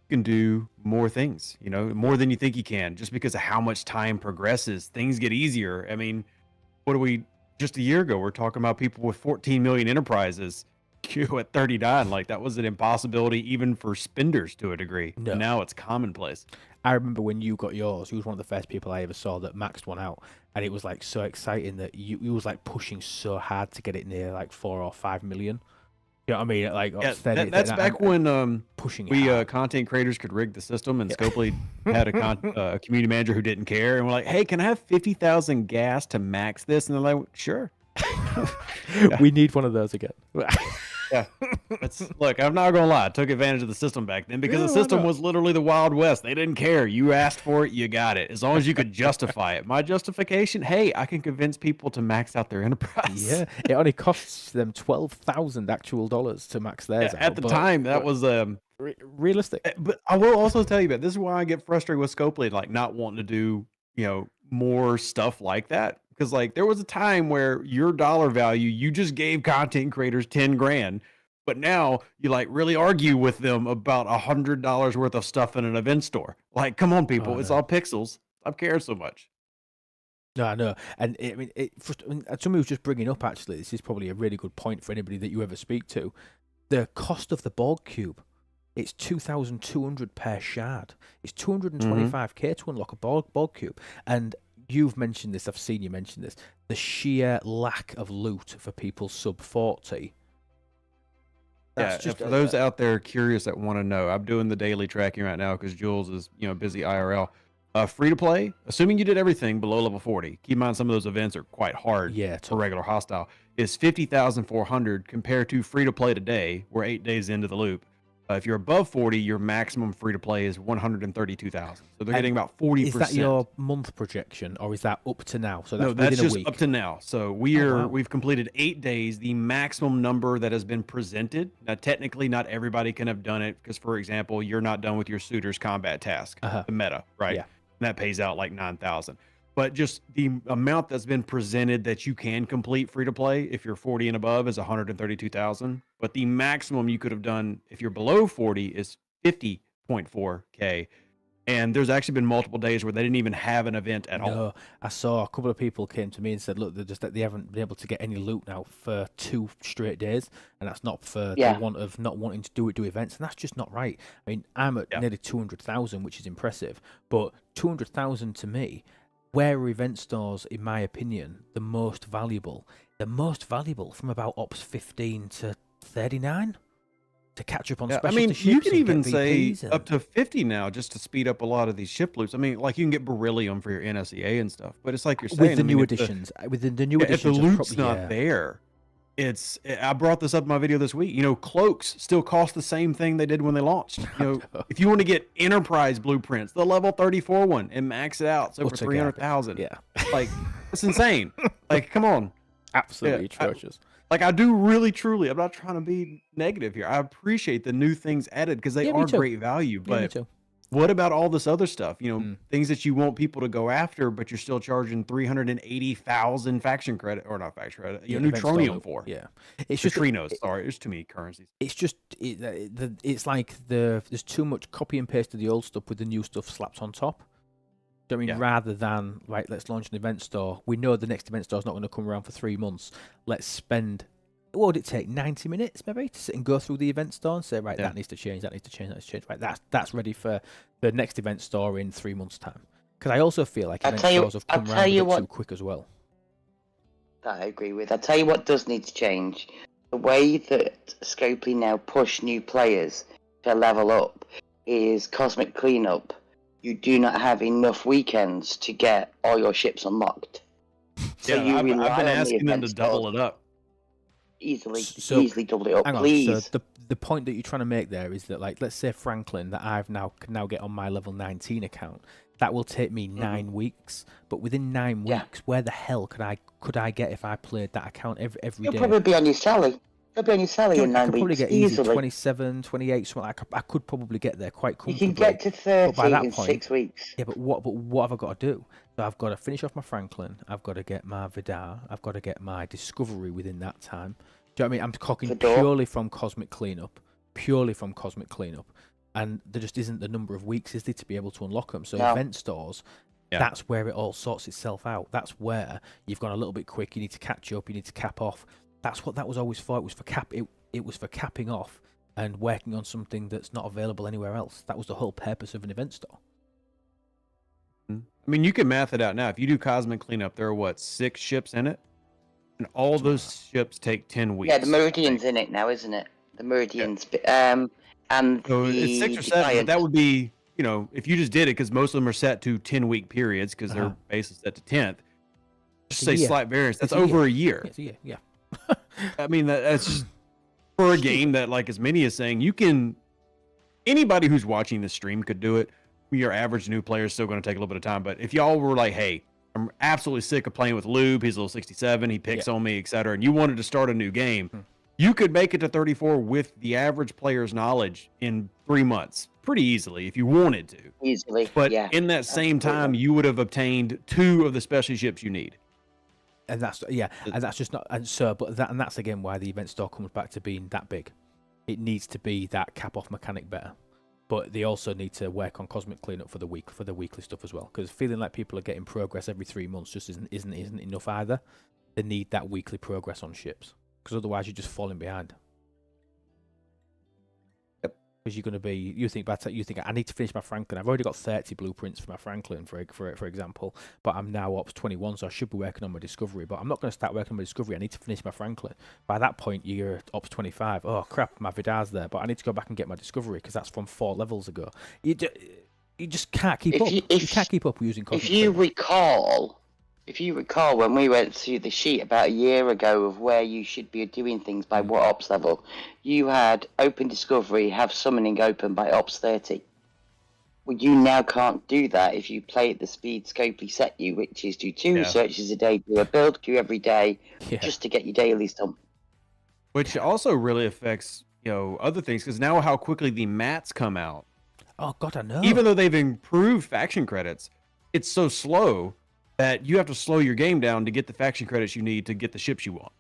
[SPEAKER 8] can do more things, more than you think you can, just because of how much time progresses. Things get easier. I mean, just a year ago, we're talking about people with 14 million enterprises at 39. Like, that was an impossibility even for spenders to a degree. No. And now it's commonplace.
[SPEAKER 2] I remember when you got yours, you was one of the first people I ever saw that maxed one out, and it was like so exciting that you was like pushing so hard to get it near like 4 or 5 million. You know what I mean? Like,
[SPEAKER 8] that's back when pushing content creators could rig the system, and Scopely had a community manager who didn't care, and we're like, hey, can I have 50,000 gas to max this? And they're like, sure.
[SPEAKER 2] We need one of those again.
[SPEAKER 8] Yeah. Look, I'm not gonna lie, I took advantage of the system back then because the system was literally the Wild West. They didn't care. You asked for it, you got it. As long as you could justify it. My justification, hey, I can convince people to max out their enterprise.
[SPEAKER 2] Yeah. It only costs them $12,000 actual dollars to max theirs out.
[SPEAKER 8] At the time, that was
[SPEAKER 2] realistic.
[SPEAKER 8] But I will also tell you, this is why I get frustrated with Scopely, like not wanting to do, more stuff like that. Because like there was a time where your dollar value, you just gave content creators 10 grand, but now you like really argue with them about $100 worth of stuff in an event store. Like, come on, people, it's all pixels. Stop caring so much.
[SPEAKER 2] No, I know. And somebody was just bringing up, actually, this is probably a really good point for anybody that you ever speak to. The cost of the Borg cube, it's 2,200 per shard. It's 225k to unlock a Borg cube. And you've mentioned this, I've seen you mention this, the sheer lack of loot for people sub 40.
[SPEAKER 8] That's just for those out there curious that want to know, I'm doing the daily tracking right now because Jules is, busy IRL. Free to play, assuming you did everything below level 40, keep in mind some of those events are quite hard for regular hostile, is 50,400 compared to free to play today. We're 8 days into the loop. If you're above 40, your maximum free to play is 132,000. So they're getting about 40%.
[SPEAKER 2] Is that your month projection, or is that up to now? So that's
[SPEAKER 8] that's
[SPEAKER 2] within
[SPEAKER 8] just
[SPEAKER 2] a week.
[SPEAKER 8] Up to now. So we've completed 8 days. The maximum number that has been presented. Now, technically, not everybody can have done it because, for example, you're not done with your suitor's combat task, the meta, right? Yeah. And that pays out like 9,000. But just the amount that's been presented that you can complete free to play if you're 40 and above is 132,000. But the maximum you could have done if you're below 40 is 50.4K. And there's actually been multiple days where they didn't even have an event at all.
[SPEAKER 2] I saw a couple of people came to me and said, look, they haven't been able to get any loot now for 2 straight days. And that's not for the want of not wanting to do events. And that's just not right. I mean, I'm at nearly 200,000, which is impressive. But 200,000 to me, where are event stores, in my opinion, the most valuable? The most valuable from about Ops 15 to 39? to catch up on
[SPEAKER 8] Yeah, I
[SPEAKER 2] specialty
[SPEAKER 8] mean,
[SPEAKER 2] ships.
[SPEAKER 8] you can
[SPEAKER 2] and
[SPEAKER 8] even
[SPEAKER 2] get
[SPEAKER 8] say
[SPEAKER 2] VPs and-
[SPEAKER 8] up to 50 now just to speed up a lot of these ship loops. I mean, like you can get beryllium for your NSEA and stuff, but it's like you're saying,
[SPEAKER 2] with the
[SPEAKER 8] I mean,
[SPEAKER 2] new
[SPEAKER 8] if
[SPEAKER 2] additions. With the new
[SPEAKER 8] if the
[SPEAKER 2] additions, are
[SPEAKER 8] loop's
[SPEAKER 2] probably,
[SPEAKER 8] not there, I brought this up in my video this week. You know, cloaks still cost the same thing they did when they launched. You know, if you want to get enterprise blueprints, the level 34 one, and max it out, it's over
[SPEAKER 2] Utter
[SPEAKER 8] 300,000.
[SPEAKER 2] Yeah,
[SPEAKER 8] Like, it's insane. Like, come on.
[SPEAKER 2] absolutely
[SPEAKER 8] Yeah,
[SPEAKER 2] atrocious.
[SPEAKER 8] Like, I do really, truly, I'm not trying to be negative here. I appreciate the new things added because they
[SPEAKER 2] Yeah, me
[SPEAKER 8] are
[SPEAKER 2] too.
[SPEAKER 8] great value.
[SPEAKER 2] Yeah, me
[SPEAKER 8] But
[SPEAKER 2] too.
[SPEAKER 8] what about all this other stuff? You know,
[SPEAKER 2] Mm.
[SPEAKER 8] things that you want people to go after, but you're still charging 380,000 faction credit, or not faction credit,
[SPEAKER 2] Yeah,
[SPEAKER 8] you know,
[SPEAKER 2] event store
[SPEAKER 8] neutronium
[SPEAKER 2] loop.
[SPEAKER 8] for.
[SPEAKER 2] Yeah, it's just
[SPEAKER 8] Neutrinos, sorry, there's too many currencies.
[SPEAKER 2] it's just it's like there's too much copy and paste of the old stuff with the new stuff slapped on top. Do you know what I mean?
[SPEAKER 8] Yeah.
[SPEAKER 2] Rather than, right, let's launch an event store. We know the next event store is not going to come around for 3 months. Let's spend, what would it take, 90 minutes maybe to sit and go through the event store and say, right,
[SPEAKER 8] Yeah.
[SPEAKER 2] that needs to change, that needs to change, that needs to change. Right, that's ready for the next event store in 3 months' time. Because I also feel like event stores have come around a bit too quick as well.
[SPEAKER 6] That I agree with. I'll tell you what does need to change. The way that Scopely now push new players to level up is Cosmic Cleanup. You do not have enough weekends to get all your ships unlocked. So
[SPEAKER 8] Yeah,
[SPEAKER 6] you
[SPEAKER 8] I've
[SPEAKER 6] rely
[SPEAKER 8] been
[SPEAKER 6] on the
[SPEAKER 8] asking them to
[SPEAKER 6] event
[SPEAKER 8] double
[SPEAKER 6] stores.
[SPEAKER 8] it up.
[SPEAKER 6] Easily double it up,
[SPEAKER 2] Hang on.
[SPEAKER 6] please.
[SPEAKER 2] So the point that you're trying to make there is that, like, let's say Franklin that can now get on my level 19 account. That will take me 9 weeks, but within 9
[SPEAKER 6] Yeah.
[SPEAKER 2] weeks, where the hell could I get if I played that account every
[SPEAKER 6] You'll
[SPEAKER 2] day?
[SPEAKER 6] probably be on your Sally. You'll be on your Sally in
[SPEAKER 2] I
[SPEAKER 6] 9
[SPEAKER 2] could probably
[SPEAKER 6] weeks
[SPEAKER 2] get easy
[SPEAKER 6] easily.
[SPEAKER 2] 27, 28, something like I could probably get there quite
[SPEAKER 6] You
[SPEAKER 2] comfortably.
[SPEAKER 6] can get to 30
[SPEAKER 2] by that
[SPEAKER 6] in
[SPEAKER 2] point-
[SPEAKER 6] 6 weeks.
[SPEAKER 2] Yeah, but what have I got to do? So I've got to finish off my Franklin. I've got to get my Vidar. I've got to get my Discovery within that time. Do you know what I mean? I'm talking
[SPEAKER 6] Vidar.
[SPEAKER 2] purely from Cosmic Cleanup. And there just isn't the number of weeks, is there, to be able to unlock them. So
[SPEAKER 6] No.
[SPEAKER 2] event stores,
[SPEAKER 8] Yeah.
[SPEAKER 2] that's where it all sorts itself out. That's where you've gone a little bit quick. You need to catch up. You need to cap off. That's what that was always for. It was for It was for capping off and working on something that's not available anywhere else. That was the whole purpose of an event store.
[SPEAKER 8] I mean, you can math it out now. If you do Cosmic Cleanup, there are what, 6 ships in it? And all those ships take 10 weeks.
[SPEAKER 6] Yeah, the Meridian's in it now, isn't it? The Meridian's and
[SPEAKER 8] So
[SPEAKER 6] the
[SPEAKER 8] it's 6 or 7, but
[SPEAKER 6] Defiant.
[SPEAKER 8] that would be, you know, if you just did it, because most of them are set to 10-week periods, because
[SPEAKER 2] Uh-huh.
[SPEAKER 8] their base is set to 10th. Just
[SPEAKER 2] It's a
[SPEAKER 8] say
[SPEAKER 2] year.
[SPEAKER 8] slight variance. That's
[SPEAKER 2] It's a
[SPEAKER 8] over a year.
[SPEAKER 2] Yes, yeah.
[SPEAKER 8] I mean, that's just for a game that, like as Minnie is saying, you can. Anybody who's watching the stream could do it. Your average new player is still going to take a little bit of time. But if y'all were like, "Hey, I'm absolutely sick of playing with Lube. He's a little 67. He picks on me, etc." And you wanted to start a new game, you could make it to 34 with the average player's knowledge in 3 months, pretty easily if you wanted to.
[SPEAKER 6] Easily,
[SPEAKER 8] But
[SPEAKER 6] yeah.
[SPEAKER 8] in that same time, you would have obtained 2 of the special ships you need.
[SPEAKER 2] And that's and that's just not and that's again why the event store comes back to being that big. It needs to be that cap off mechanic better, but they also need to work on Cosmic Cleanup for the weekly stuff as well. Because feeling like people are getting progress every 3 months just isn't enough either. They need that weekly progress on ships, because otherwise you're just falling behind. Because you're going to be, you think I need to finish my Franklin. I've already got 30 blueprints for my Franklin, for example, but I'm now Ops 21, so I should be working on my Discovery. But I'm not going to start working on my Discovery. I need to finish my Franklin. By that point, you're Ops 25. Oh crap, my Vidar's there, but I need to go back and get my Discovery because that's from 4 levels ago. You just can't keep up. You can't keep up using Cosmic Cleanup.
[SPEAKER 6] If you recall when we went through the sheet about a year ago of where you should be doing things by what ops level, you had open discovery, have summoning open by ops 30. Well, you now can't do that if you play at the speed Scopely set you, which is do 2 searches a day, do a build queue every day, just to get your dailies done.
[SPEAKER 8] Which also really affects, you know, other things, because now how quickly the mats come out.
[SPEAKER 2] Oh God, I know.
[SPEAKER 8] Even though they've improved faction credits, it's so slow that you have to slow your game down to get the faction credits you need to get the ships you want.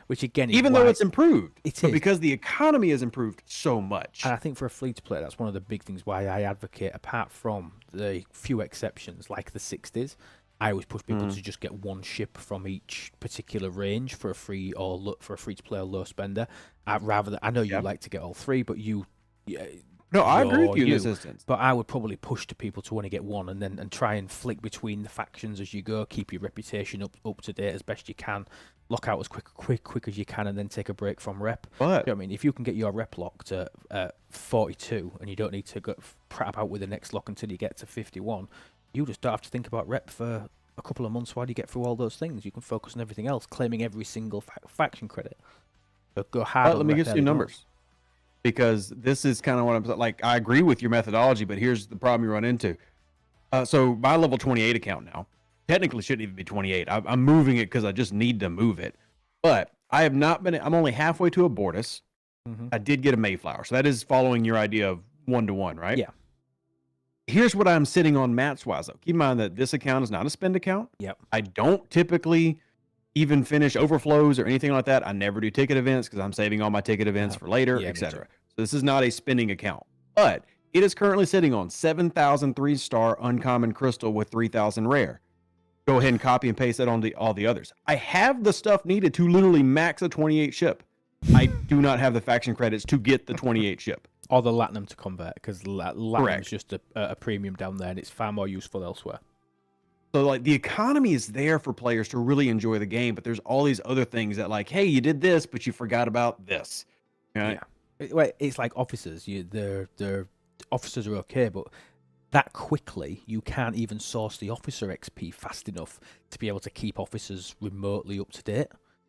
[SPEAKER 2] Which again, is
[SPEAKER 8] even though
[SPEAKER 2] why
[SPEAKER 8] it's improved,
[SPEAKER 2] it
[SPEAKER 8] but
[SPEAKER 2] is.
[SPEAKER 8] because the economy has improved so much.
[SPEAKER 2] And I think for a fleet player, that's one of the big things why I advocate, apart from the few exceptions like the 60s, I always push people to just get one ship from each particular range for a free to play or low spender. I know you like to get all 3, but
[SPEAKER 8] No, I agree with
[SPEAKER 2] you're
[SPEAKER 8] you in this instance.
[SPEAKER 2] But I would probably push to people to only get one, and try and flick between the factions as you go. Keep your reputation up to date as best you can. Lock out as quick as you can, and then take a break from rep.
[SPEAKER 8] But
[SPEAKER 2] You know what I mean, if you can get your rep locked at 42, and you don't need to go prat about with the next lock until you get to 51, you just don't have to think about rep for a couple of months while you get through all those things. You can focus on everything else, claiming every single faction credit. So go hard.
[SPEAKER 8] let me get you numbers, because this is kind of what I'm like. I agree with your methodology, but here's the problem you run into. So my level 28 account now technically shouldn't even be 28. I'm moving it because I just need to move it. But I have not been. I'm only halfway to a Bortus. I did get a Mayflower, so that is following your idea of 1-to-1, right?
[SPEAKER 2] Yeah.
[SPEAKER 8] Here's what I'm sitting on mats wise though. Keep in mind that this account is not a spend account.
[SPEAKER 2] Yep.
[SPEAKER 8] I don't typically even finish overflows or anything like that. I never do ticket events because I'm saving all my ticket events for later,
[SPEAKER 2] Yeah, me
[SPEAKER 8] etc.
[SPEAKER 2] too.
[SPEAKER 8] So this is not a spending account, but it is currently sitting on 7,000 3-star uncommon crystal with 3,000 rare. Go ahead and copy and paste that on all the others. I have the stuff needed to literally max a 28 ship. I do not have the faction credits to get the 28 ship.
[SPEAKER 2] Or the Latinum to convert, because Latinum
[SPEAKER 8] Correct.
[SPEAKER 2] is just a premium down there, and it's far more useful elsewhere.
[SPEAKER 8] So like the economy is there for players to really enjoy the game, but there's all these other things that like, hey, you did this, but you forgot about this. Right?
[SPEAKER 2] Well, it's like officers. Their officers are okay, but that quickly you can't even source the officer XP fast enough to be able to keep officers remotely up to date.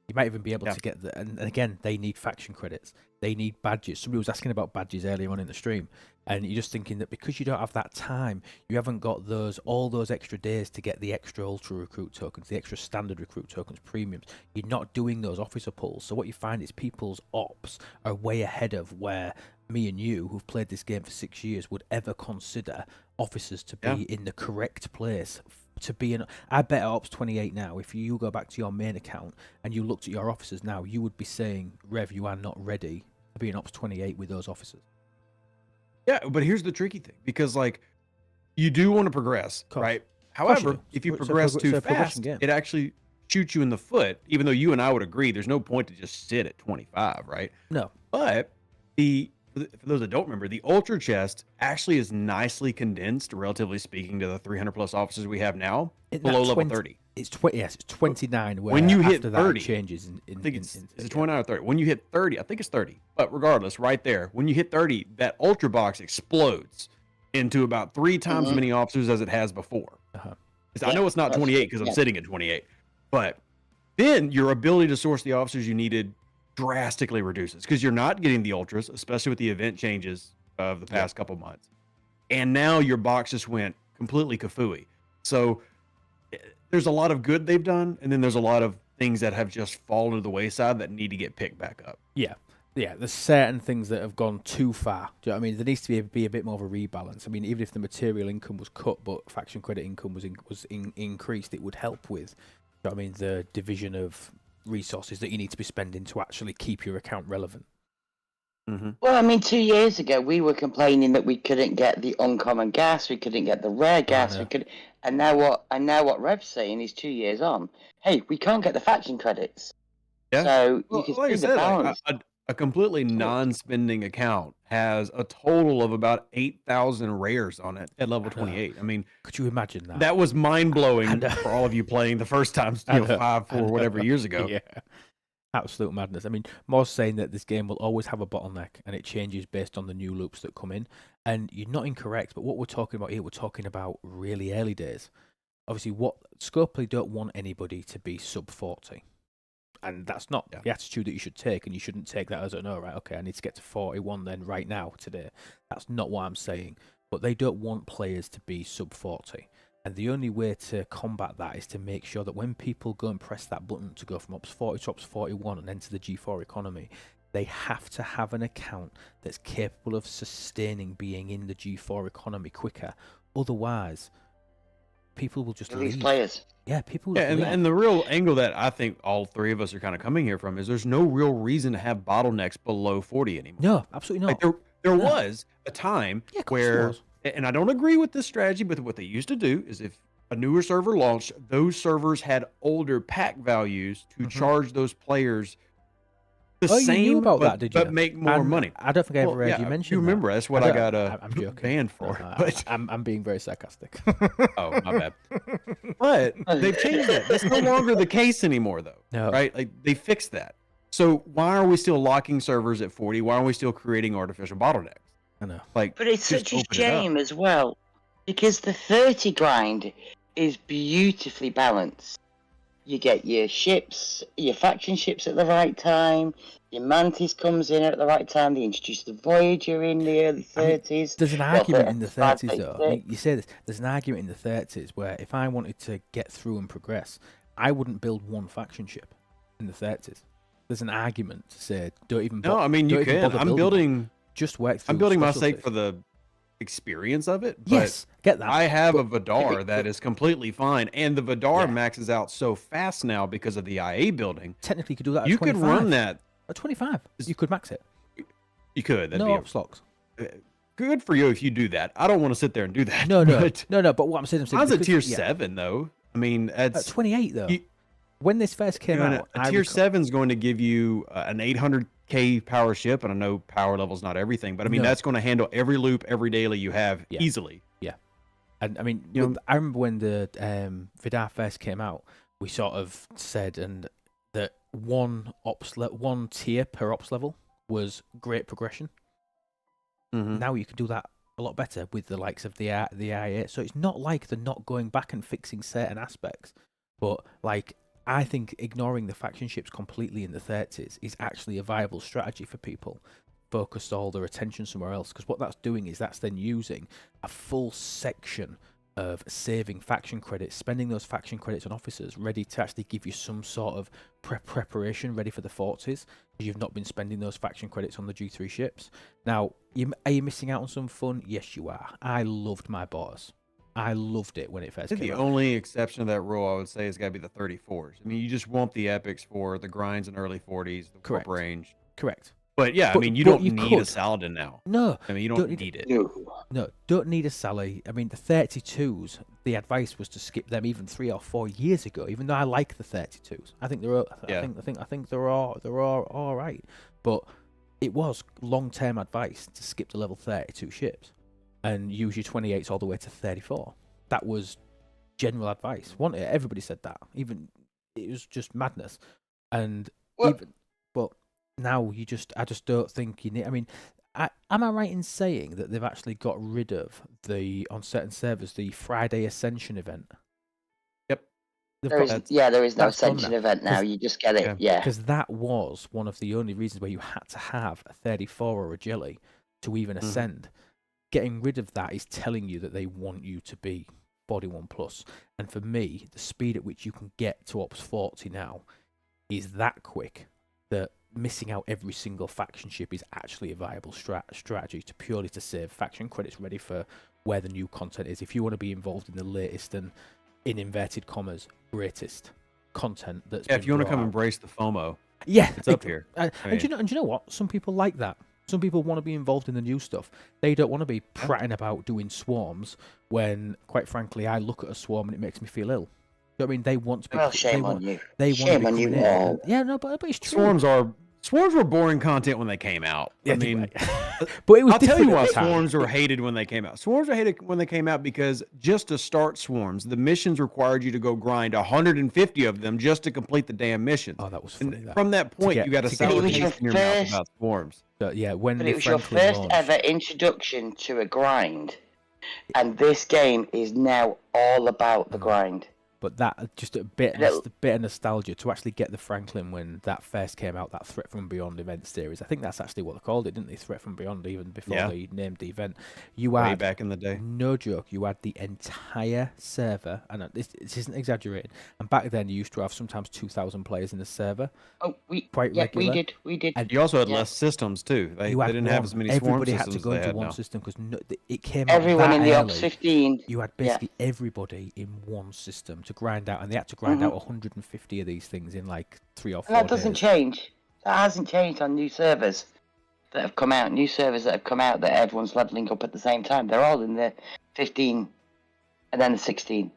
[SPEAKER 2] You might even be able to get the, and again, they need faction credits. They need badges. Somebody was asking about badges earlier on in the stream, and you're just thinking that because you don't have that time, you haven't got all those extra days to get the extra ultra recruit tokens, the extra standard recruit tokens, premiums. You're not doing those officer pulls. So what you find is people's ops are way ahead of where me and you, who've played this game for 6 years, would ever consider officers to be in the correct place. To be in, I bet at Ops 28 now, if you go back to your main account and you looked at your officers now, you would be saying, Rev, you are not ready to be in Ops 28 with those officers.
[SPEAKER 8] Yeah, but here's the tricky thing, because like you do want to progress, right? However, if you progress too fast, it actually shoots you in the foot, even though you and I would agree there's no point to just sit at 25, right?
[SPEAKER 2] No.
[SPEAKER 8] But for those that don't remember, the Ultra Chest actually is nicely condensed, relatively speaking, to the 300 plus officers we have now, below level 30.
[SPEAKER 2] It's 20. Yes, it's 29. Where
[SPEAKER 8] when you hit
[SPEAKER 2] after
[SPEAKER 8] 30,
[SPEAKER 2] that changes.
[SPEAKER 8] I think it's 29 or 30. When you hit 30, I think it's 30. But regardless, right there, when you hit 30, that Ultra Box explodes into about 3 times as many officers as it has before. I know it's not 28 because I'm sitting at 28, but then your ability to source the officers you needed drastically reduces because you're not getting the ultras, especially with the event changes of the past couple months. And now your box just went completely kafooey. So there's a lot of good they've done, and then there's a lot of things that have just fallen to the wayside that need to get picked back up.
[SPEAKER 2] Yeah. There's certain things that have gone too far. Do you know what I mean? There needs to be a bit more of a rebalance. I mean, even if the material income was cut, but faction credit income was increased, it would help with, do you know what I mean, the division of resources that you need to be spending to actually keep your account relevant.
[SPEAKER 6] Well, I mean, 2 years ago we were complaining that we couldn't get the uncommon gas, we couldn't get the rare gas, and now what Rev's saying is 2 years on. Hey, we can't get the faction credits.
[SPEAKER 8] Yeah.
[SPEAKER 6] So you can see the balance.
[SPEAKER 8] A completely non-spending account has a total of about 8,000 rares on it at level 28. I mean,
[SPEAKER 2] could you imagine that?
[SPEAKER 8] That was mind-blowing for all of you playing the first time, 5, 4, whatever years ago.
[SPEAKER 2] Yeah, absolute madness. I mean, Mo's saying that this game will always have a bottleneck and it changes based on the new loops that come in. And you're not incorrect, but what we're talking about here, we're talking about really early days. Obviously, what Scopely don't want anybody to be sub 40. And that's not the attitude that you should take, and you shouldn't take that as right, okay, I need to get to 41 then right now, today. That's not what I'm saying. But they don't want players to be sub 40. And the only way to combat that is to make sure that when people go and press that button to go from Ops 40 to Ops 41 and enter the G4 economy, they have to have an account that's capable of sustaining being in the G4 economy quicker. Otherwise, people will just leave.
[SPEAKER 6] Players.
[SPEAKER 2] Yeah, people will leave.
[SPEAKER 8] And the real angle that I think all three of us are kind of coming here from is there's no real reason to have bottlenecks below 40 anymore.
[SPEAKER 2] No, absolutely not.
[SPEAKER 8] Like there was a time where, and I don't agree with this strategy, but what they used to do is if a newer server launched, those servers had older pack values to charge those players the
[SPEAKER 2] Oh, you
[SPEAKER 8] same,
[SPEAKER 2] knew about
[SPEAKER 8] but,
[SPEAKER 2] that, did you?
[SPEAKER 8] but make more
[SPEAKER 2] And
[SPEAKER 8] money.
[SPEAKER 2] I don't think I ever
[SPEAKER 8] Well,
[SPEAKER 2] heard
[SPEAKER 8] yeah,
[SPEAKER 2] you mention
[SPEAKER 8] you remember
[SPEAKER 2] that.
[SPEAKER 8] that's what
[SPEAKER 2] I
[SPEAKER 8] I
[SPEAKER 2] don't-
[SPEAKER 8] got
[SPEAKER 2] I'm joking.
[SPEAKER 8] banned for.
[SPEAKER 2] No,
[SPEAKER 8] But
[SPEAKER 2] I'm being very sarcastic.
[SPEAKER 8] oh, my bad. But they've changed that. That's no longer the case anymore, though.
[SPEAKER 2] No.
[SPEAKER 8] Right? Like they fixed that. So why are we still locking servers at 40? Why are we still creating artificial bottlenecks?
[SPEAKER 2] I know.
[SPEAKER 8] Like,
[SPEAKER 6] But it's
[SPEAKER 8] just
[SPEAKER 6] such a
[SPEAKER 8] open it up.
[SPEAKER 6] shame as well, because the 30 grind is beautifully balanced. You get your ships, your faction ships at the right time. Your Mantis comes in at the right time. They introduce the Voyager in the early 30s.
[SPEAKER 2] There's an
[SPEAKER 6] Well,
[SPEAKER 2] argument in the
[SPEAKER 6] 35,
[SPEAKER 2] 30s, though. I mean,
[SPEAKER 6] 36.
[SPEAKER 2] you say this. There's an argument in the 30s where if I wanted to get through and progress, I wouldn't build one faction ship in the 30s. There's an argument to say don't even.
[SPEAKER 8] No, I mean you
[SPEAKER 2] don't even
[SPEAKER 8] can.
[SPEAKER 2] bother
[SPEAKER 8] I'm
[SPEAKER 2] building
[SPEAKER 8] building.
[SPEAKER 2] just work through.
[SPEAKER 8] I'm building my sake
[SPEAKER 2] specialties.
[SPEAKER 8] for the experience of it. But
[SPEAKER 2] Yes, get that.
[SPEAKER 8] I have a
[SPEAKER 2] But-
[SPEAKER 8] Vidar that is completely fine, and the Vidar
[SPEAKER 2] Yeah.
[SPEAKER 8] maxes out so fast now because of the IA building.
[SPEAKER 2] Technically, you could do that. At
[SPEAKER 8] You could
[SPEAKER 2] 25.
[SPEAKER 8] run that.
[SPEAKER 2] At 25. You could max it.
[SPEAKER 8] You could. That'd
[SPEAKER 2] No
[SPEAKER 8] be
[SPEAKER 2] ops locks.
[SPEAKER 8] good for you if you do that. I don't want to sit there and do that.
[SPEAKER 2] No, no,
[SPEAKER 8] But
[SPEAKER 2] no. But what I'm saying,
[SPEAKER 8] I was at
[SPEAKER 2] because-
[SPEAKER 8] tier
[SPEAKER 2] yeah.
[SPEAKER 8] 7 though. I mean,
[SPEAKER 2] At
[SPEAKER 8] that's
[SPEAKER 2] 28 though.
[SPEAKER 8] you-
[SPEAKER 2] When this first came
[SPEAKER 8] you know,
[SPEAKER 2] out,
[SPEAKER 8] a tier 7 is going to give you an 800k power ship, and I know power level's not everything, but I mean
[SPEAKER 2] No.
[SPEAKER 8] that's going to handle every loop, every daily you have
[SPEAKER 2] Yeah.
[SPEAKER 8] easily.
[SPEAKER 2] And I mean,
[SPEAKER 8] You know-
[SPEAKER 2] I remember when the Vidar first came out, we sort of said that one tier per ops level was great progression.
[SPEAKER 8] Mhm.
[SPEAKER 2] Now you can do that a lot better with the likes of the IA. So it's not like they're not going back and fixing certain aspects, but like I think ignoring the faction ships completely in the 30s is actually a viable strategy for people. Focus all their attention somewhere else, because what that's doing is that's then using a full section of saving faction credits, spending those faction credits on officers ready to actually give you some sort of preparation ready for the 40s, because you've not been spending those faction credits on the G3 ships. Now, are you missing out on some fun? Yes, you are. I loved my boss. I loved it when it
[SPEAKER 8] I
[SPEAKER 2] first
[SPEAKER 8] think
[SPEAKER 2] came
[SPEAKER 8] the
[SPEAKER 2] out.
[SPEAKER 8] only exception to that rule I would say has got to be the 34s. I mean, you just want the epics for the grinds in early 40s, the warp
[SPEAKER 2] Correct.
[SPEAKER 8] range.
[SPEAKER 2] Correct.
[SPEAKER 8] But yeah, I
[SPEAKER 2] But-
[SPEAKER 8] mean, you
[SPEAKER 2] but
[SPEAKER 8] don't
[SPEAKER 2] you
[SPEAKER 8] need a
[SPEAKER 2] could.
[SPEAKER 8] Saladin now.
[SPEAKER 2] No,
[SPEAKER 8] I mean, you
[SPEAKER 2] Don't
[SPEAKER 8] don't
[SPEAKER 2] need-
[SPEAKER 8] need it.
[SPEAKER 2] no, don't need a Sally. I mean, the 32s, the advice was to skip them even 3 or 4 years ago. Even though I like the 32s, I think they're.
[SPEAKER 8] Yeah.
[SPEAKER 2] I think they're all right. But it was long-term advice to skip the level 32 ships and use your 28s all the way to 34. That was general advice. Wasn't it? Everybody said that. Even it was just madness. And
[SPEAKER 6] Well-
[SPEAKER 2] but now I just don't think you need. I mean, am I right in saying that they've actually got rid of on certain servers the Friday Ascension event?
[SPEAKER 8] Yep.
[SPEAKER 2] They've
[SPEAKER 6] There
[SPEAKER 2] got
[SPEAKER 6] is, yeah, there is no
[SPEAKER 2] that's gone
[SPEAKER 6] Ascension
[SPEAKER 2] now.
[SPEAKER 6] event now.
[SPEAKER 2] 'Cause-
[SPEAKER 6] You just get it.
[SPEAKER 8] Yeah.
[SPEAKER 6] Yeah.
[SPEAKER 2] because that was one of the only reasons where you had to have a 34 or a jelly to even ascend. Getting rid of that is telling you that they want you to be 41 plus. And for me, the speed at which you can get to Ops 40 now is that quick that missing out every single faction ship is actually a viable strategy to purely to save faction credits ready for where the new content is. If you want to be involved in the latest and, in inverted commas, greatest content that's
[SPEAKER 8] Yeah, if
[SPEAKER 2] been
[SPEAKER 8] you want to
[SPEAKER 2] brought
[SPEAKER 8] come
[SPEAKER 2] out.
[SPEAKER 8] embrace the FOMO,
[SPEAKER 2] Yeah,
[SPEAKER 8] it's up here.
[SPEAKER 2] And do you know what? Some people like that. Some people want to be involved in the new stuff. They don't want to be prattling about doing swarms when, quite frankly, I look at a swarm and it makes me feel ill. You know what I mean? They want to be.
[SPEAKER 6] Well,
[SPEAKER 2] they
[SPEAKER 6] shame
[SPEAKER 2] want,
[SPEAKER 6] on you.
[SPEAKER 2] They want to
[SPEAKER 6] Shame
[SPEAKER 2] be
[SPEAKER 6] on you
[SPEAKER 2] coming in.
[SPEAKER 6] all.
[SPEAKER 2] Yeah, no, but it's true.
[SPEAKER 8] Swarms were boring content when they came out.
[SPEAKER 2] Yeah,
[SPEAKER 8] I mean,
[SPEAKER 2] but it was
[SPEAKER 8] I'll tell
[SPEAKER 2] different
[SPEAKER 8] you
[SPEAKER 2] at
[SPEAKER 8] why
[SPEAKER 2] the time.
[SPEAKER 8] swarms were hated when they came out. Swarms were hated when they came out because just to start swarms, the missions required you to go grind 150 of them just to complete the damn mission.
[SPEAKER 2] Oh, that was funny.
[SPEAKER 8] And
[SPEAKER 2] That.
[SPEAKER 8] from that point,
[SPEAKER 2] get-
[SPEAKER 8] you got a
[SPEAKER 2] to get-
[SPEAKER 8] sour
[SPEAKER 6] It was your
[SPEAKER 8] taste in your mouth
[SPEAKER 6] first-
[SPEAKER 8] about swarms.
[SPEAKER 2] But yeah, when
[SPEAKER 6] But
[SPEAKER 2] the
[SPEAKER 6] it was your
[SPEAKER 2] Franklin
[SPEAKER 6] first
[SPEAKER 2] launched,
[SPEAKER 6] ever introduction to a grind. And this game is now all about the grind.
[SPEAKER 2] But that just a bit of nostalgia to actually get the Franklin when that first came out, that Threat from Beyond event series. I think that's actually what they called it, didn't they? Threat from Beyond, even before
[SPEAKER 8] Yeah.
[SPEAKER 2] they named the event. You
[SPEAKER 8] Way
[SPEAKER 2] had,
[SPEAKER 8] back in the day.
[SPEAKER 2] no joke, you had the entire server, and this isn't exaggerated. And back then, you used to have sometimes 2,000 players in the server.
[SPEAKER 6] Oh,
[SPEAKER 2] Quite
[SPEAKER 6] yeah,
[SPEAKER 2] regular.
[SPEAKER 6] we did.
[SPEAKER 2] And
[SPEAKER 8] You also had
[SPEAKER 6] Yeah.
[SPEAKER 8] less systems too. They
[SPEAKER 2] you had
[SPEAKER 8] didn't have
[SPEAKER 2] one.
[SPEAKER 8] as many swarm
[SPEAKER 2] Everybody had
[SPEAKER 8] systems
[SPEAKER 2] to go
[SPEAKER 8] as they
[SPEAKER 2] into
[SPEAKER 8] had
[SPEAKER 2] one
[SPEAKER 8] now.
[SPEAKER 2] system because it came out
[SPEAKER 6] Everyone
[SPEAKER 2] that
[SPEAKER 6] in the
[SPEAKER 2] early.
[SPEAKER 6] Ops 15.
[SPEAKER 2] You had
[SPEAKER 6] Yeah.
[SPEAKER 2] basically everybody in one system to grind out, and they had to grind
[SPEAKER 6] Mhm.
[SPEAKER 2] out 150 of these things in like 3 or 4
[SPEAKER 6] And that doesn't
[SPEAKER 2] days.
[SPEAKER 6] change. That hasn't changed on new servers that have come out. New servers that have come out that everyone's leveling up at the same time. They're all in the 15 and then the 16.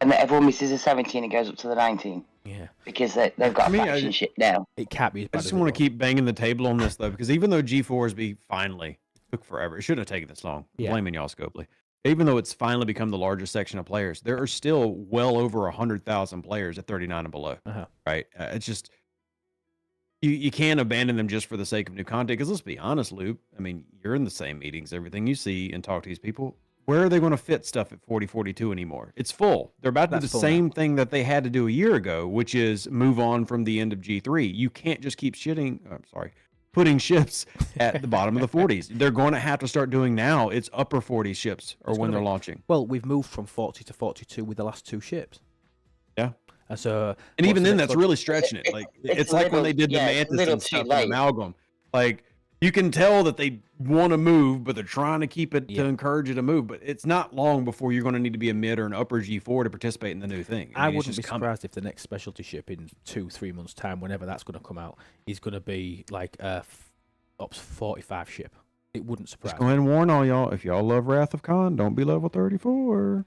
[SPEAKER 6] And then everyone misses the 17 and goes up to the 19.
[SPEAKER 2] Yeah.
[SPEAKER 6] Because they've got a faction ship now.
[SPEAKER 2] It can't be as
[SPEAKER 8] I
[SPEAKER 2] bad
[SPEAKER 8] just
[SPEAKER 2] as
[SPEAKER 8] want
[SPEAKER 2] it
[SPEAKER 8] to keep banging the table on this though, because even though G4s finally took forever, it shouldn't have taken this long.
[SPEAKER 2] Yeah.
[SPEAKER 8] Blaming y'all, Scopely. Even though it's finally become the largest section of players, there are still well over 100,000 players at 39 and below. Right? It's just you can't abandon them just for the sake of new content. Because let's be honest, Luke. I mean, you're in the same meetings, everything you see and talk to these people. Where are they going to fit stuff at 4042 anymore? It's full. They're about to do the same thing that they had to do a year ago, which is move on from the end of G3. You can't just keep putting ships at the bottom of the 40s. They're going to have to start doing now. It's upper 40 ships or when they're launching.
[SPEAKER 2] Well, we've moved from 40 to 42 with the last 2 ships.
[SPEAKER 8] Yeah.
[SPEAKER 2] And
[SPEAKER 8] even then, that's really stretching it. Like it's like when they did the Mantis and stuff in Amalgam. Like you can tell that they want to move, but they're trying to keep it to encourage you to move. But it's not long before you're going to need to be a mid or an upper G4 to participate in the new thing.
[SPEAKER 2] I wouldn't be surprised if the next specialty ship in 2-3 months' time, whenever that's going to come out, is going to be like a Ops 45 ship. It wouldn't surprise me.
[SPEAKER 8] Just go ahead and warn all y'all. If y'all love Wrath of Khan, don't be level 34.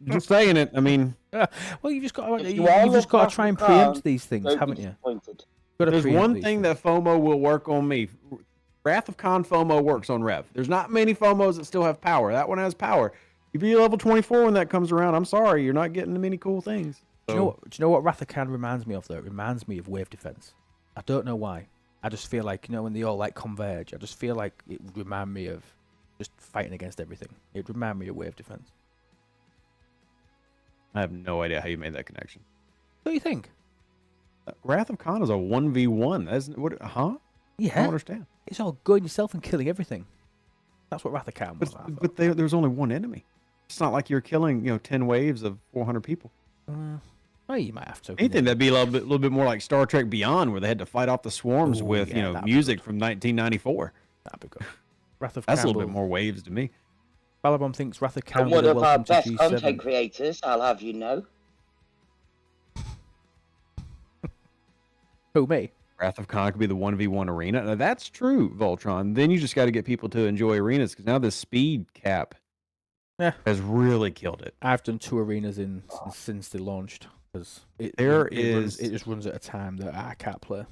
[SPEAKER 8] Just saying it. I mean,
[SPEAKER 2] well, you've just got to try and preempt these things, haven't you?
[SPEAKER 8] There's one thing that FOMO will work on me. Wrath of Khan FOMO works on Rev. There's not many FOMOs that still have power. That one has power. If you're level 24 when that comes around, I'm sorry, you're not getting many cool things.
[SPEAKER 2] Do you know what Wrath of Khan reminds me of, though? It reminds me of Wave Defense. I don't know why. I just feel like, when they all like converge, I just feel like it would remind me of just fighting against everything. It would remind me of Wave Defense.
[SPEAKER 8] I have no idea how you made that connection.
[SPEAKER 2] What do you think?
[SPEAKER 8] Wrath of Khan is a 1v1. That's what? Huh?
[SPEAKER 2] Yeah.
[SPEAKER 8] I don't understand.
[SPEAKER 2] It's all going yourself and killing everything. That's what Wrath of Khan was.
[SPEAKER 8] But there's only one enemy. It's not like you're killing 10 waves of 400 people.
[SPEAKER 2] Well, you might have to.
[SPEAKER 8] Anything that'd be a little bit more like Star Trek Beyond, where they had to fight off the swarms with music from 1994.
[SPEAKER 2] That'd be good. Wrath of
[SPEAKER 8] That's
[SPEAKER 2] Khan.
[SPEAKER 8] a little bit more waves to me.
[SPEAKER 2] Balabom thinks Wrath of Khan.
[SPEAKER 6] And one of our best content creators, I'll have you know.
[SPEAKER 2] Who, me?
[SPEAKER 8] Wrath of Khan could be the 1v1 arena. Now, that's true, Voltron. Then you just got to get people to enjoy arenas, because now the speed cap has really killed it.
[SPEAKER 2] I've done 2 arenas since they launched. Because it just runs at a time that I can't play.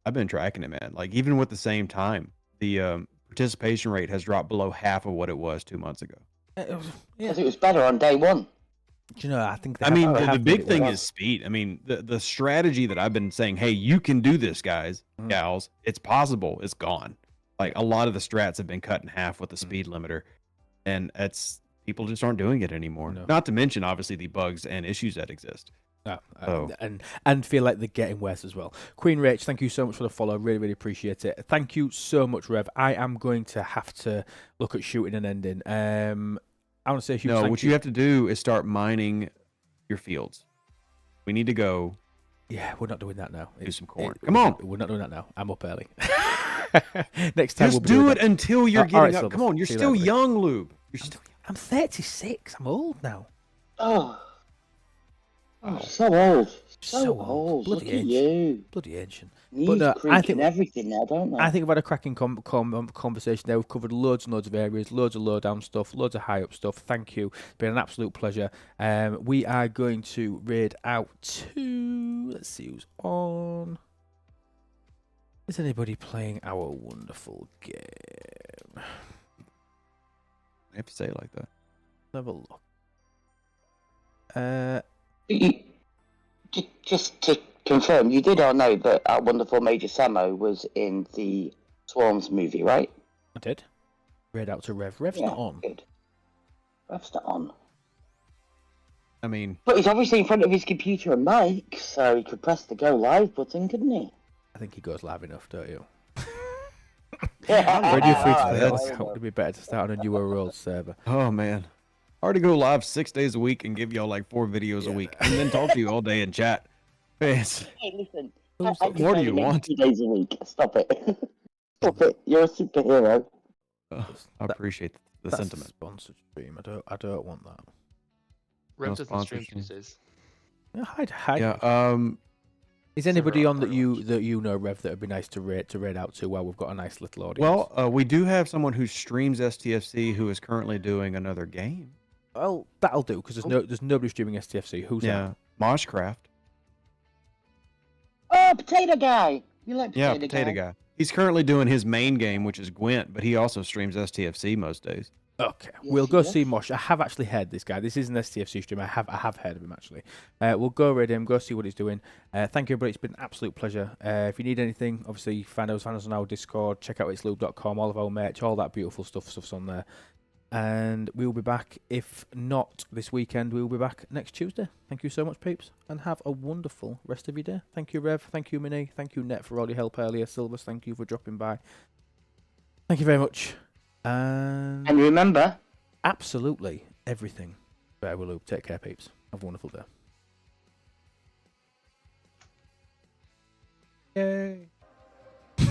[SPEAKER 8] I've been tracking it, man. Like, even with the same time, the participation rate has dropped below half of what it was 2 months ago.
[SPEAKER 6] Because it was better on day one.
[SPEAKER 2] Do you know, I think
[SPEAKER 8] the big thing is speed. I mean, the strategy that I've been saying, hey, you can do this, guys, gals, it's possible, it's gone. Like, a lot of the strats have been cut in half with the speed limiter, and people just aren't doing it anymore. No. Not to mention, obviously, the bugs and issues that exist.
[SPEAKER 2] And feel like they're getting worse as well. Queen Rach, thank you so much for the follow. Really, really appreciate it. Thank you so much, Rev. I am going to have to look at shooting and ending. I want to say a huge thank
[SPEAKER 8] what you have to do is start mining your fields. We need to go.
[SPEAKER 2] Yeah, we're not doing that now.
[SPEAKER 8] Do some corn. Come on.
[SPEAKER 2] We're not doing that now. I'm up early. Next time
[SPEAKER 8] Just do it until you're getting up. Come on, you're still young, Lube. You're still young.
[SPEAKER 2] I'm 36. I'm old now.
[SPEAKER 6] Oh, so old. So old.
[SPEAKER 2] Bloody
[SPEAKER 6] ancient. You.
[SPEAKER 2] Bloody ancient.
[SPEAKER 6] Knees creaking everything now, don't they?
[SPEAKER 2] I think we've had a cracking conversation there. We've covered loads and loads of areas, loads of low down stuff, loads of high up stuff. Thank you. It's been an absolute pleasure. We are going to raid out to... Let's see who's on. Is anybody playing our wonderful game?
[SPEAKER 8] I have to say it like that.
[SPEAKER 2] Have a look.
[SPEAKER 6] Just to confirm, you did all know that our wonderful Major Samo was in the Swarms movie, right?
[SPEAKER 2] I did. Read out to Rev. Rev's not on.
[SPEAKER 6] Good. Rev's not on.
[SPEAKER 8] I mean...
[SPEAKER 6] But he's obviously in front of his computer and mic, so he could press the go live button, couldn't he?
[SPEAKER 2] I think he goes live enough, don't you?
[SPEAKER 6] Yeah.
[SPEAKER 2] When you're free to play, it would be better to start on a newer world server.
[SPEAKER 8] Oh, man. I already go live 6 days a week and give y'all like 4 videos a week, and then talk to you all day in chat.
[SPEAKER 6] Hey, listen.
[SPEAKER 8] What more do you want?
[SPEAKER 6] 2 days a week. Stop it. Stop it. You're a superhero.
[SPEAKER 8] I appreciate the sentiment.
[SPEAKER 2] Sponsored stream. I don't want that.
[SPEAKER 9] Rev doesn't stream Tuesdays.
[SPEAKER 2] Hi.
[SPEAKER 8] Yeah.
[SPEAKER 2] Is anybody on that you know, Rev, that would be nice to raid out to while we've got a nice little audience?
[SPEAKER 8] Well, we do have someone who streams STFC who is currently doing another game.
[SPEAKER 2] Well, that'll do, because there's nobody streaming STFC. Who's that?
[SPEAKER 8] Moshcraft.
[SPEAKER 6] Oh, Potato Guy. You like
[SPEAKER 8] Yeah,
[SPEAKER 6] Potato,
[SPEAKER 8] Potato Guy. He's currently doing his main game, which is Gwent, but he also streams STFC most days.
[SPEAKER 2] Okay,
[SPEAKER 6] Yes,
[SPEAKER 2] we'll
[SPEAKER 6] he
[SPEAKER 2] go
[SPEAKER 6] does.
[SPEAKER 2] see Mosh. I have actually heard this guy. This is an STFC stream. I have heard of him actually. We'll go read him, go see what he's doing. Thank you, everybody. It's been an absolute pleasure. If you need anything, obviously find us on our Discord. Check out itsloop.com. All of our merch, all that beautiful stuff's on there. And we'll be back. If not this weekend, we'll be back next Tuesday. Thank you so much, peeps, and have a wonderful rest of your day. Thank you, Rev. Thank you, Minnie. Thank you, Net, for all your help earlier. Silvers, thank you for dropping by. Thank you very much.
[SPEAKER 6] And remember,
[SPEAKER 2] Absolutely everything. Bear with Loop. Take care, peeps. Have a wonderful day.
[SPEAKER 8] Yay.